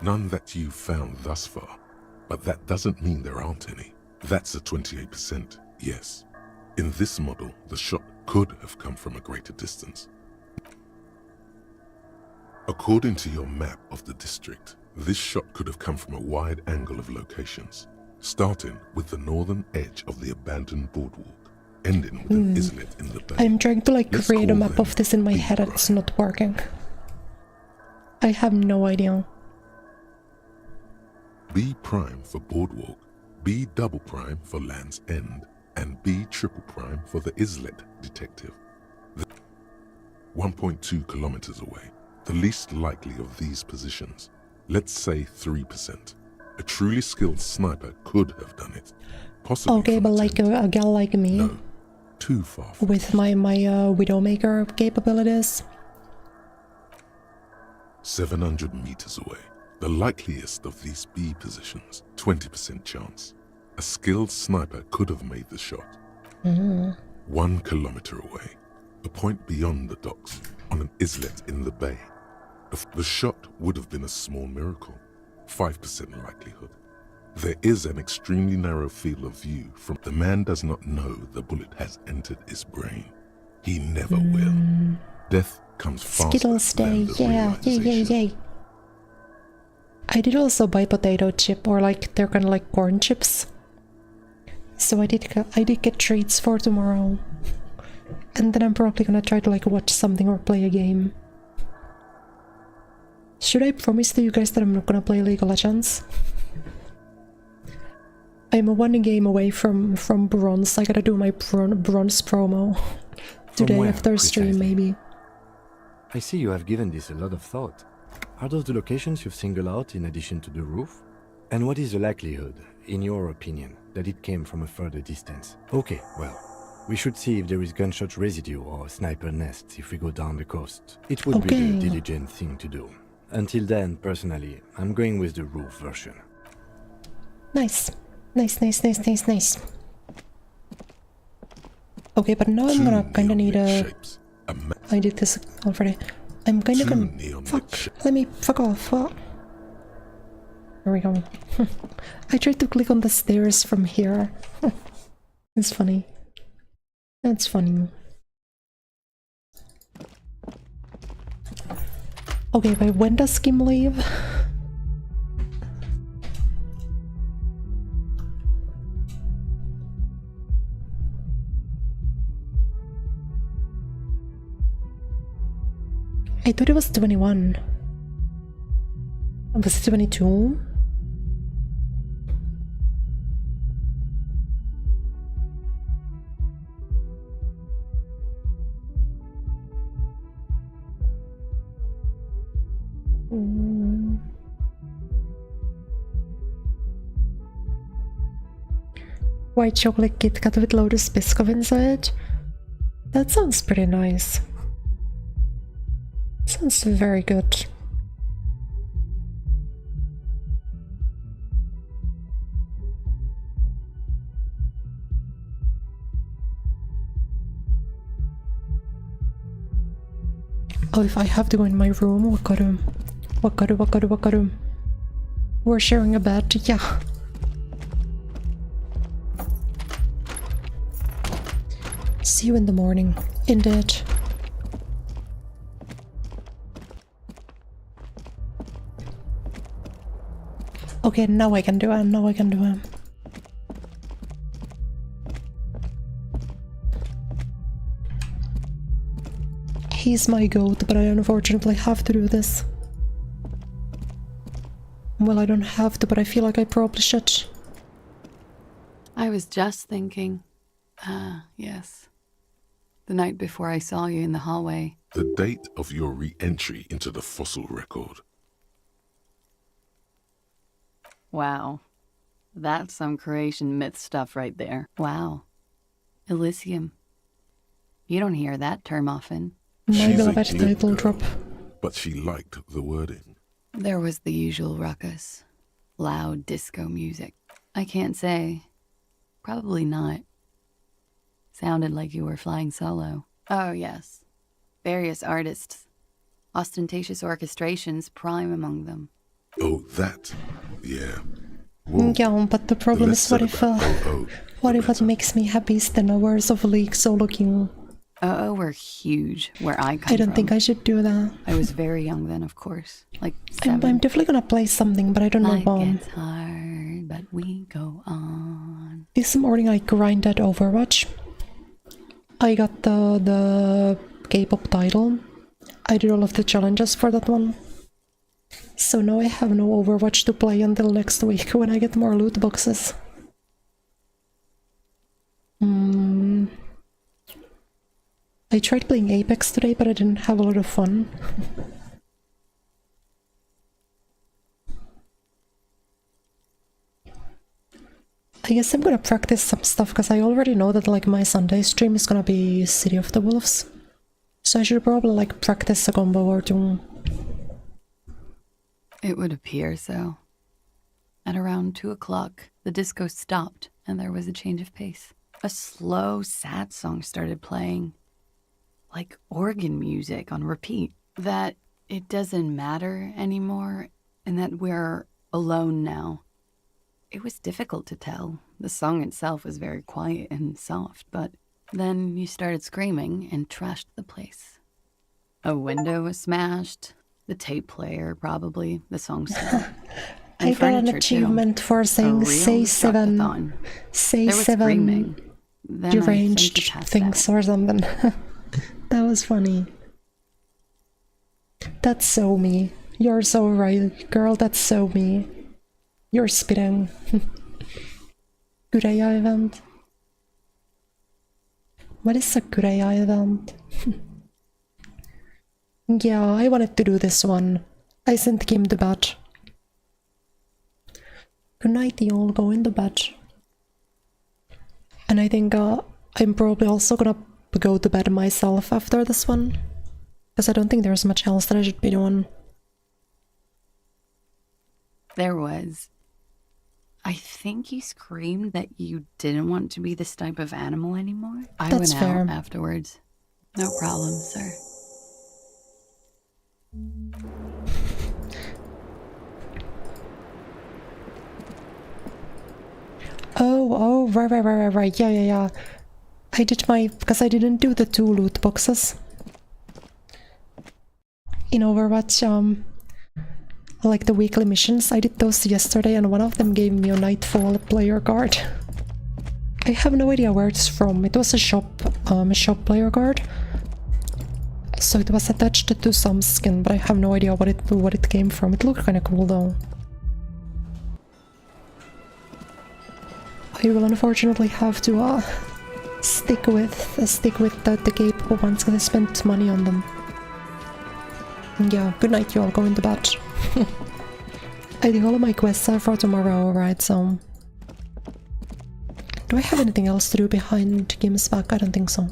None that you've found thus far, but that doesn't mean there aren't any. That's a 28%, yes. In this model, the shot could have come from a greater distance. According to your map of the district, this shot could have come from a wide angle of locations, starting with the northern edge of the abandoned boardwalk, ending with an islet in the bay. I'm trying to Let's create a call map them of this in my head and it's not working. I have no idea. B prime for boardwalk, B double prime for Land's End, and B triple prime for the islet, detective. 1.2 kilometers away, the least likely of these positions. Let's say 3%. A truly skilled sniper could have done it. Possibly Okay, but like a gal like me, too far. with my Widowmaker capabilities. 700 meters away. The likeliest of these B positions, 20% chance. A skilled sniper could have made the shot. 1 kilometer away, a point beyond the docks, on an islet in the bay. The shot would have been a small miracle, 5% likelihood. There is an extremely narrow field of view from the man does not know the bullet has entered his brain. He never will. Death comes faster Skittles Day, than the realization. I did also buy potato chip, or like they're kind of like corn chips. So I did get treats for tomorrow, and then I'm probably gonna try to like watch something or play a game. Should I promise to you guys that I'm not gonna play League of Legends? I'm one game away from bronze. I gotta do my bronze promo today where, after stream, maybe. I see you have given this a lot of thought. Are those the locations you've singled out in addition to the roof? And what is the likelihood, in your opinion, that it came from a further distance? Okay, well, we should see if there is gunshot residue or sniper nests if we go down the coast. It would be the diligent thing to do. Until then, personally, I'm going with the roof version. Nice. Nice. Okay, but now I'm gonna kinda need a... I did this already. I'm kinda gonna... Fuck off. There we go. I tried to click on the stairs from here. It's funny. That's funny. Okay, but when does Kim leave? I thought it was 21. Was it 22? White chocolate Kit Kat with Lotus Biscuit inside. That sounds pretty nice. Sounds very good. Oh, if I have to go in my room, what got him? We're sharing a bed, yeah. See you in the morning. Indeed. Okay, now I can do it. He's my goat, but I unfortunately have to do this. Well, I don't have to, but I feel like I probably should. I was just thinking. Yes. The night before I saw you in the hallway. The date of your re-entry into the fossil record. Wow. That's some Croatian myth stuff right there. Wow. Elysium. You don't hear that term often. My beloved title drop. But she liked the wording. There was the usual ruckus. Loud disco music. I can't say. Probably not. Sounded like you were flying solo. Oh, yes. Various artists. Ostentatious orchestrations, prime among them. Oh, that? Yeah. Whoa. Yeah, but the problem is what if what makes me happy is 10 hours of leak solo queue. We're huge where I come I don't from. think I should do that. I was very young then, of course. Like 7. I'm definitely gonna play something, but I don't know what. It's hard, but we go on. This morning I grinded Overwatch. I got the K-pop title. I did all of the challenges for that one. So now I have no Overwatch to play until next week when I get more loot boxes. I tried playing Apex today, but I didn't have a lot of fun. I guess I'm gonna practice some stuff, because I already know that like my Sunday stream is gonna be City of the Wolves. So I should probably like practice a combo or two. It would appear so. At around 2 o'clock, the disco stopped and there was a change of pace. A slow, sad song started playing. Like organ music on repeat. That it doesn't matter anymore and that we're alone now. It was difficult to tell. The song itself was very quiet and soft, but then you started screaming and trashed the place. A window was smashed. The tape player, probably. The song stopped. I got an achievement for saying say 7 deranged things or something. That was funny. That's so me. You're so right, girl, that's so me. You're spitting. Kureya event. What is a Kureya event? Yeah, I wanted to do this one. I sent Kim to bed. Good night, y'all. Go in the bed. And I think I'm probably also gonna go to bed myself after this one. Because I don't think there's much else that I should be doing. There was. I think you screamed that you didn't want to be this type of animal anymore. I That's went fair. out afterwards. No problem, sir. Oh, right. Yeah. I did because I didn't do the 2 loot boxes. In Overwatch, like the weekly missions, I did those yesterday and one of them gave me a Nightfall player card. I have no idea where it's from. It was a shop player card. So it was attached to some skin, but I have no idea what it came from. It looked kinda cool though. I will unfortunately have to stick with the K-pop ones because I spent money on them. Yeah, good night, you all. Going to bed. I think all of my quests are for tomorrow, right? So, do I have anything else to do behind Games Back? I don't think so.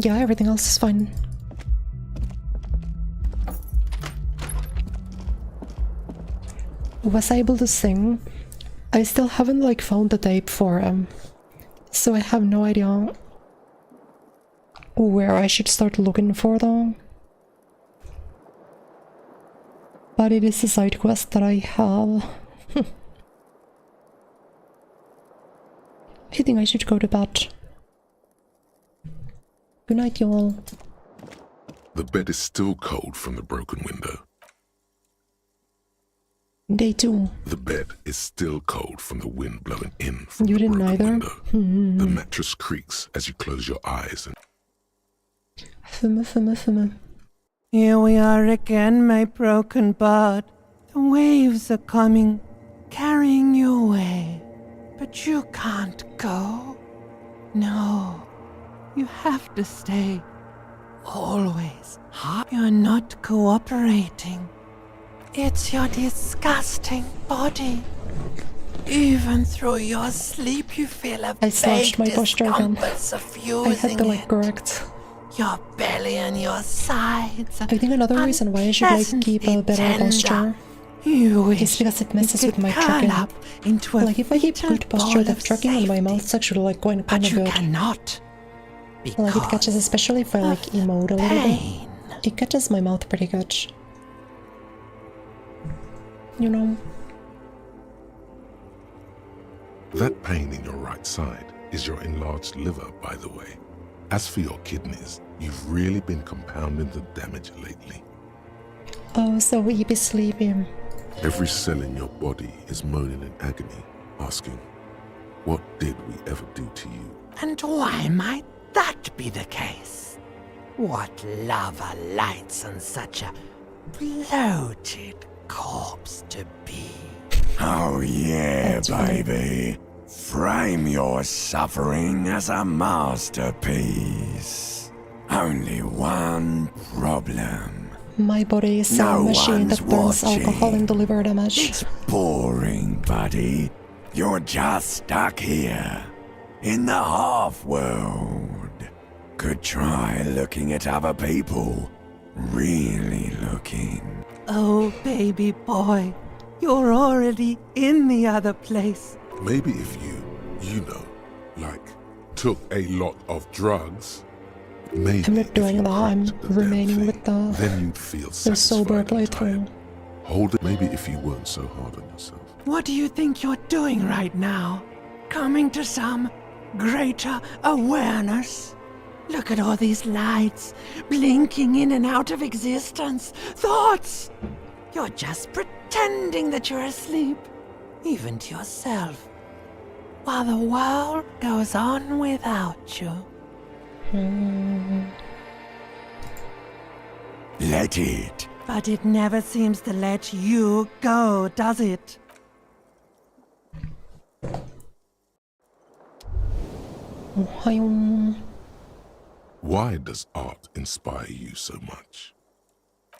Yeah, everything else is fine. Was I able to sing? I still haven't like found the tape for him, so I have no idea where I should start looking for though. But it is a side quest that I have. I think I should go to bed. Good night, y'all. The bed is still cold from the broken window. Day 2. The bed is still cold from the wind blowing in from You the didn't broken either? window. The mattress creaks as you close your eyes and... Here we are again, my broken bud. The waves are coming, carrying you away. But you can't go. No, you have to stay. Always. You're not cooperating. It's your disgusting body. Even through your sleep you feel a I slashed my posture again. suffusing I had to like correct. your belly and your sides. I think another reason why I should like keep a better posture is because it messes with my trucking. Like if I keep good posture, the trucking on my mouth's actually like going kind of good. Cannot. Like it catches, especially if I like emote a little bit. It catches my mouth pretty good. You know. That pain in your right side is your enlarged liver, by the way. As for your kidneys, you've really been compounding the damage lately. Oh, so we be sleeping. Every cell in your body is moaning in agony, asking, what did we ever do to you? And why might that be the case? What lava lights on such a bloated corpse to be? Oh yeah, baby. Frame your suffering as a masterpiece. Only one problem. My body is a machine that burns alcohol and liver damage. It's boring, buddy. You're just stuck here, in the half-world. Could try looking at other people. Really looking. Oh, baby boy. You're already in the other place. Maybe if you know, like, took a lot of drugs, maybe I'm not doing that, I'm remaining with then you'd feel the sober satisfied and tired. playthrough. Hold it, maybe if you weren't so hard on yourself. What do you think you're doing right now? Coming to some greater awareness? Look at all these lights, blinking in and out of existence. Thoughts! You're just pretending that you're asleep, even to yourself, while the world goes on without you. Let it. But it never seems to let you go, does it? Why does art inspire you so much?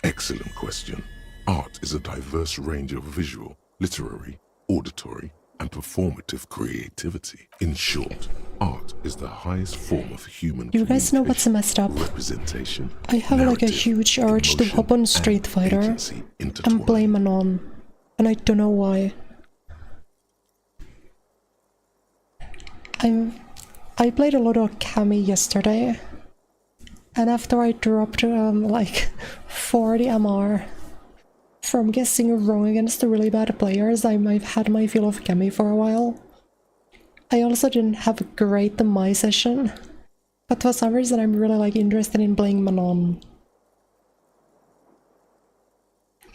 Excellent question. Art is a diverse range of visual, literary, auditory, and performative creativity. In short, art is the highest form of human You guys know what's messed up? representation. I have like a huge urge to hop on Street Fighter and play Manon, and I don't know why. I played a lot of Kami yesterday, and after I dropped like 40 MR from guessing wrong against the really bad players, I've had my feel of Kami for a while. I also didn't have a great Mai session, but for some reason I'm really like interested in playing Manon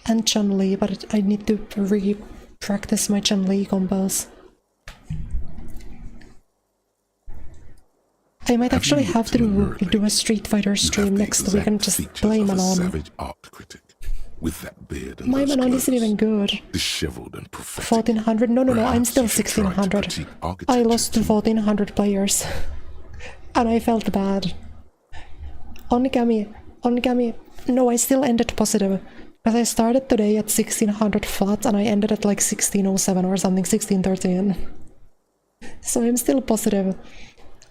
and Chun-Li, but I need to re-practice my Chun-Li combos. I might actually have to do a Street Fighter stream next week and just play Manon. Savage art critic. with that beard and My those Manon clothes, isn't even good. disheveled and pathetic. 1400? No, I'm Perhaps still you should try to 1600. critique I architecture lost to too. 1400 players. And I felt bad. Onigami. No, I still ended positive. Because I started today at 1600 flat and I ended at like 1607 or something, 1613. So I'm still positive.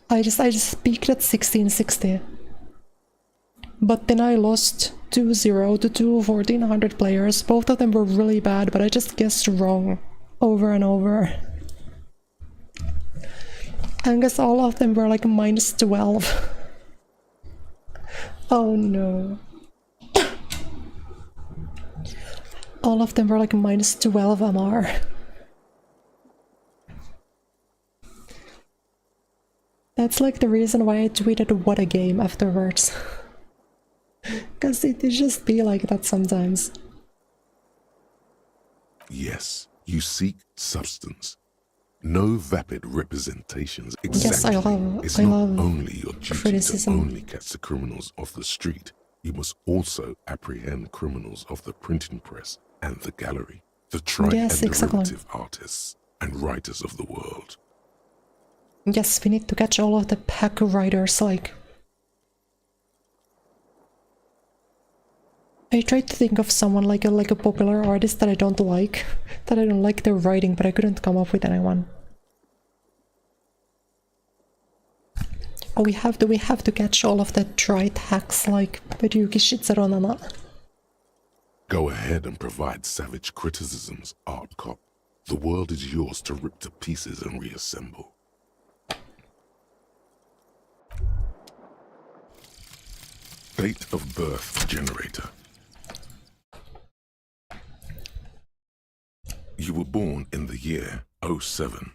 I just peaked at 1660. But then I lost 2-0 to two 1400 players. Both of them were really bad, but I just guessed wrong over and over. I guess all of them were like minus 12. Oh no. All of them were like minus 12 MR. That's like the reason why I tweeted what a game afterwards. Cause it just be like that sometimes. Yes, you seek substance. No vapid representations Yes, I love only your duty criticism. to only catch the criminals off the street. You must also apprehend criminals of the printing press and the gallery, the trite Yes, and exactly. derivative artists and writers of the world. Yes, we need to catch all of the pack writers, like... I tried to think of someone like a popular artist that I don't like. That I don't like their writing, but I couldn't come up with anyone. Oh, we have to catch all of the trite hacks like Ryuki Shitsuronana. Go ahead and provide savage criticisms, art cop. The world is yours to rip to pieces and reassemble. Date of birth generator. You were born in the year 07,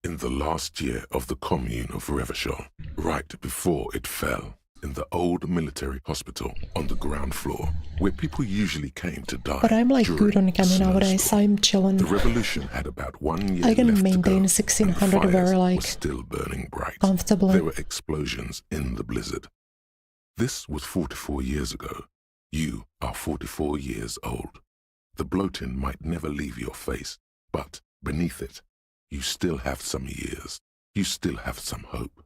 in the last year of the commune of Revachol, right before it fell, in the old military hospital on the ground floor, where people usually came to die. But I'm like during good on Gami nowadays, snowstorm. I'm chillin'. The revolution had about 1 year I can left to maintain go, 1600 and the very fires like were still burning bright. comfortably. There were explosions in the blizzard. This was 44 years ago. You are 44 years old. The bloating might never leave your face, but beneath it, you still have some years. You still have some hope.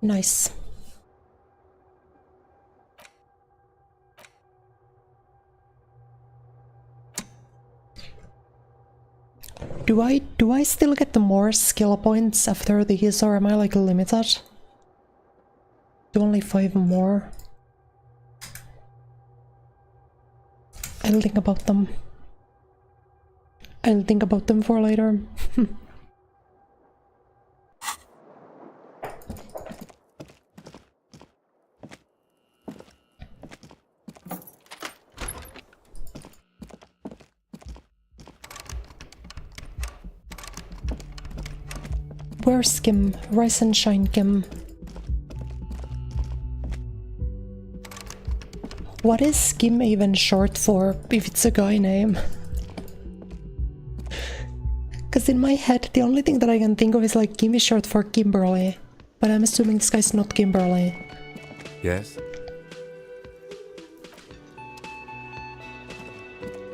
Nice. Do I still get the more skill points after these, or am I like limited? Do only 5 more? I'll think about them. I'll think about them for later. Where's Kim? Rise and shine, Kim. What is Kim even short for, if it's a guy name? Because in my head, the only thing that I can think of is like Kim is short for Kimberly. But I'm assuming this guy's not Kimberly. Yes?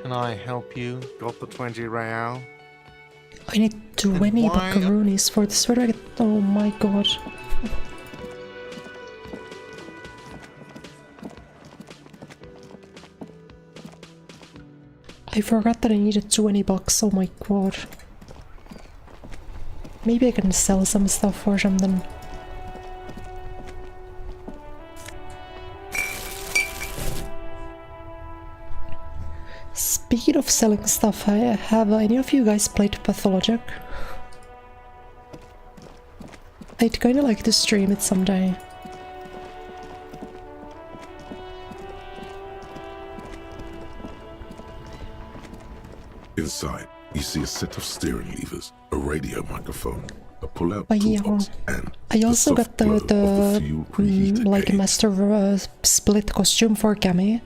Can I help you? Got the 20 real? I need 20 why- buckaroonies for this. Where do I get... Oh my god. I forgot that I needed 20 bucks, oh my god. Maybe I can sell some stuff for something. Speaking of selling stuff, have any of you guys played Pathologic? I'd kinda like to stream it someday. Inside, you see a set of steering levers, a radio microphone, a pull-out But yeah, toolbox, and I also the got soft glow of the fuel preheated like gauge. master split costume for Gami.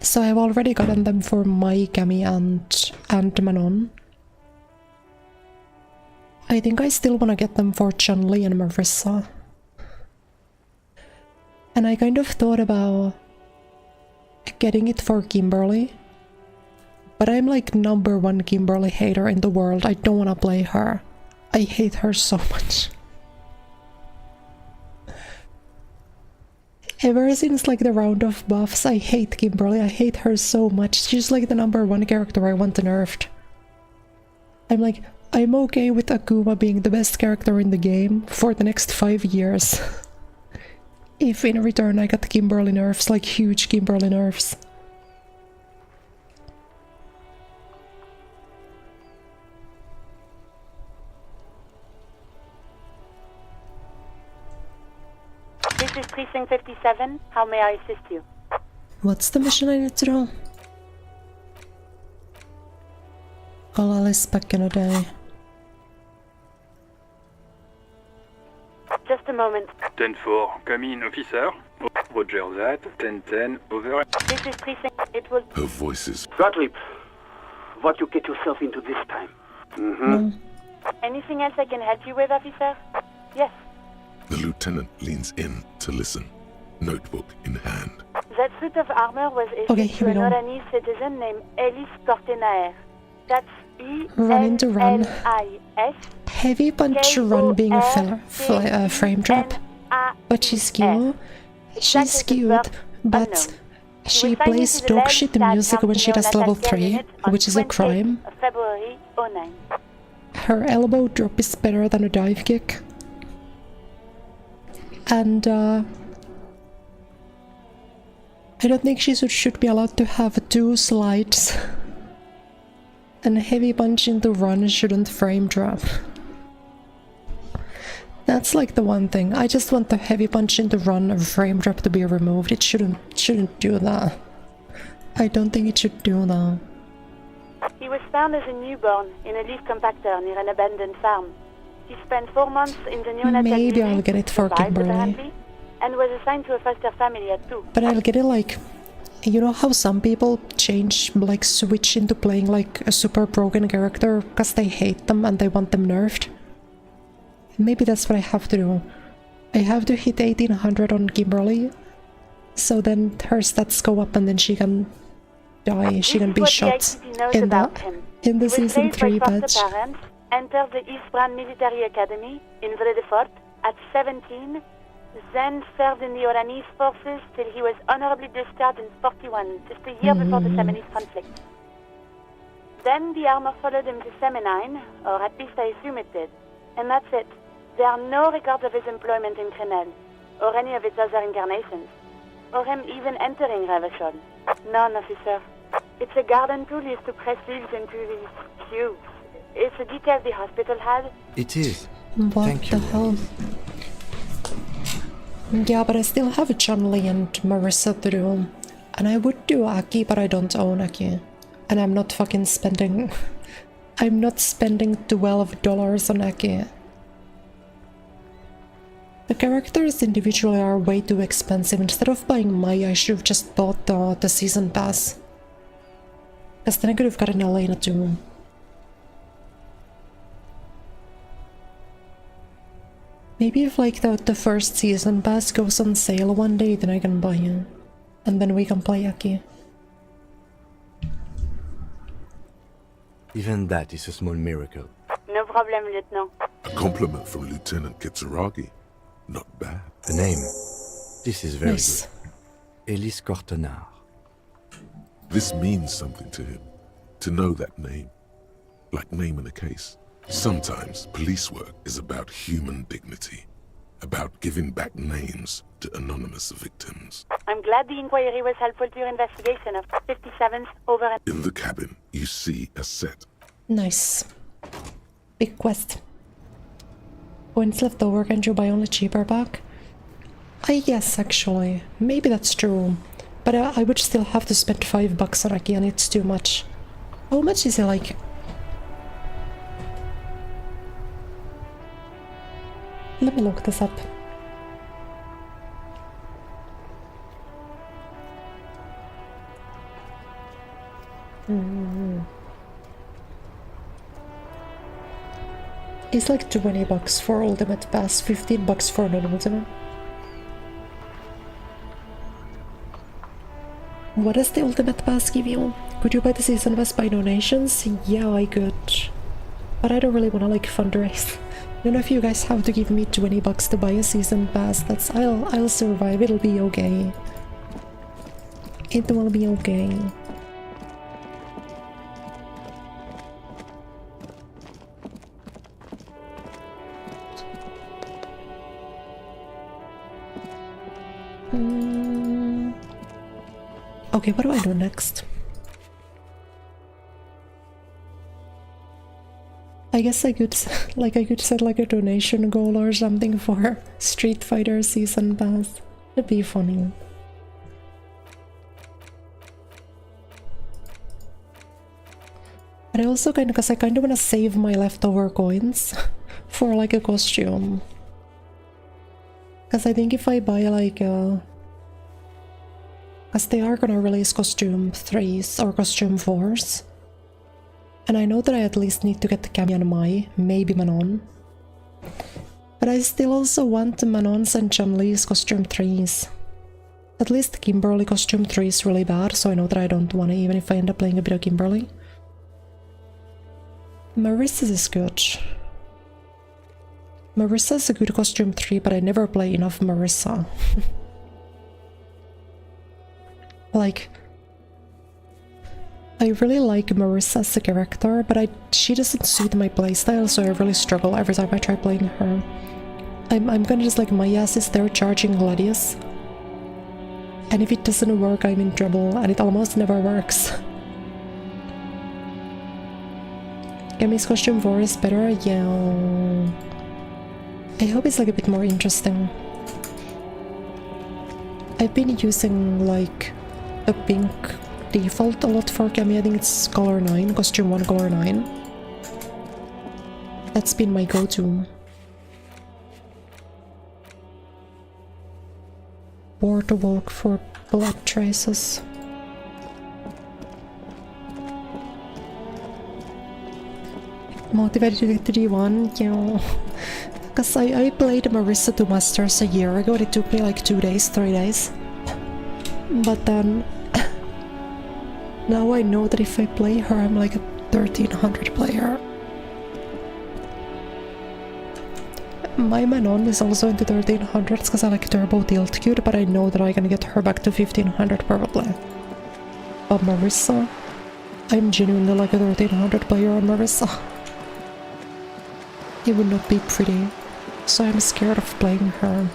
So I've already gotten them for my Gami and Manon. I think I still want to get them for Chun-Li and Marissa. And I kind of thought about getting it for Kimberly. But I'm like #1 Kimberly hater in the world. I don't want to play her. I hate her so much. Ever since like the round of buffs, I hate Kimberly. I hate her so much. She's like the #1 character I want nerfed. I'm like, I'm okay with Akuma being the best character in the game for the next 5 years. If in return I got Kimberly nerfs, like huge Kimberly nerfs. This is Precinct 57. How may I assist you? What's the mission I need to do? Call Alice back in a day. Just a moment. 10-4, come in, officer. Roger that. 10-10, over. This is Precinct. It will... Her voice is... Gottlieb, what you get yourself into this time? Mm-hmm. Anything else I can help you with, officer? Yes. The lieutenant leans in to listen, notebook in hand. That suit of armor was issued to an Oranese citizen named Elysium. That's Running to run. E-L-L-I-S. Heavy punch run being a frame drop. But she's cute. She's cute, but she plays dog shit music when she does level 3, which is a crime. February 09. Her elbow drop is better than a dive kick. And I don't think she should be allowed to have 2 slides. And a heavy punch in the run shouldn't frame drop. That's like the one thing. I just want the heavy punch in the run or frame drop to be removed. It shouldn't do that. I don't think it should do that. He was found as a newborn in a leaf compactor near an abandoned farm. He spent 4 months in the neonatal Maybe unit, I'll get it for survived, Kimberly. apparently, and was assigned to a foster family at 2. But I'll get it like... You know how some people like switch into playing like a super broken character because they hate them and they want them nerfed? Maybe that's what I have to do. I have to hit 1800 on Kimberly, so then her stats go up and then she can die, she can be shot in the season 3 batch. Parents, entered the East Brand Military Academy in Vredefort at 17, then served in the Oranese forces till he was honorably discharged in 41, just a year before the Seminole conflict. Then the armor followed him to Seminine, or at least I assume it did, and that's it. There are no records of his employment in Crenel, or any of its other incarnations, or him even entering Revachol. None, officer. It's a garden tool used to press leaves into these cubes. It's a detail the hospital had. It is. What Thank the you. hell? Yeah, but I still have John Lee and Marissa to do. And I would do Aki, but I don't own Aki. And I'm not fucking spending... I'm not spending $12 on Aki. The characters individually are way too expensive. Instead of buying Maya, I should have just bought the season pass. Because then I could have gotten Elena too. Maybe if like the first season pass goes on sale one day, then I can buy it. And then we can play Aki. Even that is a small miracle. No problem, Lieutenant. A compliment from Lieutenant Kitsuragi. Not bad. The name. This is very Nice. good. Elise Cortenard. This means something to him, to know that name. Like naming a case. Sometimes police work is about human dignity, about giving back names to anonymous victims. I'm glad the inquiry was helpful to your investigation of 57's over and... In the cabin, you see a set. Nice. Big quest. Points left over, can you buy only cheaper back? Yes, actually. Maybe that's true. But I would still have to spend $5 on Aki and it's too much. How much is it like? Let me look this up. It's like $20 for Ultimate Pass, $15 for non-Ultimate. What does the ultimate pass give you? Could you buy the season pass by donations? Yeah, I could. But I don't really want to like fundraise. I don't know if you guys have to give me $20 to buy a season pass. That's I'll survive. It'll be okay. It will be okay. Okay, what do I do next? I guess I could set like a donation goal or something for Street Fighter Season Pass. It'd be funny. But I also kind of want to save my leftover coins for like a costume. Because I think if I buy like a... Because they are gonna release costume 3s or costume 4s. And I know that I at least need to get the Cammy and Mai, maybe Manon. But I still also want the Manon's and Chun-Li's costume 3s. At least Kimberly costume 3 is really bad, so I know that I don't want to, even if I end up playing a bit of Kimberly. Marissa's is good. Marissa's a good costume 3, but I never play enough Marissa. Like, I really like Marissa as a character, but she doesn't suit my playstyle, so I really struggle every time I try playing her. I'm gonna just like my ass is there charging Gladius. And if it doesn't work, I'm in trouble, and it almost never works. Cammy's costume 4 is better, yeah. I hope it's like a bit more interesting. I've been using like a pink default a lot for Cammy. I think it's color 9, costume 1 color 9. That's been my go-to. War to walk for blood traces. Motivated to get to D1, yeah. Because I played Marissa 2 Masters a year ago, and it took me like 2 days, 3 days. But then... now I know that if I play her, I'm like a 1300 player. My Manon is also into 1300s because I like Turbo Tilt Cute, but I know that I'm gonna get her back to 1500 probably. But Marissa, I'm genuinely like a 1300 player on Marissa. It would not be pretty, so I'm scared of playing her.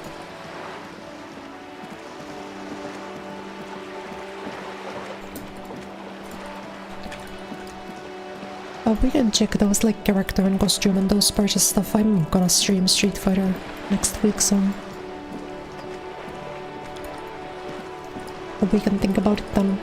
But we can check those like character and costume and those purchase stuff. I'm gonna stream Street Fighter next week, so we can think about it then.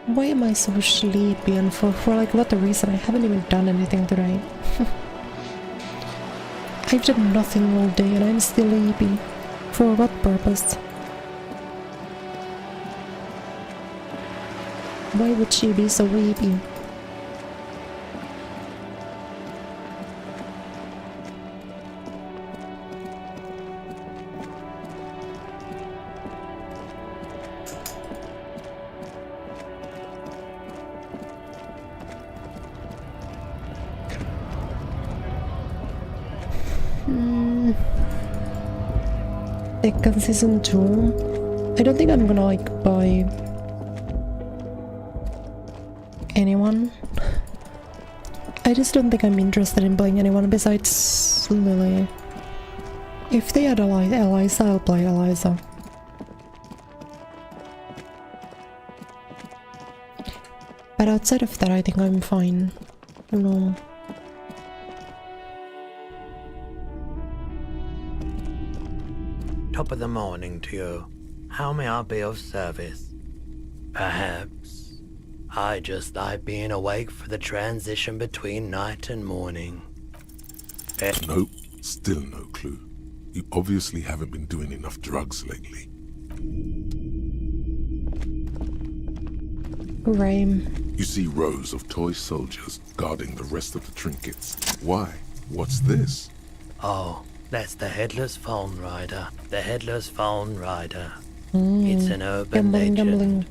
Why am I so sleepy, and for like what reason? I haven't even done anything today. I've done nothing all day and I'm still sleepy. For what purpose? Why would she be so sleepy? Tekken Season 2. I don't think I'm gonna like buy anyone. I just don't think I'm interested in playing anyone besides Lily. If they had Eliza, I'll play Eliza. But outside of that, I think I'm fine. No. Top of the morning to you. How may I be of service? Perhaps I just like being awake for the transition between night and morning. Nope, still no clue. You obviously haven't been doing enough drugs lately. Rain. You see rows of toy soldiers guarding the rest of the trinkets. Why? What's this? Oh, that's the Headless Phone Rider. The Headless Phone Rider. It's an urban legend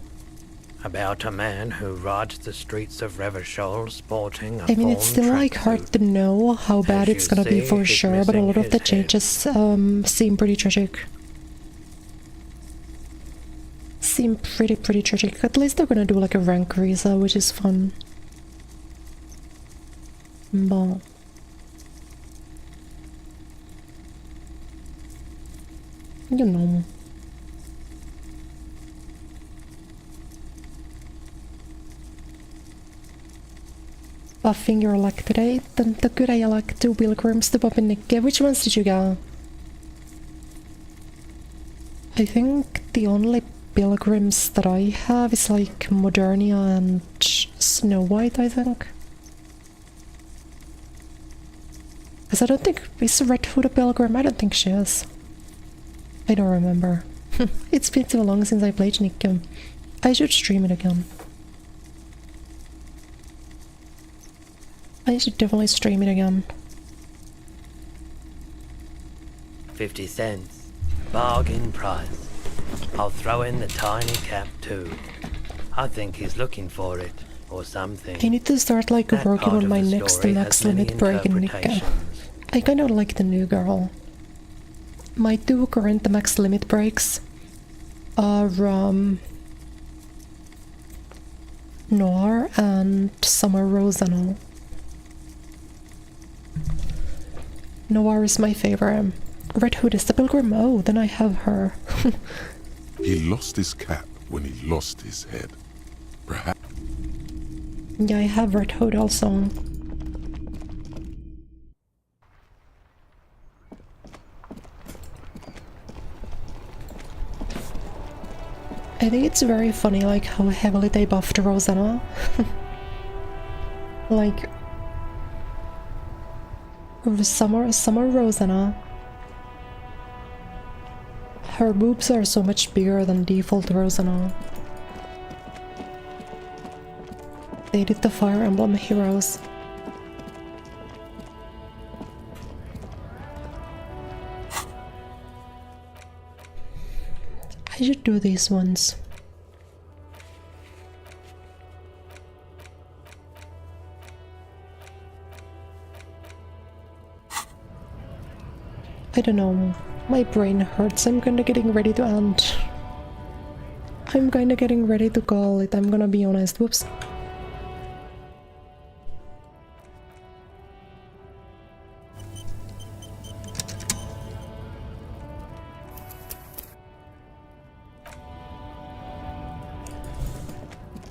about a man who rides the streets of Revachol sporting a I mean, it's still like hard to know how bad it's gonna be for sure, but a lot of the changes seem pretty tragic. Seem pretty tragic. At least they're gonna do like a rank Risa, which is fun. But you know. Buffing your luck today. The good I like 2 pilgrims to Papinike. Which ones did you get? I think the only pilgrims that I have is like Modernia and Snow White, I think. Because I don't think... Is Red Hood a pilgrim? I don't think she is. I don't remember. It's been too long since I played Nick. I should stream it again. I should definitely stream it again. 50 cents. Bargain price. I'll throw in the tiny cap too. I think he's looking for it, or something. I need to start like working on my next max limit break in Nika. I kinda like the new girl. My 2 current max limit breaks are Noir and Summer Rosanna. Noir is my favorite. Red Hood is the pilgrim. Oh, then I have her. He lost his cap when he lost his head. Perhaps. Yeah, I have Red Hood also. I think it's very funny like how heavily they buffed Rosanna. Like Summer Rosanna. Her boobs are so much bigger than default Rosanna. They did the Fire Emblem Heroes. I should do these ones. I don't know. My brain hurts. I'm kinda getting ready to end. I'm kinda getting ready to call it. I'm gonna be honest. Whoops.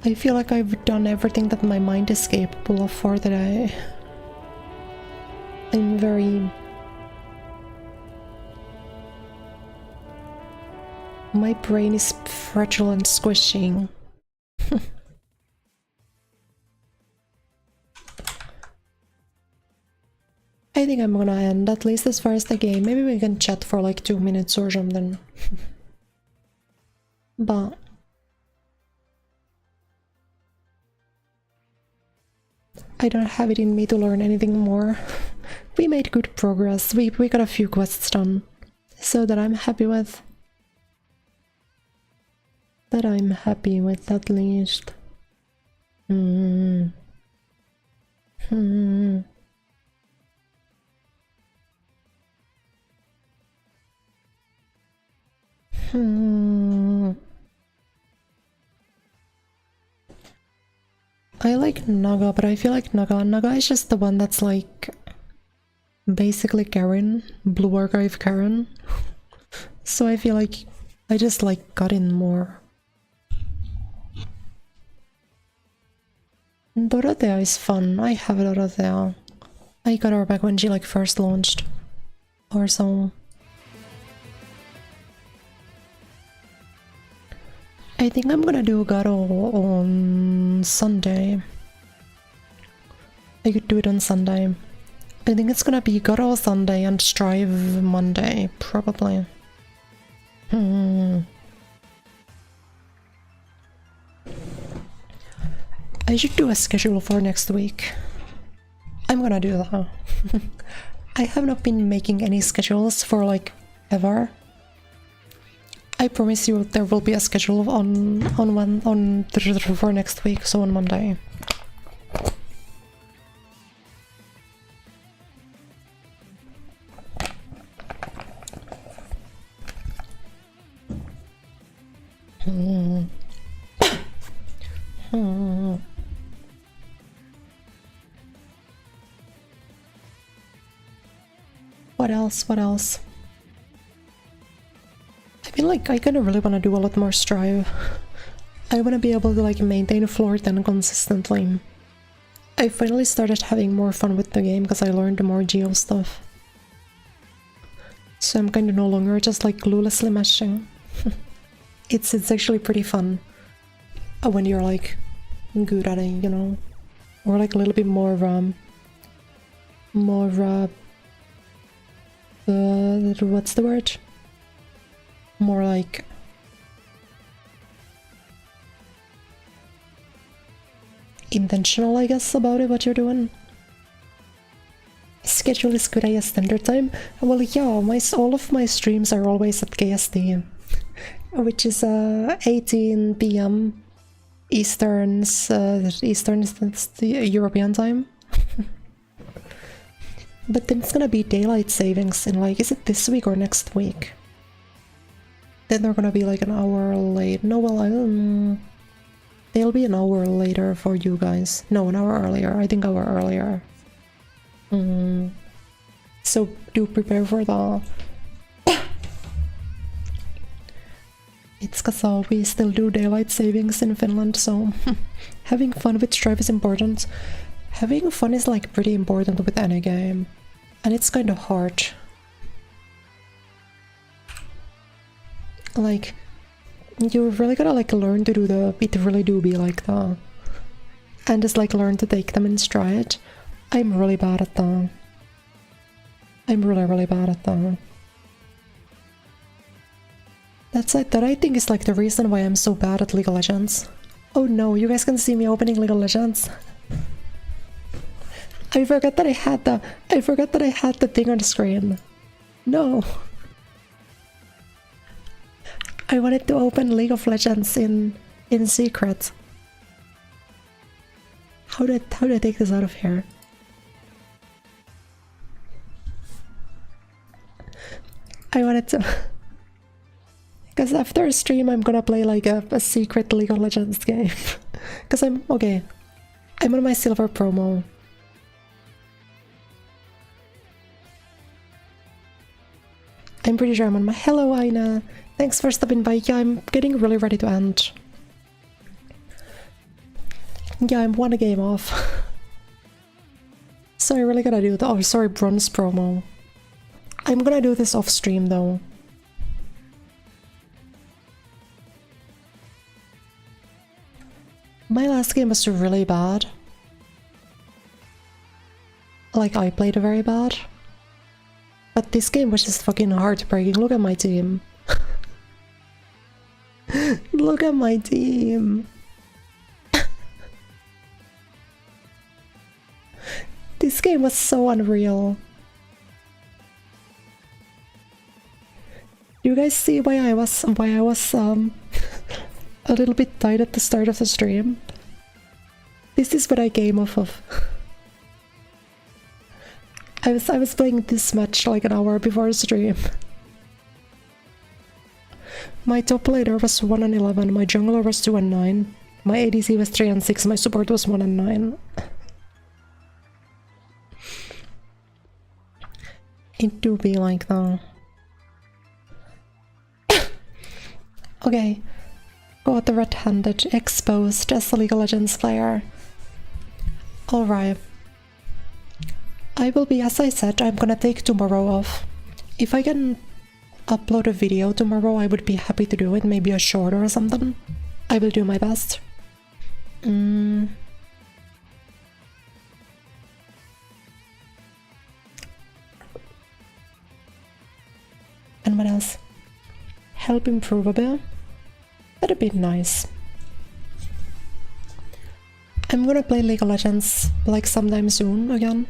I feel like I've done everything that my mind is capable of for the day. I'm very... My brain is fragile and squishing. I think I'm gonna end, at least as far as the game. Maybe we can chat for like 2 minutes or something. But... I don't have it in me to learn anything more. We made good progress. We got a few quests done. So that I'm happy with. That I'm happy with at least. I like Naga, but I feel like Naga is just the one that's like basically Karen, Blue Archive Karen. So I feel like I just like got in more. Dorothea is fun. I have Dorothea. I got her back when she like first launched or so. I think I'm gonna do Garo on Sunday. I could do it on Sunday. I think it's gonna be Garo Sunday and Strive Monday, probably. I should do a schedule for next week. I'm gonna do that. I have not been making any schedules for like ever. I promise you there will be a schedule for next week, so on Monday. What else? What else? I feel like I kinda really wanna do a lot more Strive. I wanna be able to like maintain floor 10 consistently. I finally started having more fun with the game because I learned more geo stuff. So I'm kinda no longer just like cluelessly mashing. It's actually pretty fun when you're like good at it, you know? Or like a little bit more what's the word? More like intentional, I guess, about it, what you're doing. Schedule is good, I guess, standard time. Well, yeah, all of my streams are always at KST, which is 18 p.m. Eastern is the European time. But then it's gonna be daylight savings in like, is it this week or next week? Then they're gonna be like an hour late. No, well, they'll be an hour later for you guys. No, an hour earlier. I think hour earlier. So do prepare for that. It's cause we still do daylight savings in Finland, so having fun with Strive is important. Having fun is like pretty important with any game, and it's kind of hard. Like, you really gotta like learn to do it really do be like that. And just like learn to take them in stride. I'm really bad at that. I'm really bad at that. That I think is like the reason why I'm so bad at League of Legends. Oh no, you guys can see me opening League of Legends. I forgot that I had the thing on the screen. No. I wanted to open League of Legends in secret. How do I take this out of here? I wanted to, because after a stream I'm gonna play like a secret League of Legends game. Because I'm on my silver promo. I'm pretty sure I'm on my... Hello, Aina! Thanks for stopping by. Yeah, I'm getting really ready to end. Yeah, I'm one game off. So I really gotta do the... Oh, sorry, bronze promo. I'm gonna do this off stream, though. My last game was really bad. Like, I played very bad. But this game was just fucking heartbreaking. Look at my team. Look at my team. This game was so unreal. You guys see why I was a little bit tight at the start of the stream? This is what I came off of. I was playing this match like an hour before the stream. My top laner was 1 and 11, my jungler was 2 and 9, my ADC was 3 and 6, my support was 1 and 9. It do be like that. Okay, got the red-handed, exposed as a League of Legends player. Alright. I will be, as I said, I'm gonna take tomorrow off. If I can upload a video tomorrow, I would be happy to do it, maybe a short or something. I will do my best. And what else? Help improve a bit. That'd be nice. I'm gonna play League of Legends like sometime soon again.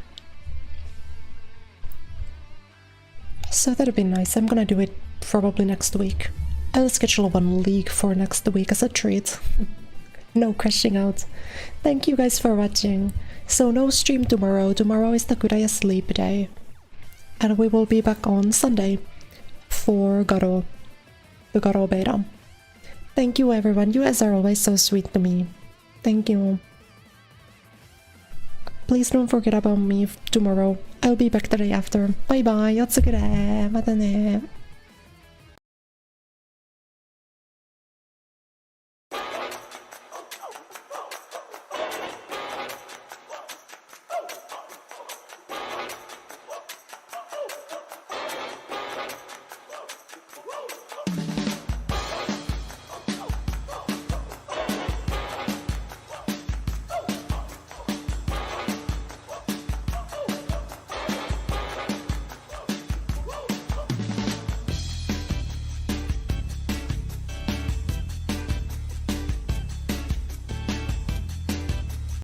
So that'd be nice. I'm gonna do it probably next week. I'll schedule one league for next week as a treat. No crashing out. Thank you guys for watching. So no stream tomorrow. Tomorrow is the Good I Sleep day. And we will be back on Sunday for Garo. The Garo beta. Thank you everyone. You guys are always so sweet to me. Thank you. Please don't forget about me tomorrow. I'll be back the day after. Bye bye. Otsukure. Mata ne.